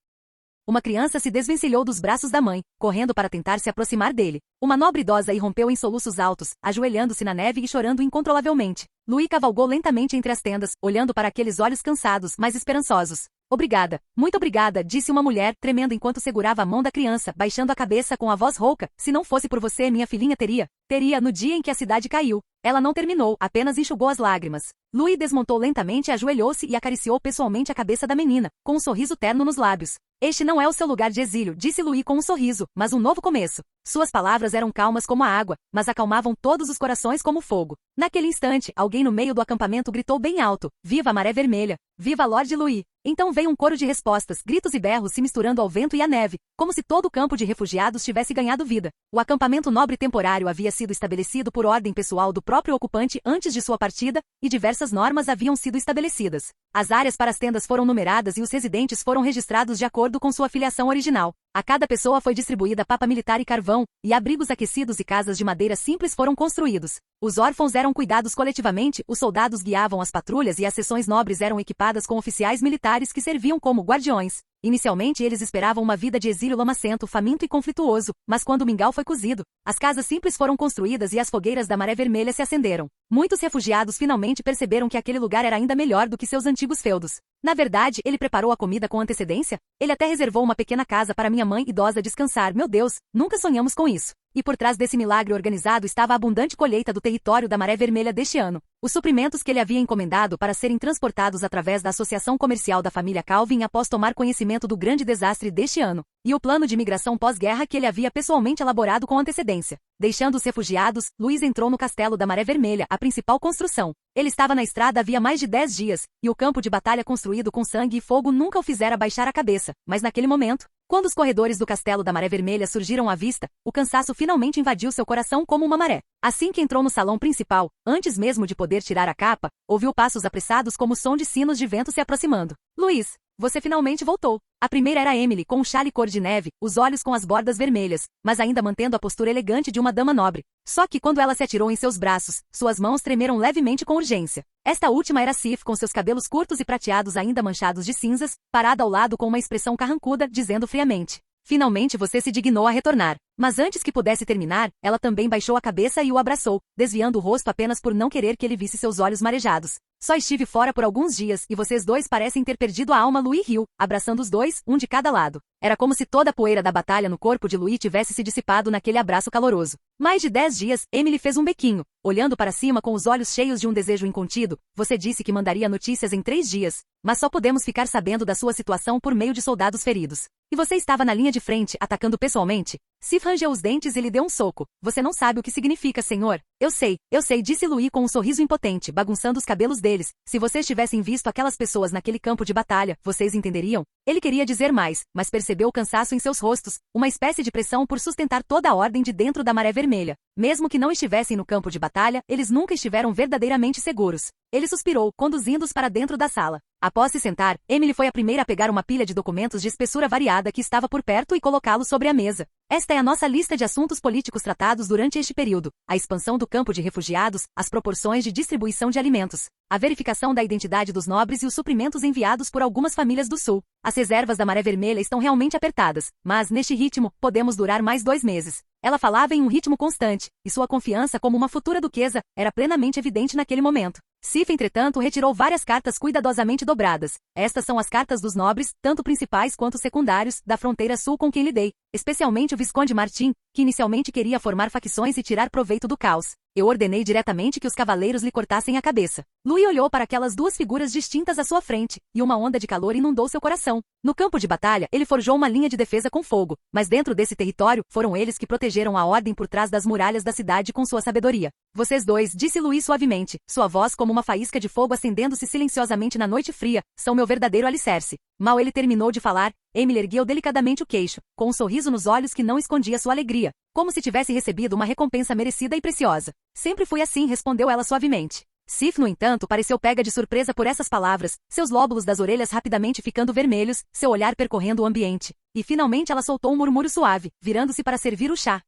Uma criança se desvencilhou dos braços da mãe, correndo para tentar se aproximar dele. Uma nobre idosa irrompeu em soluços altos, ajoelhando-se na neve e chorando incontrolavelmente. Luí cavalgou lentamente entre as tendas, olhando para aqueles olhos cansados, mas esperançosos. Obrigada, muito obrigada, disse uma mulher, tremendo enquanto segurava a mão da criança, baixando a cabeça com a voz rouca. Se não fosse por você, minha filhinha teria no dia em que a cidade caiu. Ela não terminou, apenas enxugou as lágrimas. Luí desmontou lentamente e ajoelhou-se e acariciou pessoalmente a cabeça da menina, com um sorriso terno nos lábios. Este não é o seu lugar de exílio, disse Louis com um sorriso, mas um novo começo. Suas palavras eram calmas como a água, mas acalmavam todos os corações como fogo. Naquele instante, alguém no meio do acampamento gritou bem alto: Viva a Maré Vermelha! Viva Lord Louis! Então veio um coro de respostas, gritos e berros se misturando ao vento e à neve, como se todo o campo de refugiados tivesse ganhado vida. O acampamento nobre temporário havia sido estabelecido por ordem pessoal do próprio ocupante antes de sua partida, e diversas normas haviam sido estabelecidas. As áreas para as tendas foram numeradas e os residentes foram registrados de acordo com sua filiação original. A cada pessoa foi distribuída papa militar e carvão, e abrigos aquecidos e casas de madeira simples foram construídos. Os órfãos eram cuidados coletivamente, os soldados guiavam as patrulhas e as seções nobres eram equipadas com oficiais militares que serviam como guardiões. Inicialmente eles esperavam uma vida de exílio lamacento, faminto e conflituoso, mas quando o mingau foi cozido, as casas simples foram construídas e as fogueiras da Maré Vermelha se acenderam. Muitos refugiados finalmente perceberam que aquele lugar era ainda melhor do que seus antigos feudos. Na verdade, ele preparou a comida com antecedência? Ele até reservou uma pequena casa para minha mãe idosa descansar. Meu Deus, nunca sonhamos com isso. E por trás desse milagre organizado estava a abundante colheita do território da Maré Vermelha deste ano. Os suprimentos que ele havia encomendado para serem transportados através da Associação Comercial da família Calvin após tomar conhecimento do grande desastre deste ano. E o plano de migração pós-guerra que ele havia pessoalmente elaborado com antecedência. Deixando os refugiados, Luiz entrou no castelo da Maré Vermelha, a principal construção. Ele estava na estrada havia mais de 10 dias, e o campo de batalha construído com sangue e fogo nunca o fizera baixar a cabeça. Mas naquele momento, quando os corredores do castelo da Maré Vermelha surgiram à vista, o cansaço finalmente invadiu seu coração como uma maré. Assim que entrou no salão principal, antes mesmo de poder tirar a capa, ouviu passos apressados como o som de sinos de vento se aproximando. Luiz, você finalmente voltou. A primeira era Emily, com um chale cor de neve, os olhos com as bordas vermelhas, mas ainda mantendo a postura elegante de uma dama nobre. Só que quando ela se atirou em seus braços, suas mãos tremeram levemente com urgência. Esta última era Sif, com seus cabelos curtos e prateados ainda manchados de cinzas, parada ao lado com uma expressão carrancuda, dizendo friamente: Finalmente você se dignou a retornar. Mas antes que pudesse terminar, ela também baixou a cabeça e o abraçou, desviando o rosto apenas por não querer que ele visse seus olhos marejados. Só estive fora por alguns dias e vocês dois parecem ter perdido a alma. Louis riu, abraçando os dois, um de cada lado. Era como se toda a poeira da batalha no corpo de Louis tivesse se dissipado naquele abraço caloroso. Mais de 10 dias, Emily fez um bequinho, olhando para cima com os olhos cheios de um desejo incontido. Você disse que mandaria notícias em 3 dias, mas só podemos ficar sabendo da sua situação por meio de soldados feridos. E você estava na linha de frente, atacando pessoalmente? Sif rangeu os dentes e lhe deu um soco. Você não sabe o que significa, senhor. Eu sei, disse Louis com um sorriso impotente, bagunçando os cabelos deles. Se vocês tivessem visto aquelas pessoas naquele campo de batalha, vocês entenderiam? Ele queria dizer mais, mas percebeu o cansaço em seus rostos, uma espécie de pressão por sustentar toda a ordem de dentro da Maré Vermelha. Mesmo que não estivessem no campo de batalha, eles nunca estiveram verdadeiramente seguros. Ele suspirou, conduzindo-os para dentro da sala. Após se sentar, Emily foi a primeira a pegar uma pilha de documentos de espessura variada que estava por perto e colocá-los sobre a mesa. Esta é a nossa lista de assuntos políticos tratados durante este período: a expansão do campo de refugiados, as proporções de distribuição de alimentos, a verificação da identidade dos nobres e os suprimentos enviados por algumas famílias do Sul. As reservas da Maré Vermelha estão realmente apertadas, mas, neste ritmo, podemos durar mais 2 meses. Ela falava em um ritmo constante, e sua confiança como uma futura duquesa era plenamente evidente naquele momento. Sif, entretanto, retirou várias cartas cuidadosamente dobradas. Estas são as cartas dos nobres, tanto principais quanto secundários, da fronteira sul com quem lidei, especialmente o Visconde Martin, que inicialmente queria formar facções e tirar proveito do caos. Eu ordenei diretamente que os cavaleiros lhe cortassem a cabeça. Louis olhou para aquelas 2 figuras distintas à sua frente, e uma onda de calor inundou seu coração. No campo de batalha, ele forjou uma linha de defesa com fogo, mas dentro desse território, foram eles que protegeram a ordem por trás das muralhas da cidade com sua sabedoria. Vocês dois, disse Louis suavemente, sua voz como uma faísca de fogo acendendo-se silenciosamente na noite fria, são meu verdadeiro alicerce. Mal ele terminou de falar, Emily ergueu delicadamente o queixo, com um sorriso nos olhos que não escondia sua alegria, como se tivesse recebido uma recompensa merecida e preciosa. Sempre fui assim, respondeu ela suavemente. Sif, no entanto, pareceu pega de surpresa por essas palavras, seus lóbulos das orelhas rapidamente ficando vermelhos, seu olhar percorrendo o ambiente. E finalmente ela soltou um murmúrio suave, virando-se para servir o chá.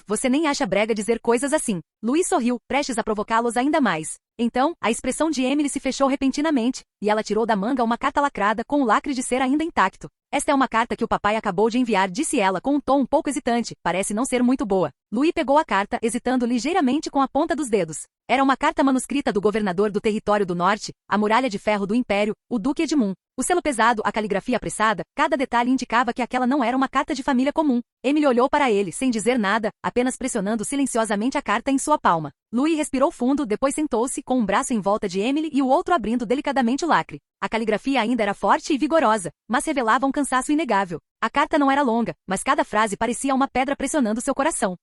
Você nem acha brega dizer coisas assim. Louis sorriu, prestes a provocá-los ainda mais. Então, a expressão de Emily se fechou repentinamente, e ela tirou da manga uma carta lacrada com o lacre de cera ainda intacto. Esta é uma carta que o papai acabou de enviar, disse ela com um tom um pouco hesitante, parece não ser muito boa. Louis pegou a carta, hesitando ligeiramente com a ponta dos dedos. Era uma carta manuscrita do governador do território do norte, a muralha de ferro do Império, o Duque Edmund. O selo pesado, a caligrafia apressada, cada detalhe indicava que aquela não era uma carta de família comum. Emily olhou para ele, sem dizer nada, apenas pressionando silenciosamente a carta em sua palma. Louis respirou fundo, depois sentou-se, com um braço em volta de Emily e o outro abrindo delicadamente o lacre. A caligrafia ainda era forte e vigorosa, mas revelava um cansaço inegável. A carta não era longa, mas cada frase parecia uma pedra pressionando seu coração.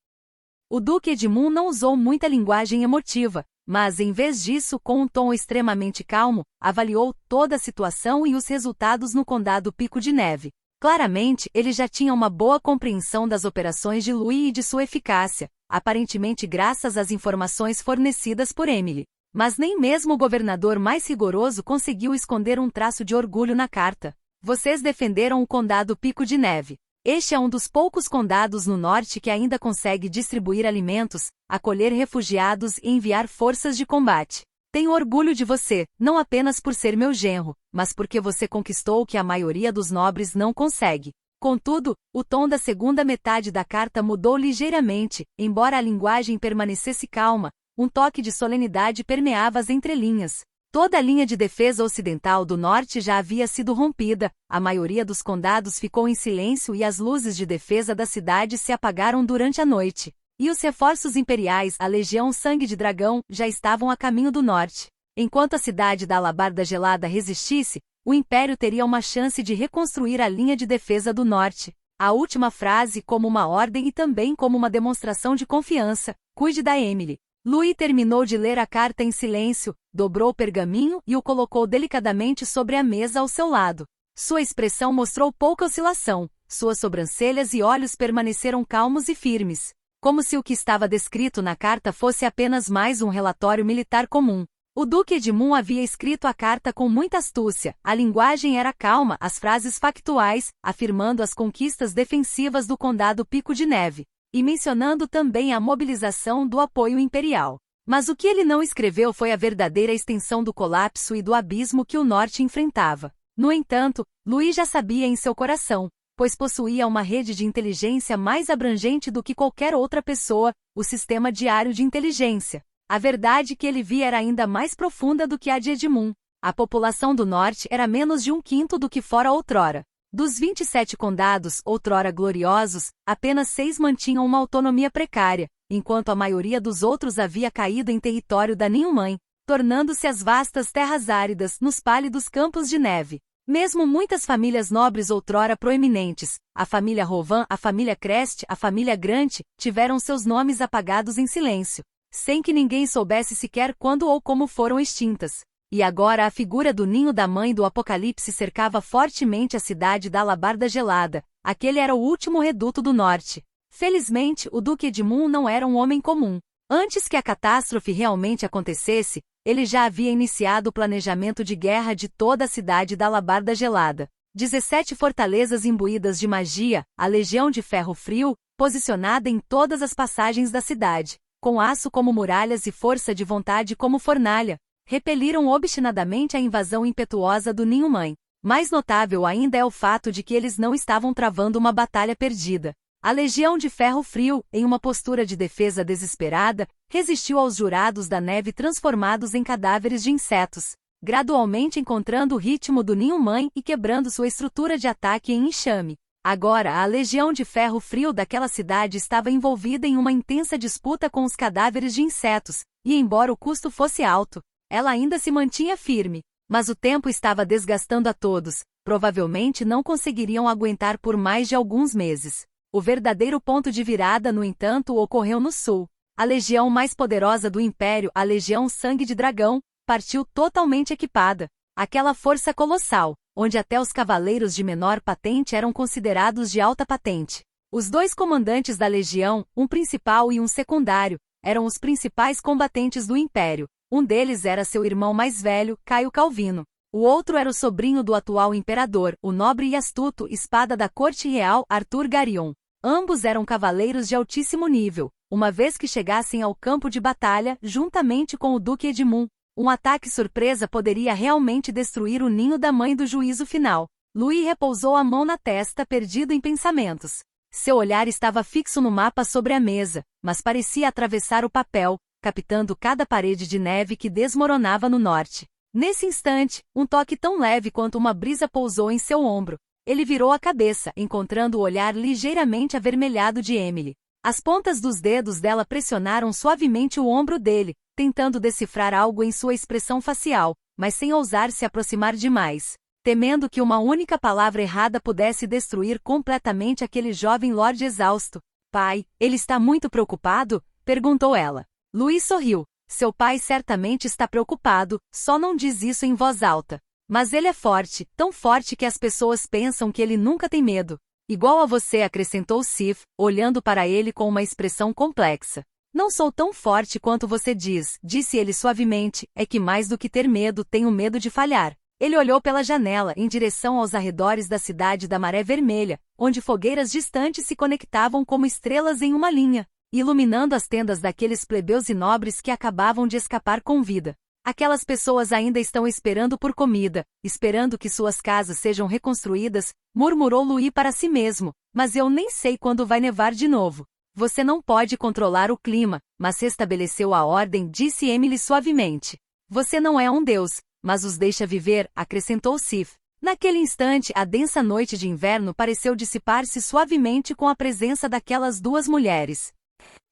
O Duque Edmund não usou muita linguagem emotiva, mas, em vez disso, com um tom extremamente calmo, avaliou toda a situação e os resultados no condado Pico de Neve. Claramente, ele já tinha uma boa compreensão das operações de Louis e de sua eficácia, aparentemente graças às informações fornecidas por Emily. Mas nem mesmo o governador mais rigoroso conseguiu esconder um traço de orgulho na carta. Vocês defenderam o condado Pico de Neve. Este é um dos poucos condados no norte que ainda consegue distribuir alimentos, acolher refugiados e enviar forças de combate. Tenho orgulho de você, não apenas por ser meu genro, mas porque você conquistou o que a maioria dos nobres não consegue. Contudo, o tom da segunda metade da carta mudou ligeiramente, embora a linguagem permanecesse calma, um toque de solenidade permeava as entrelinhas. Toda a linha de defesa ocidental do norte já havia sido rompida, a maioria dos condados ficou em silêncio e as luzes de defesa da cidade se apagaram durante a noite. E os reforços imperiais, a Legião Sangue de Dragão, já estavam a caminho do norte. Enquanto a cidade da Alabarda Gelada resistisse, o Império teria uma chance de reconstruir a linha de defesa do norte. A última frase como uma ordem e também como uma demonstração de confiança: cuide da Emily. Louis terminou de ler a carta em silêncio, dobrou o pergaminho e o colocou delicadamente sobre a mesa ao seu lado. Sua expressão mostrou pouca oscilação, suas sobrancelhas e olhos permaneceram calmos e firmes, como se o que estava descrito na carta fosse apenas mais um relatório militar comum. O Duque Edmund havia escrito a carta com muita astúcia, a linguagem era calma, as frases factuais, afirmando as conquistas defensivas do condado Pico de Neve, e mencionando também a mobilização do apoio imperial. Mas o que ele não escreveu foi a verdadeira extensão do colapso e do abismo que o norte enfrentava. No entanto, Louis já sabia em seu coração, pois possuía uma rede de inteligência mais abrangente do que qualquer outra pessoa, o sistema diário de inteligência. A verdade que ele via era ainda mais profunda do que a de Edmund. A população do norte era menos de 1/5 do que fora outrora. Dos 27 condados, outrora gloriosos, apenas 6 mantinham uma autonomia precária, enquanto a maioria dos outros havia caído em território da Ninhumãe, tornando-se as vastas terras áridas nos pálidos campos de neve. Mesmo muitas famílias nobres outrora proeminentes, a família Rovan, a família Crest, a família Grant, tiveram seus nomes apagados em silêncio, sem que ninguém soubesse sequer quando ou como foram extintas. E agora a figura do ninho da mãe do Apocalipse cercava fortemente a cidade da Alabarda Gelada. Aquele era o último reduto do norte. Felizmente, o Duque Edmund não era um homem comum. Antes que a catástrofe realmente acontecesse, ele já havia iniciado o planejamento de guerra de toda a cidade da Alabarda Gelada. 17 fortalezas imbuídas de magia, a Legião de Ferro Frio, posicionada em todas as passagens da cidade, com aço como muralhas e força de vontade como fornalha, repeliram obstinadamente a invasão impetuosa do Ninho-Mãe. Mais notável ainda é o fato de que eles não estavam travando uma batalha perdida. A Legião de Ferro Frio, em uma postura de defesa desesperada, resistiu aos jurados da neve transformados em cadáveres de insetos, gradualmente encontrando o ritmo do Ninho-Mãe e quebrando sua estrutura de ataque em enxame. Agora a Legião de Ferro Frio daquela cidade estava envolvida em uma intensa disputa com os cadáveres de insetos, e embora o custo fosse alto, ela ainda se mantinha firme, mas o tempo estava desgastando a todos, provavelmente não conseguiriam aguentar por mais de alguns meses. O verdadeiro ponto de virada, no entanto, ocorreu no sul. A legião mais poderosa do Império, a Legião Sangue de Dragão, partiu totalmente equipada. Aquela força colossal, onde até os cavaleiros de menor patente eram considerados de alta patente. Os 2 comandantes da legião, um principal e um secundário, eram os principais combatentes do Império. Um deles era seu irmão mais velho, Caio Calvino. O outro era o sobrinho do atual imperador, o nobre e astuto espada da corte real, Arthur Garion. Ambos eram cavaleiros de altíssimo nível, uma vez que chegassem ao campo de batalha, juntamente com o Duque Edmund. Um ataque surpresa poderia realmente destruir o ninho da mãe do juízo final. Louis repousou a mão na testa, perdido em pensamentos. Seu olhar estava fixo no mapa sobre a mesa, mas parecia atravessar o papel, captando cada parede de neve que desmoronava no norte. Nesse instante, um toque tão leve quanto uma brisa pousou em seu ombro. Ele virou a cabeça, encontrando o olhar ligeiramente avermelhado de Emily. As pontas dos dedos dela pressionaram suavemente o ombro dele, tentando decifrar algo em sua expressão facial, mas sem ousar se aproximar demais, temendo que uma única palavra errada pudesse destruir completamente aquele jovem lorde exausto. Pai, ele está muito preocupado? Perguntou ela. Louis sorriu. Seu pai certamente está preocupado, só não diz isso em voz alta. Mas ele é forte, tão forte que as pessoas pensam que ele nunca tem medo. Igual a você, acrescentou Sif, olhando para ele com uma expressão complexa. Não sou tão forte quanto você diz, disse ele suavemente, é que mais do que ter medo, tenho medo de falhar. Ele olhou pela janela em direção aos arredores da cidade da Maré Vermelha, onde fogueiras distantes se conectavam como estrelas em uma linha, iluminando as tendas daqueles plebeus e nobres que acabavam de escapar com vida. Aquelas pessoas ainda estão esperando por comida, esperando que suas casas sejam reconstruídas, murmurou Louis para si mesmo, mas eu nem sei quando vai nevar de novo. Você não pode controlar o clima, mas restabeleceu a ordem, disse Emily suavemente. Você não é um deus, mas os deixa viver, acrescentou Sif. Naquele instante, a densa noite de inverno pareceu dissipar-se suavemente com a presença daquelas duas mulheres.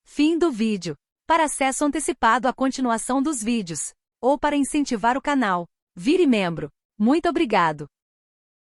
Fim do vídeo. Para acesso antecipado à continuação dos vídeos, ou para incentivar o canal, vire membro. Muito obrigado.